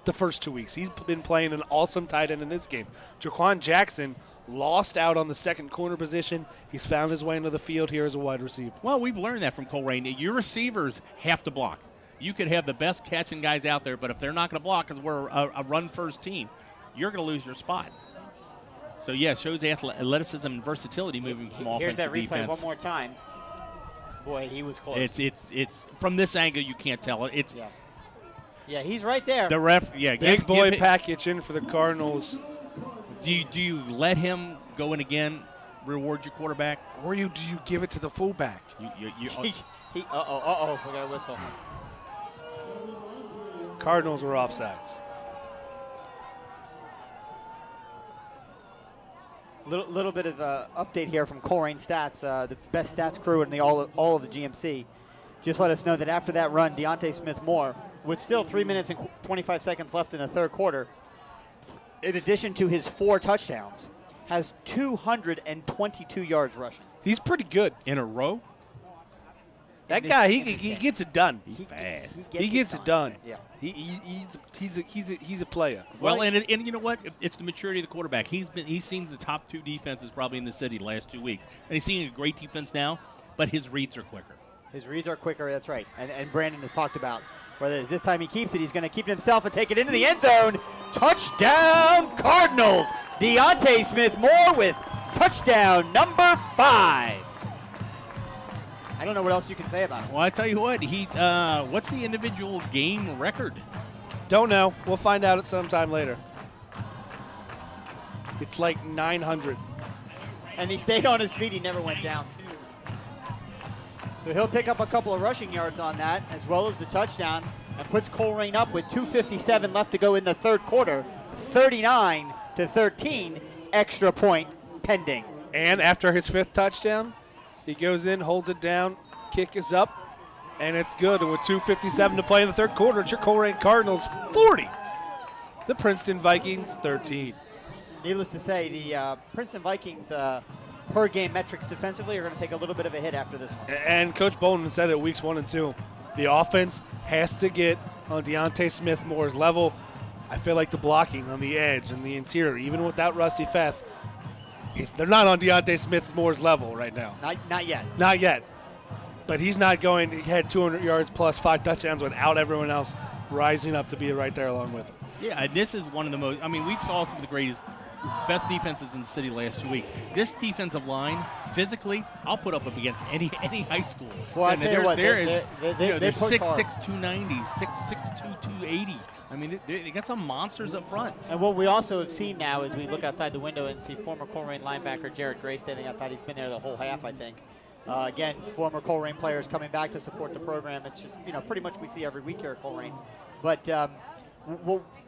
the first 2 weeks. He's been playing an awesome tight end in this game. Jaquan Jackson lost out on the second corner position. He's found his way into the field here as a wide receiver. Well, we've learned that from Colerain. Your receivers have to block. You could have the best catching guys out there, but if they're not going to block because we're a run-first team, you're going to lose your spot. So, yeah, shows athleticism and versatility moving from offense to defense. Here's that replay one more time. Boy, he was close. It's from this angle you can't tell it. Yeah, he's right there. The ref, big boy package in for the Cardinals. Do you let him go in again, reward your quarterback, or do you give it to the fullback? We got a whistle. Cardinals were offsides. Little bit of update here from Colerain Stats, the best stats crew in all of the GMC. Just let us know that after that run, Deontay Smith-Moore, with still 3 minutes and 25 seconds left in the third quarter, in addition to his 4 touchdowns, has 222 yards rushing. He's pretty good. In a row? That guy, he gets it done. He's fast. He gets it done. Yeah. He's a player. Well, and you know what? It's the maturity of the quarterback. He's seen the top 2 defenses probably in the city the last 2 weeks, and he's seeing a great defense now. But his reads are quicker. His reads are quicker. That's right. And Brandon has talked about whether this time he keeps it, he's going to keep it himself and take it into the end zone. Touchdown Cardinals! Deontay Smith-Moore with touchdown number 5. I don't know what else you can say about him. Well, I tell you what, what's the individual game record? Don't know. We'll find out at some time later. It's like 900. And he stayed on his feet. He never went down. So he'll pick up a couple of rushing yards on that, as well as the touchdown, and puts Colerain up with 2:57 left to go in the third quarter. 39-13, extra point pending. And after his 5th touchdown, he goes in, holds it down, kick is up, and it's good. And with 2:57 to play in the third quarter, it's your Colerain Cardinals 40. The Princeton Vikings 13. Needless to say, the Princeton Vikings per game metrics defensively are going to take a little bit of a hit after this one. And Coach Bolden said it weeks 1 and 2. The offense has to get on Deontay Smith-Moore's level. I feel like the blocking on the edge and the interior, even without Rusty Feth, they're not on Deontay Smith-Moore's level right now. Not yet. Not yet. But he's not going. He had 200 yards plus 5 touchdowns without everyone else rising up to be right there along with him. Yeah, and this is one of the most. I mean, we've saw some of the best defenses in the city the last 2 weeks. This defensive line, physically, I'll put up against any high school. Well, I tell you what, they're they push 6'6", hard. 290, 6'6", 280. I mean, they got some monsters up front. And what we also have seen now is we look outside the window and see former Colerain linebacker Jared Gray standing outside. He's been there the whole half, I think. Again, former Colerain players coming back to support the program. It's just, pretty much we see every week here at Colerain. But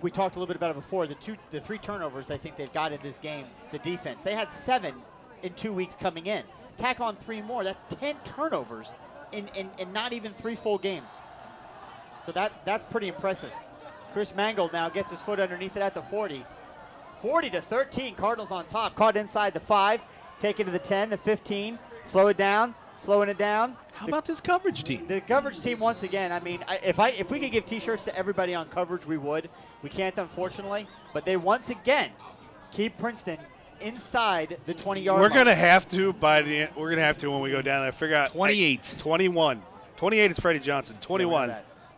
we talked a little bit about it before. The 3 turnovers I think they've got in this game, the defense. They had 7 in 2 weeks coming in. Tack on 3 more. That's 10 turnovers in not even 3 full games. So that's pretty impressive. Chris Mangold now gets his foot underneath it at the 40. 40-13, Cardinals on top. Caught inside the 5, take it to the 10, the 15, slowing it down. How about this coverage team? The coverage team once again. I mean, if we could give T-shirts to everybody on coverage, we would. We can't, unfortunately. But they once again keep Princeton inside the 20-yard We're line. gonna have to We're gonna have to when we go down there. Figure out 28, 21, 28 is Freddie Johnson. 21,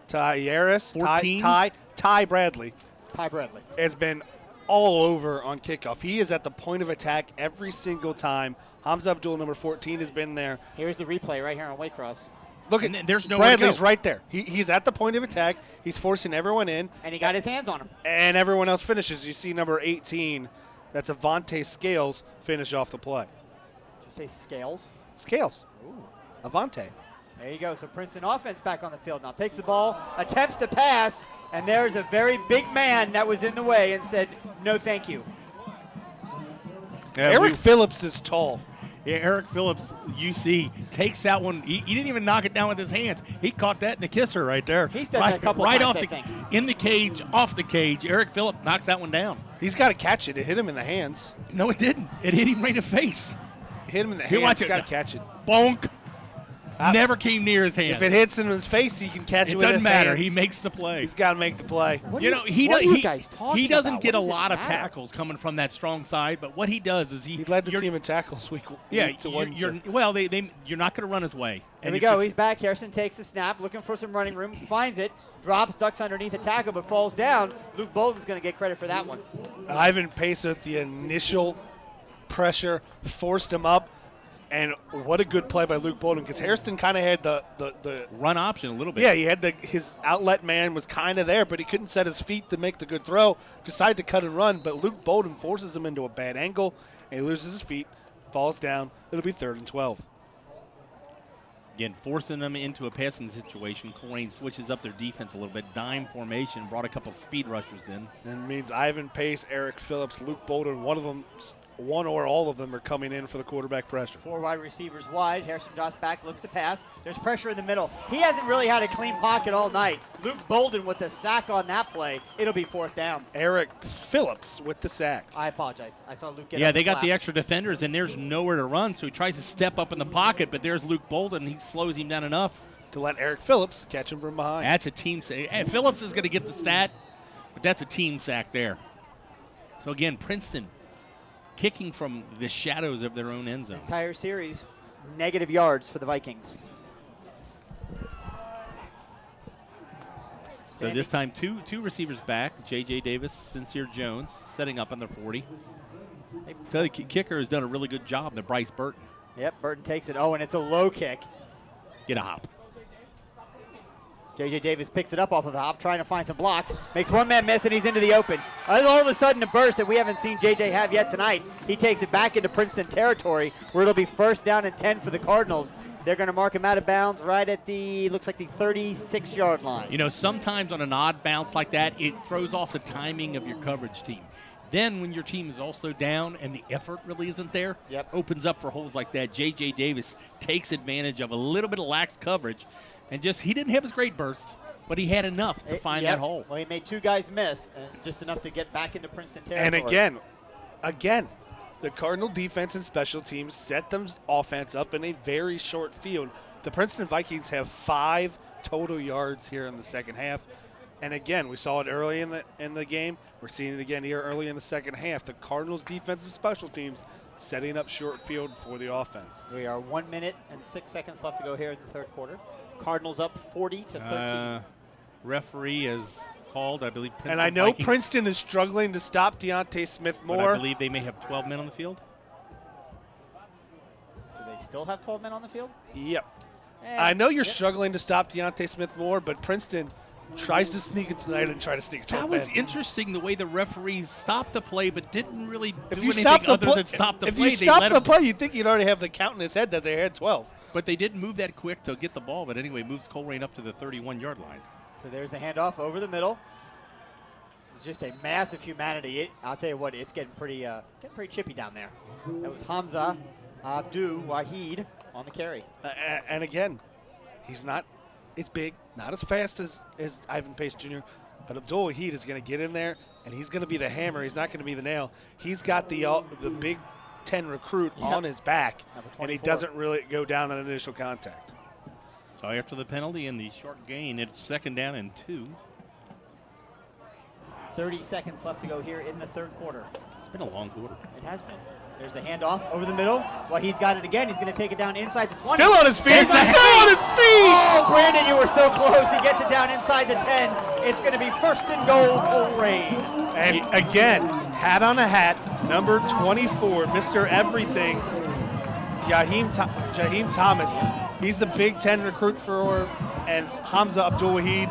Ty Yaris, 14, Ty Bradley. Ty Bradley has been all over on kickoff. He is at the point of attack every single time. Hamza Abdul, number 14, has been there. Here's the replay right here on WAYCROSS. Look at there's no Bradley's right there. He's at the point of attack. He's forcing everyone in. And he got his hands on him. And everyone else finishes. You see number 18, that's Avante Scales, finish off the play. Did you say Scales? Scales. Ooh. Avante. There you go. So Princeton offense back on the field now. Takes the ball, attempts to pass, and there's a very big man that was in the way and said, no thank you. Eric Phillips is tall. Eric Phillips, UC, takes that one. He didn't even knock it down with his hands. He caught that in the kisser right there. He's done that a couple right times, off I think. in the cage, off the cage. Eric Phillips knocks that one down. He's got to catch it. It hit him in the hands. No, it didn't. It hit him right in the face. It hit him in the Here, hands. watch He's it. got to catch it. Bonk. Never came near his hand. If it hits him in his face, he can catch it with doesn't his matter. hands. He makes the play. He's got to make the play. You know, he guys doesn't get a What does it lot of matter? tackles coming from that strong side, but what he does is He led the team in tackles week Yeah, to one. you're not going to run his way. Here And we if go. you- He's back. Harrison takes the snap, looking for some running room, finds it, drops, ducks underneath the tackle, but falls down. Luke Bolden's going to get credit for that one. Ivan Pace with the initial pressure forced him up, and what a good play by Luke Bolden, because Harrison kind of had the run option a little bit. yeah, he had his outlet man was kind of there, but he couldn't set his feet to make the good throw. Decided to cut and run, but Luke Bolden forces him into a bad angle, and he loses his feet, falls down. It'll be 3rd and 12. Again, forcing them into a passing situation. Colerain switches up their defense a little bit. Dime formation, brought a couple speed rushers in. And it means Ivan Pace, Eric Phillips, Luke Bolden, one or all of them are coming in for the quarterback pressure. 4 wide receivers wide. Harrison drops back, looks to pass. There's pressure in the middle. He hasn't really had a clean pocket all night. Luke Bolden with the sack on that play. It'll be 4th down. Eric Phillips with the sack. I apologize. I saw Luke get Yeah, up they and got flap. the extra defenders, and there's nowhere to run, so he tries to step up in the pocket, but there's Luke Bolden. He slows him down enough. To let Eric Phillips catch him from behind. That's a team sack. Hey, Phillips is going to get the stat, but that's a team sack there. So, again, Princeton kicking from the shadows of their own end zone. Entire series, negative yards for the Vikings. So this time, two receivers back, J.J. Davis, Sincere Jones, setting up on their 40. The kicker has done a really good job, the Bryce Burton. Yep, Burton takes it. Oh, and it's a low kick. Get a hop. J.J. Davis picks it up off of the hop, trying to find some blocks. Makes one man miss, and he's into the open. All of a sudden, a burst that we haven't seen J.J. have yet tonight. He takes it back into Princeton territory, where it'll be 1st down and 10 for the Cardinals. They're going to mark him out of bounds right at the 36-yard line. You know, sometimes on an odd bounce like that, it throws off the timing of your coverage team. Then when your team is also down and the effort really isn't there, opens up for holes like that. J.J. Davis takes advantage of a little bit of lax coverage, and he didn't have his great burst, but he had enough to find that hole. Well, he made 2 guys miss, and just enough to get back into Princeton territory. And again, the Cardinal defense and special teams set them offense up in a very short field. The Princeton Vikings have 5 total yards here in the second half. And again, we saw it early in the game. We're seeing it again here early in the second half. The Cardinals defensive special teams setting up short field for the offense. We are 1 minute and 6 seconds left to go here in the 3rd quarter. Cardinals up 40-13. Referee has called, I believe, Princeton And I know Vikings. Princeton is struggling to stop Deontay But Smith-Moore. I believe they may have 12 men on the field. Do they still have 12 men on the field? Yep. I know you're struggling to stop Deontay Smith-Moore, but Princeton tries to sneak it tonight and try to sneak 12 That was men. interesting the way the referees stopped the play, but didn't really do If you anything stop the other play, than stop the if play. you They stop let the him- play, you'd think you'd already have the count in his head that they had 12. But they didn't move that quick to get the ball. But anyway, moves Colerain up to the 31-yard line. So there's the handoff over the middle. Just a massive humanity. I'll tell you what, it's getting pretty chippy down there. That was Hamza Abdu Wahid on the carry. And again, he's not as big, not as fast as Ivan Pace Jr., but Abdul Wahid is going to get in there, and he's going to be the hammer. He's not going to be the nail. He's got the Big Ten recruit on his back, and he doesn't really go down on initial contact. So after the penalty and the short gain, it's 2nd down and 2. 30 seconds left to go here in the 3rd quarter. It's been a long quarter. It has been. There's the handoff over the middle. Wahid's got it again. He's going to take it down inside the 20. Still on his feet! Still on his feet! Oh, Brandon, you were so close. He gets it down inside the 10. It's going to be 1st and goal, Colerain. And again, hat on a hat, number 24, Mr. Everything, Jaheim Thomas. He's the Big Ten recruit and Hamza Abdul Wahid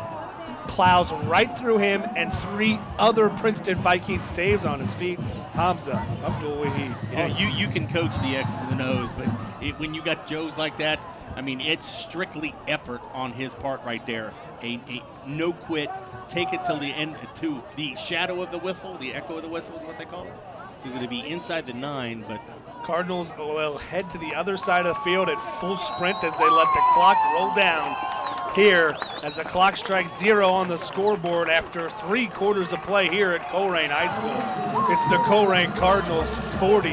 plows right through him, and 3 other Princeton Vikings staves on his feet. Hamza Abdul Wahid. You know, you can coach the X's and O's, but when you got Joes like that, I mean, it's strictly effort on his part right there. A no quit, take it till the end, to the shadow of the whistle, the echo of the whistle is what they call it. So going to be inside the 9, but Cardinals will head to the other side of the field at full sprint as they let the clock roll down here as the clock strikes 0 on the scoreboard after 3 quarters of play here at Colerain High School. It's the Colerain Cardinals 40,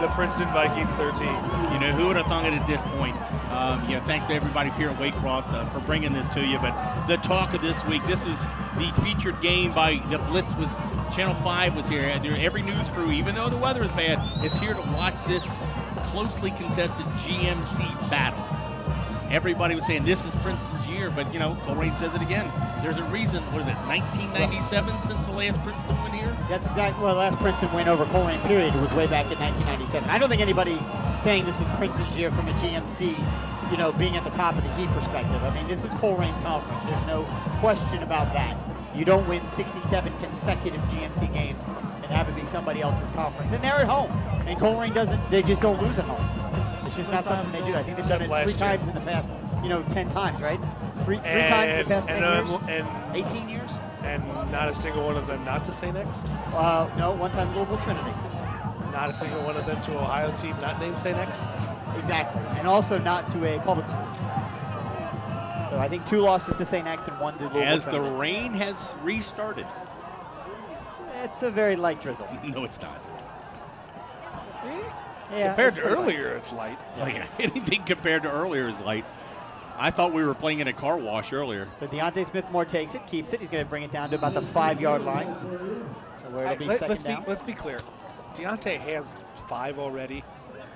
the Princeton Vikings 13. you know, who would have thought it at this point? Thanks to everybody here at WAYCROSS for bringing this to you. But the talk of this week, this was the featured game by the Blitz. Was Channel 5 was here. Every news crew, even though the weather is bad, is here to watch this closely contested GMC battle. Everybody was saying this is Princeton's year, but Colerain says it again. There's a reason. What is it, 1997 since the last Princeton win here? That's exactly, well, the last Princeton win over Colerain period was way back in 1997. I don't think anybody saying this is Princeton's year from a GMC, being at the top of the heat perspective. I mean, this is Colerain's conference. There's no question about that. You don't win 67 consecutive GMC games and have it be somebody else's conference. And they're at home. And Colerain they just don't lose at home. It's just not something they do. I think they've done it 3 times in the past, 10 times, right? Three times in the past 10 years? And 18 years? And not a single one of them not to St. X? No, one time Louisville Trinity. Not a single one of them to an Ohio team not named St. X? Exactly. And also not to a public school. So I think 2 losses to St. X and 1 to Louisville As Trinity. the rain has restarted. It's a very light drizzle. No, it's not. Yeah, Compared it's to pretty earlier, it's light. Oh, yeah. Anything compared to earlier is light. I thought we were playing in a car wash earlier. So Deontay Smith-Moore takes it, keeps it. He's going to bring it down to about the 5-yard line. So where it'll be second down. Let's be clear. Deontay has 5 already.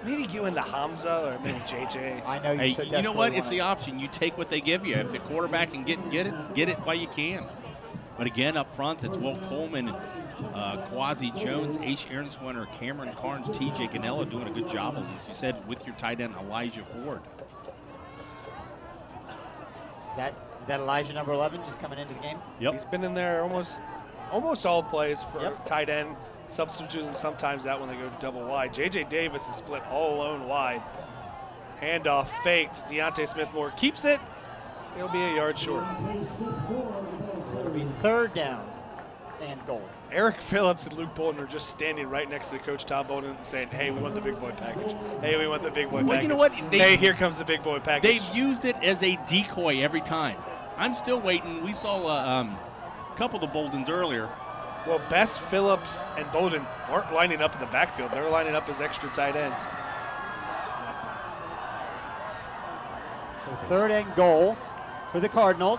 Maybe give in to Hamza or maybe JJ. I know you. Hey, you know what? It's the option. You take what they give you. If the quarterback can get it while you can. But again, up front, it's Will Coleman, Quasi Jones, H. Aaronswinter, Cameron Carnes, TJ Ganella doing a good job of this. You said with your tight end, Elijah Ford. Is that Elijah number 11 just coming into the game? Yep. He's been in there almost all plays for Yep. tight end. Substituting sometimes that when they go double wide. JJ Davis is split all alone wide. Handoff faked. Deontay Smith-Moore keeps it. He'll be a yard short. It'll be 3rd down and goal. Eric Phillips and Luke Bolden are just standing right next to Coach Tom Bolden and saying, hey, we want the big boy package. Hey, we want the big boy package. Well, you know what? Hey, here comes the big boy package. They've used it as a decoy every time. I'm still waiting. We saw a couple of the Boldens earlier. Well, Best, Phillips, and Bolden aren't lining up in the backfield. They're lining up as extra tight ends. So 3rd and goal for the Cardinals.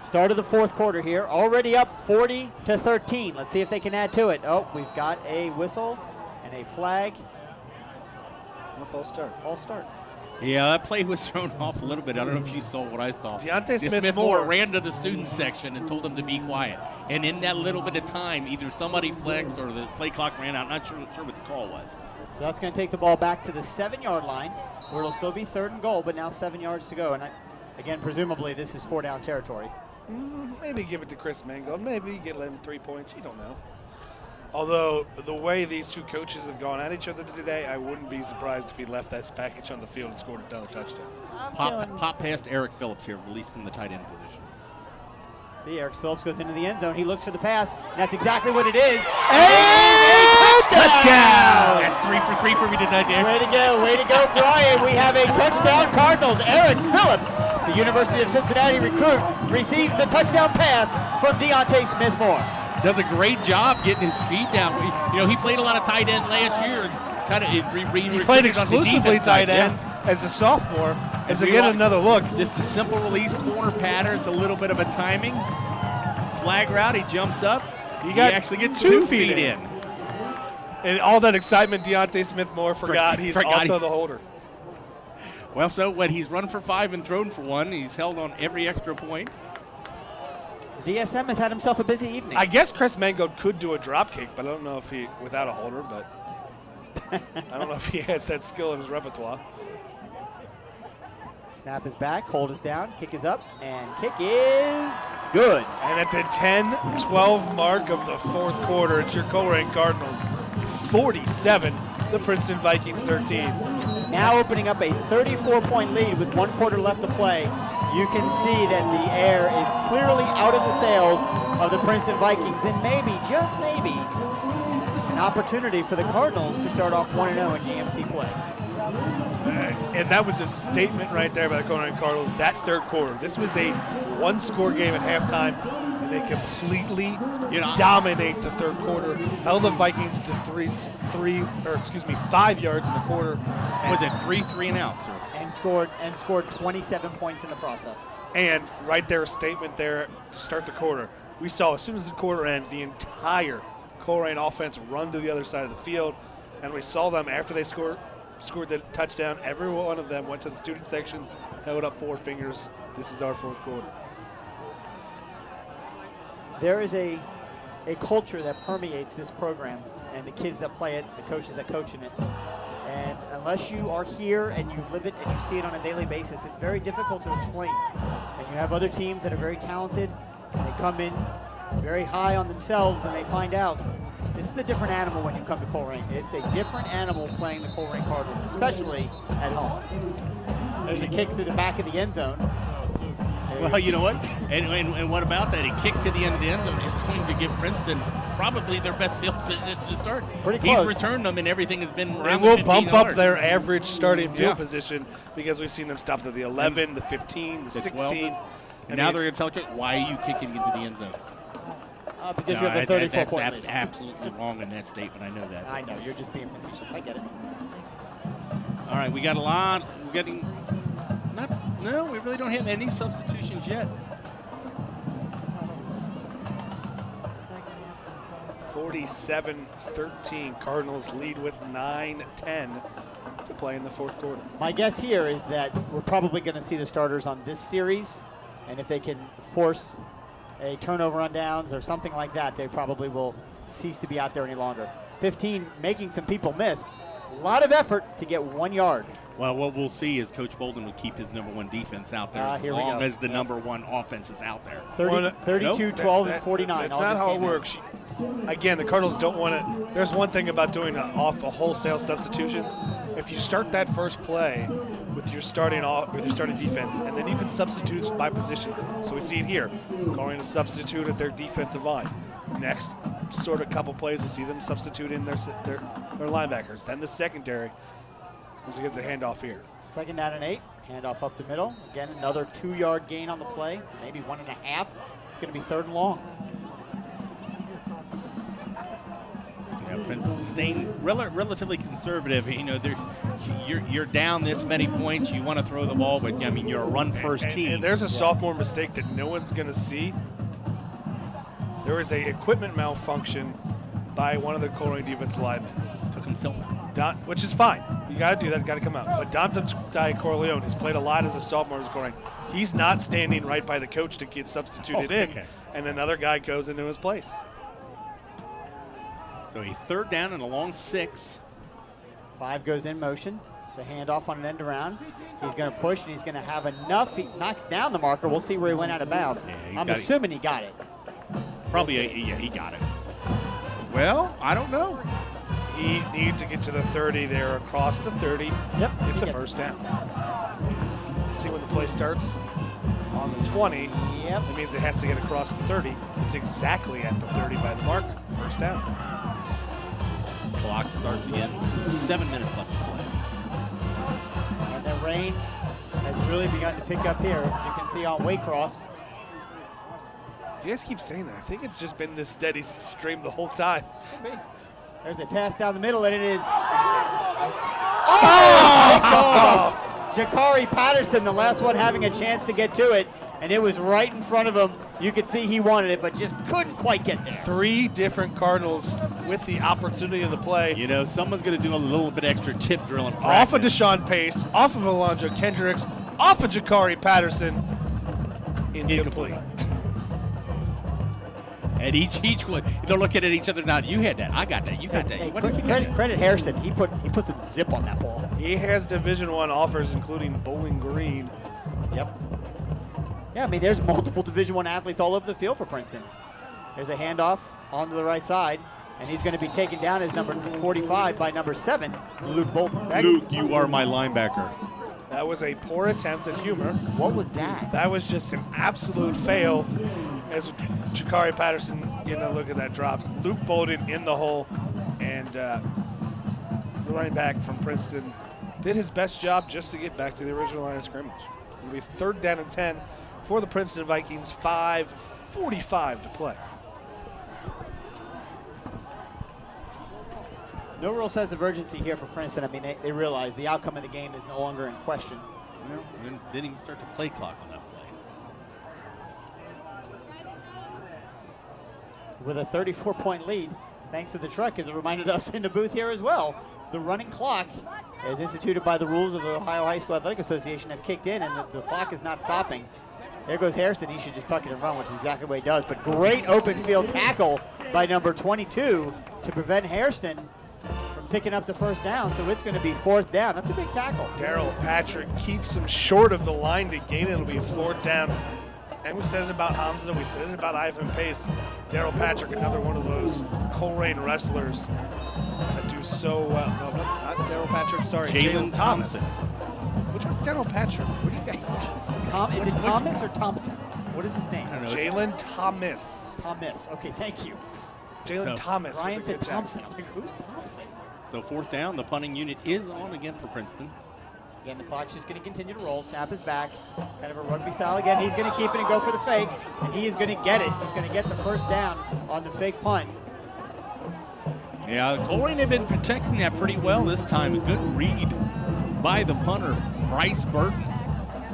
Start of the 4th quarter here. Already up 40-13. Let's see if they can add to it. Oh, we've got a whistle and a flag. And a false start. False start. Yeah, that play was thrown off a little bit. I don't know if you saw what I saw. Deontay Smith-Moore Smith-Moore ran to the student section and told them to be quiet. And in that little bit of time, either somebody flexed or the play clock ran out. Not sure what the call was. So that's going to take the ball back to the 7-yard line, where it'll still be 3rd and goal, but now 7 yards to go. And again, presumably this is 4-down territory. Maybe give it to Chris Mangold. Maybe get him 3 points. You don't know. Although the way these 2 coaches have gone at each other today, I wouldn't be surprised if he left that package on the field and scored another touchdown. Pop past Eric Phillips here, released from the tight end position. See, Eric Phillips goes into the end zone. He looks for the pass. And that's exactly what it is. And a touchdown! That's 3 for 3 for me tonight, Dan. Way to go, Brian. We have a touchdown Cardinals. Eric Phillips, the University of Cincinnati recruit, receives the touchdown pass from Deontay Smith-Moore. Does a great job getting his feet down. He played a lot of tight end last year. And kind of he played exclusively tight end as a sophomore. As we get another look. Just a simple release corner pattern. It's a little bit of a timing. Flag route, he jumps up. He actually gets 2 feet in. And all that excitement, Deontay Smith-Moore forgot he's also the holder. Well, so when he's run for 5 and thrown for 1, he's held on every extra point. DSM has had himself a busy evening. I guess Chris Mangold could do a drop kick, but I don't know if he, without a holder, but I don't know if he has that skill in his repertoire. Snap is back, hold is down, kick is up, and kick is good. And at the 10-12 mark of the 4th quarter, it's your Colerain Cardinals 47, the Princeton Vikings 13. Now opening up a 34-point lead with 1 quarter left to play. You can see that the air is clearly out of the sails of the Princeton Vikings, and maybe, just maybe, an opportunity for the Cardinals to start off 1-0 in GMC play. And that was a statement right there by the Colerain Cardinals, that third quarter. This was a one-score game at halftime, and they completely dominate the third quarter. Held the Vikings to 5 yards in the quarter. Was it 3 and outs? And scored 27 points in the process. And right there, a statement there to start the quarter. We saw as soon as the quarter ended, the entire Colerain offense run to the other side of the field, and we saw them after they scored the touchdown. Every one of them went to the student section, held up 4 fingers. This is our fourth quarter. There is a culture that permeates this program and the kids that play it, the coaches that coach in it. And unless you are here and you live it and you see it on a daily basis, it's very difficult to explain. And you have other teams that are very talented, and they come in very high on themselves, and they find out this is a different animal when you come to Colerain. It's a different animal playing the Colerain Cardinals, especially at home. There's a kick through the back of the end zone. Well, you know what? And what about that? A kick to the end of the end zone is going to give Princeton probably their best field position to start. Pretty close. He's returned them, and everything has been around They will the 15 bump up yards. their average starting field position because we've seen them stop at the 11, the 15, the 16. And now they're going to tell you, why are you kicking into the end zone? Because you have the 34 that's point lead. absolutely wrong in that statement. I know that. I know, you're just being facetious. I get it. All right, we got a lot. We're getting no, we really don't have any substitutions yet. 47-13. Cardinals lead with 9-10 to play in the fourth quarter. My guess here is that we're probably going to see the starters on this series, and if they can force a turnover on downs or something like that, they probably will cease to be out there any longer. 15 making some people miss. A lot of effort to get 1 yard. Well, what we'll see is Coach Bolden will keep his number 1 defense out there as long as the number 1 offense is out there. 32, 12, and 49. That's not how it works. Again, the Cardinals don't want to. There's one thing about doing wholesale substitutions. If you start that first play with your starting defense, and then you can substitute by position. So we see it here. Going to substitute at their defensive line. Next, sort of couple plays, we'll see them substitute in their linebackers. Then the secondary. Once we get the handoff here. 2nd down and 8. Handoff up the middle. Again, another 2-yard gain on the play. Maybe 1.5. It's going to be 3rd and long. Yeah, Princeton staying relatively conservative. You know, you're down this many points. You want to throw the ball, but I mean, you're a run-first team. And there's a sophomore mistake that no one's going to see. There was a equipment malfunction by one of the Colerain defensive linemen. Took himself out. Which is fine. You got to do that. Got to come out. But Dante Corleone has played a lot as a sophomore as Colerain. He's not standing right by the coach to get substituted in, and another guy goes into his place. So a 3rd down and a long 6. 5 goes in motion. The handoff on an end around. He's going to push, and he's going to have enough. He knocks down the marker. We'll see where he went out of bounds. Yeah, I'm assuming he got it. Probably, he got it. Well, I don't know. He needs to get to the 30 there, across the 30. Yep. It's a first down. See when the play starts? On the 20. Yep. That means it has to get across the 30. It's exactly at the 30 by the mark. First down. Clock starts again. 7 minutes left to play. And the rain has really begun to pick up here. As you can see on WAYCROSS. You guys keep saying that. I think it's just been this steady stream the whole time. There's a pass down the middle, and it is. Oh! Jakari Patterson, the last one having a chance to get to it, and it was right in front of him. You could see he wanted it, but just couldn't quite get there. 3 different Cardinals with the opportunity of the play. You know, someone's going to do a little bit extra tip drill in practice. Off of Deshaun Pace, off of Alonzo Kendricks, off of Jakari Patterson. Incomplete. And each one, they're looking at each other now. You had that. I got that. You got that. Hey, What did you get? credit Harrison. He put some zip on that ball. He has Division I offers, including Bowling Green. Yep. Yeah, I mean, there's multiple Division I athletes all over the field for Princeton. There's a handoff onto the right side, and he's going to be taken down as number 45 by number 7, Luke Bolton. Luke, you are my linebacker. That was a poor attempt at humor. What was that? That was just an absolute fail. As Jakari Patterson getting a look at that drop. Luke Bolden in the hole, and And the running back from Princeton did his best job just to get back to the original line of scrimmage. It'll be 3rd down and 10 for the Princeton Vikings, 5:45 to play. No real sense of urgency here for Princeton. I mean, they realize the outcome of the game is no longer in question. Didn't even start the play clock on that play. With a 34-point lead, thanks to the truck, as it reminded us in the booth here as well. The running clock, as instituted by the rules of the Ohio High School Athletic Association, have kicked in, and the clock is not stopping. There goes Hairston. He should just tuck it and run, which is exactly what he does. But great open field tackle by number 22 to prevent Hairston from picking up the first down. So it's going to be 4th down. That's a big tackle. Daryl Patrick keeps him short of the line to gain. It'll be 4th down. And we said it about Hamza. We said it about Ivan Pace. Daryl Patrick, another one of those Colerain wrestlers that do so well. No, not Daryl Patrick. Sorry, Jalen Thompson. Which one's Daryl Patrick? What do you guys? Is it Thomas or Thompson? What is his name? Jalen Thomas. Thomas. Okay, thank you. Jalen Thomas. Ryan said Thompson. I'm like, who's Thompson? So 4th down, the punting unit is on again for Princeton. Again, the clock's just going to continue to roll. Snap is back. Kind of a rugby style again. He's going to keep it and go for the fake. And he is going to get it. He's going to get the first down on the fake punt. Yeah, Colerain have been protecting that pretty well this time. A good read by the punter, Bryce Burton.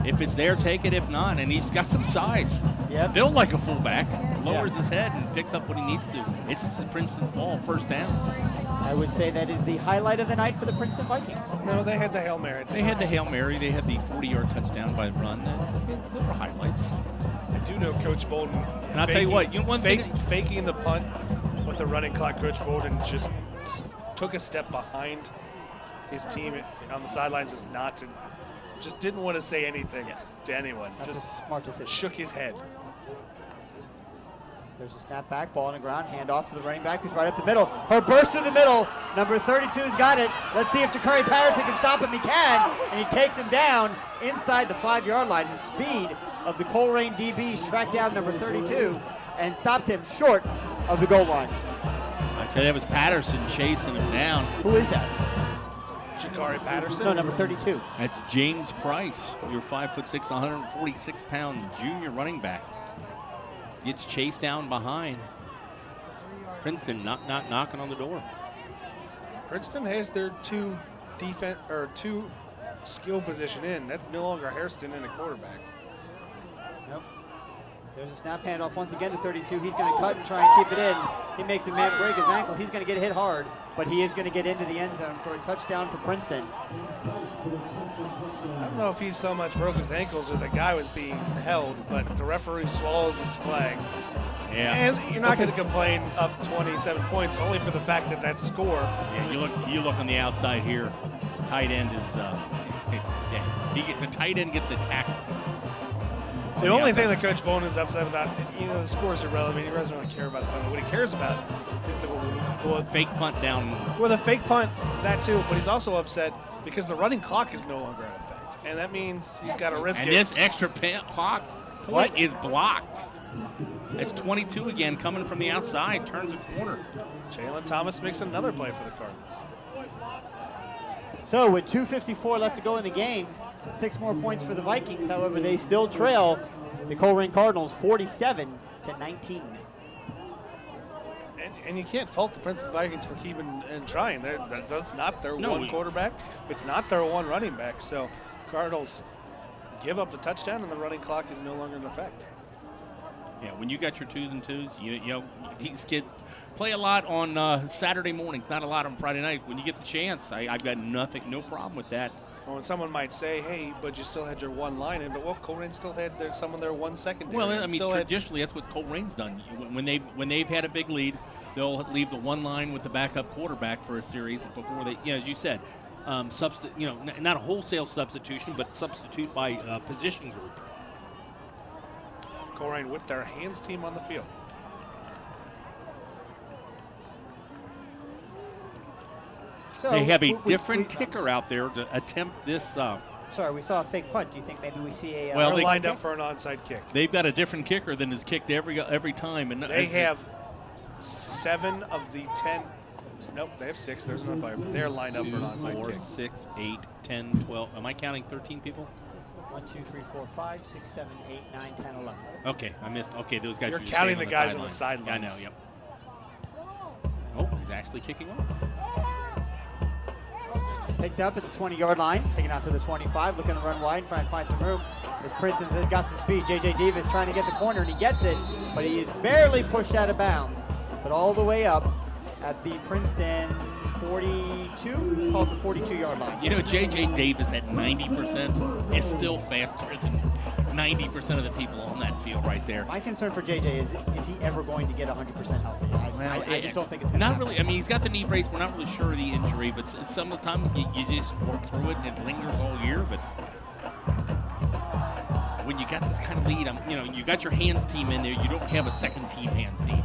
If it's there, take it. If not, and he's got some size. Yep. Built like a fullback. Lowers his head and picks up what he needs to. It's Princeton's ball, 1st down. I would say that is the highlight of the night for the Princeton Vikings. No, they had the Hail Mary. They had the Hail Mary. They had the 40-yard touchdown by the run. Those were highlights. I do know Coach Bolden. And I'll tell you what, faking the punt with the running clock, Coach Bolden just took a step behind his team on the sidelines as not to, just didn't want to say anything to anyone. That's just a smart decision. Shook his head. There's a snap back, ball on the ground, hand off to the running back who's right up the middle. Her burst through the middle. Number 32's got it. Let's see if Jakari Patterson can stop him. He can, and he takes him down inside the 5-yard line. The speed of the Colerain DBs tracked down number 32 and stopped him short of the goal line. I tell you, that was Patterson chasing him down. Who is that? Jakari Patterson? No, number 32. That's James Price, your 5'6", 146-pound junior running back. Gets chased down behind. Princeton knocking on the door. Princeton has their two skill position in. That's no longer Hairston and a quarterback. Nope. There's a snap handoff once again to 32. He's going to cut and try and keep it in. He makes a man break his ankle. He's going to get hit hard, but he is going to get into the end zone for a touchdown for Princeton. I don't know if he so much broke his ankles or the guy was being held, but the referee swallows his flag. Yeah. And you're not going to complain up 27 points only for the fact that that score. Yeah, you look on the outside here. Tight end is the tight end gets the tackle. The only thing that Coach Bowman is upset about, the scores are irrelevant. He doesn't really care about the punt. What he cares about is the fake punt down. Well, the fake punt, that too. But he's also upset because the running clock is no longer in effect, and that means he's got to risk it. And this extra clock point is blocked. It's 22 again, coming from the outside, turns a corner. Jalen Thomas makes another play for the Cardinals. So with 2:54 left to go in the game, 6 more points for the Vikings. However, they still trail the Colerain Cardinals 47-19. And you can't fault the Princeton Vikings for keeping and trying. That's not their one quarterback. It's not their one running back. So Cardinals give up the touchdown, and the running clock is no longer in effect. Yeah, when you got your 2s and 2s, you know these kids play a lot on Saturday mornings, not a lot on Friday night. When you get the chance, I've got no problem with that. Well, and someone might say, hey, but you still had your one line in, but Colerain still had some of their one secondary. Well, I mean, traditionally, that's what Colerain's done. When they've had a big lead, they'll leave the one line with the backup quarterback for a series before they, as you said, not a wholesale substitution, but substitute by position group. Colerain with their hands team on the field. So they have a different kicker out there to attempt this. Sorry, we saw a fake punt. Do you think maybe we see a? They're lined up for an onside kick. They've got a different kicker than is kicked every time, and they have 7 of the 10 Nope, they have 6. There's an umpire. They're lined up for an onside 4, kick. 6, 8, 10, 12. Am I counting 13 people? 1, 2, 3, 4, 5, 6, 7, 8, 9, 10, 11. Okay, I missed. Okay, those guys. You're are just counting staying the guys on the sidelines. sidelines. Yeah, I know. Yep. Oh, he's actually kicking off. Picked up at the 20-yard line, taken out to the 25, looking to run wide and try and find some room. As Princeton has got some speed, J.J. Davis trying to get the corner, and he gets it, but he is barely pushed out of bounds. But all the way up at the Princeton 42, called the 42-yard line. You know, J.J. Davis at 90% is still faster than 90% of the people on that field right there. My concern for J.J. is he ever going to get 100% healthy? I just don't think it's going to not happen. really. I mean, he's got the knee brace. We're not really sure of the injury, but some of the time you just work through it and it lingers all year. But when you got this kind of lead, you got your hands team in there. You don't have a second team hands team.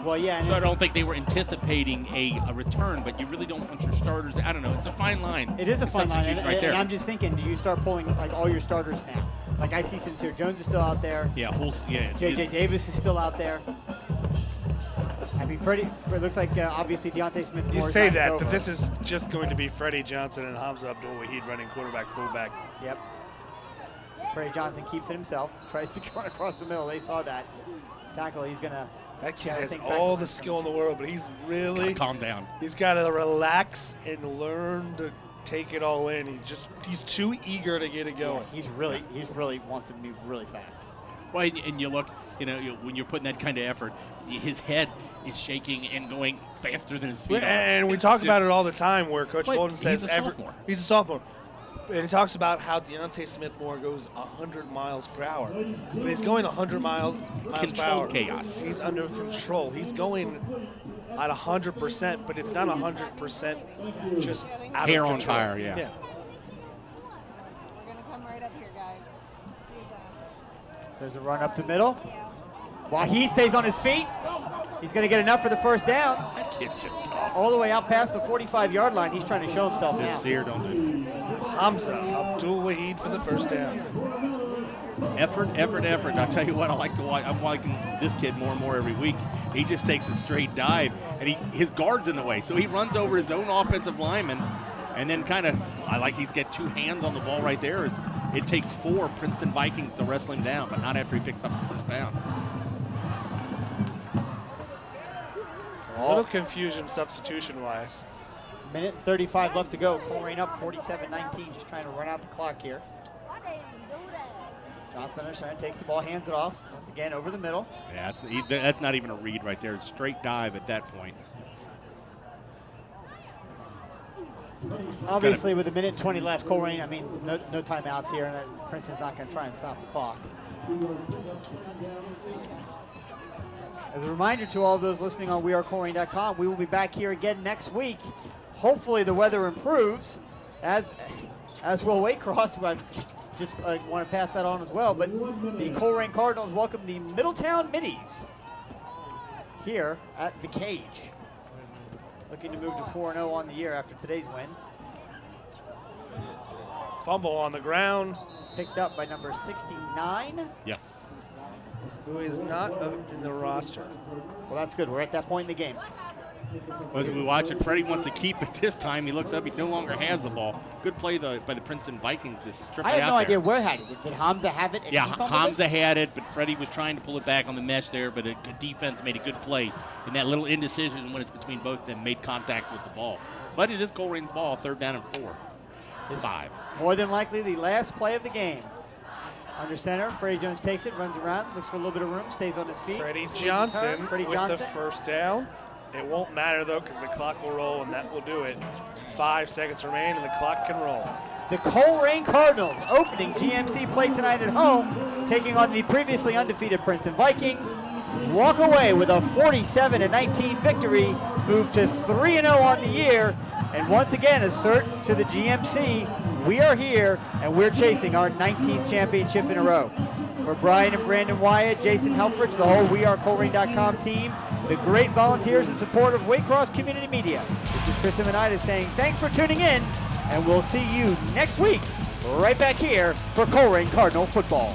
Well, yeah. So I don't think they were anticipating a return, but you really don't want your starters. I don't know. It's a fine line. It is a fine line, Substitution right there. and I'm just thinking, do you start pulling like all your starters now? Like I see Sincere Jones is still out there. Yeah, J.J. Davis is still out there. I mean, it looks like obviously Deontay Smith. You say that, but this is just going to be Freddie Johnson and Hamza Abdul-Wahid running quarterback, fullback. Yep. Freddie Johnson keeps it himself, tries to run across the middle. They saw that tackle. He's gonna. That kid has all the skill in the world, but he's really calm down. He's got to relax and learn to take it all in. He's too eager to get it going. Yeah, he really wants to move really fast. Well, and you look, when you're putting that kind of effort, his head is shaking and going faster than his feet. And we talk about it all the time, where Coach Bolden says he's a sophomore. He's a sophomore. And he talks about how Deontay Smith-Moore goes 100 miles per hour. But he's going 100 miles per hour. Chaos. He's under control. He's going at 100%, but it's not 100% just out hair of on control. fire, yeah. We're going to come right up here, guys. There's a run up the middle. Wahid stays on his feet. He's going to get enough for the first down. That kid's just all the way out past the 45-yard line. He's trying to show himself now. Sincere, don't do it. Hamza Abdul-Wahid for the first down. Effort. I'll tell you what, I'm liking this kid more and more every week. He just takes a straight dive, and his guard's in the way. So he runs over his own offensive lineman, and then he's got two hands on the ball right there. It takes 4 Princeton Vikings to wrestle him down, but not after he picks up the first down. A little confusion substitution-wise. Minute and 35 left to go. Colerain up 47-19, just trying to run out the clock here. Johnson takes the ball, hands it off. Once again, over the middle. Yeah, that's not even a read right there. It's straight dive at that point. Obviously, with a minute and 20 left, Colerain, no timeouts here, and Princeton's not going to try and stop the clock. As a reminder to all those listening on wearecolerain.com, we will be back here again next week. Hopefully the weather improves, as will WAYCROSS. I just want to pass that on as well. But the Colerain Cardinals welcome the Middletown Middies here at the Cage. Looking to move to 4-0 on the year after today's win. Fumble on the ground. Picked up by number 69. Yes. Who is not in the roster. Well, that's good. We're at that point in the game. Well, as we watch it, Freddie wants to keep it this time. He looks up. He no longer has the ball. Good play by the Princeton Vikings to strip it out. I have no idea where had it. Did Hamza have it? And yeah, he fumbled Hamza it? had it, but Freddie was trying to pull it back on the mesh there, but the defense made a good play. And that little indecision when it's between both of them made contact with the ball. But it is Colerain's ball, 3rd down and 5. More than likely the last play of the game. Under center, Freddie Jones takes it, runs around, looks for a little bit of room, stays on his feet. Freddie Johnson Freddie with Johnson. the first down. It won't matter, though, because the clock will roll, and that will do it. 5 seconds remain, and the clock can roll. The Colerain Cardinals opening GMC play tonight at home, taking on the previously undefeated Princeton Vikings. Walk away with a 47-19 victory, move to 3-0 on the year, and once again assert to the GMC, we are here and we're chasing our 19th championship in a row. For Brian and Brandon Wyatt, Jason Helfrich, the whole WeAreColerain.com team, the great volunteers and support of WAYCROSS Community Media. This is Chris Imanitis saying thanks for tuning in, and we'll see you next week right back here for Colerain Cardinal football.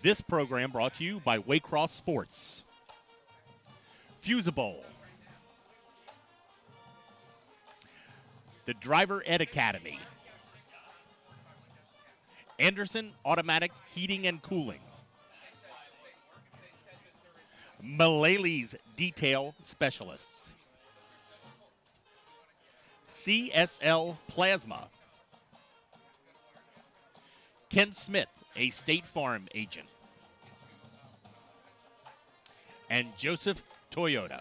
This program brought to you by WAYCROSS Sports. Fusible. The Driver Ed Academy. Anderson Automatic Heating and Cooling. Mallaley's Detail Specialists. CSL Plasma. Ken Smith, a State Farm agent. And Joseph Toyota.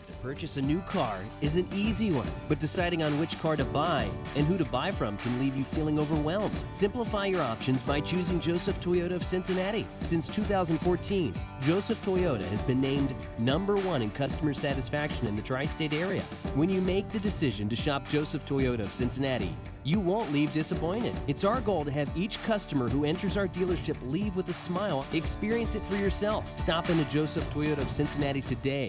To purchase a new car is an easy one, but deciding on which car to buy and who to buy from can leave you feeling overwhelmed. Simplify your options by choosing Joseph Toyota of Cincinnati. Since 2014, Joseph Toyota has been named #1 in customer satisfaction in the tri-state area. When you make the decision to shop Joseph Toyota of Cincinnati, you won't leave disappointed. It's our goal to have each customer who enters our dealership leave with a smile. Experience it for yourself. Stop into Joseph Toyota of Cincinnati today.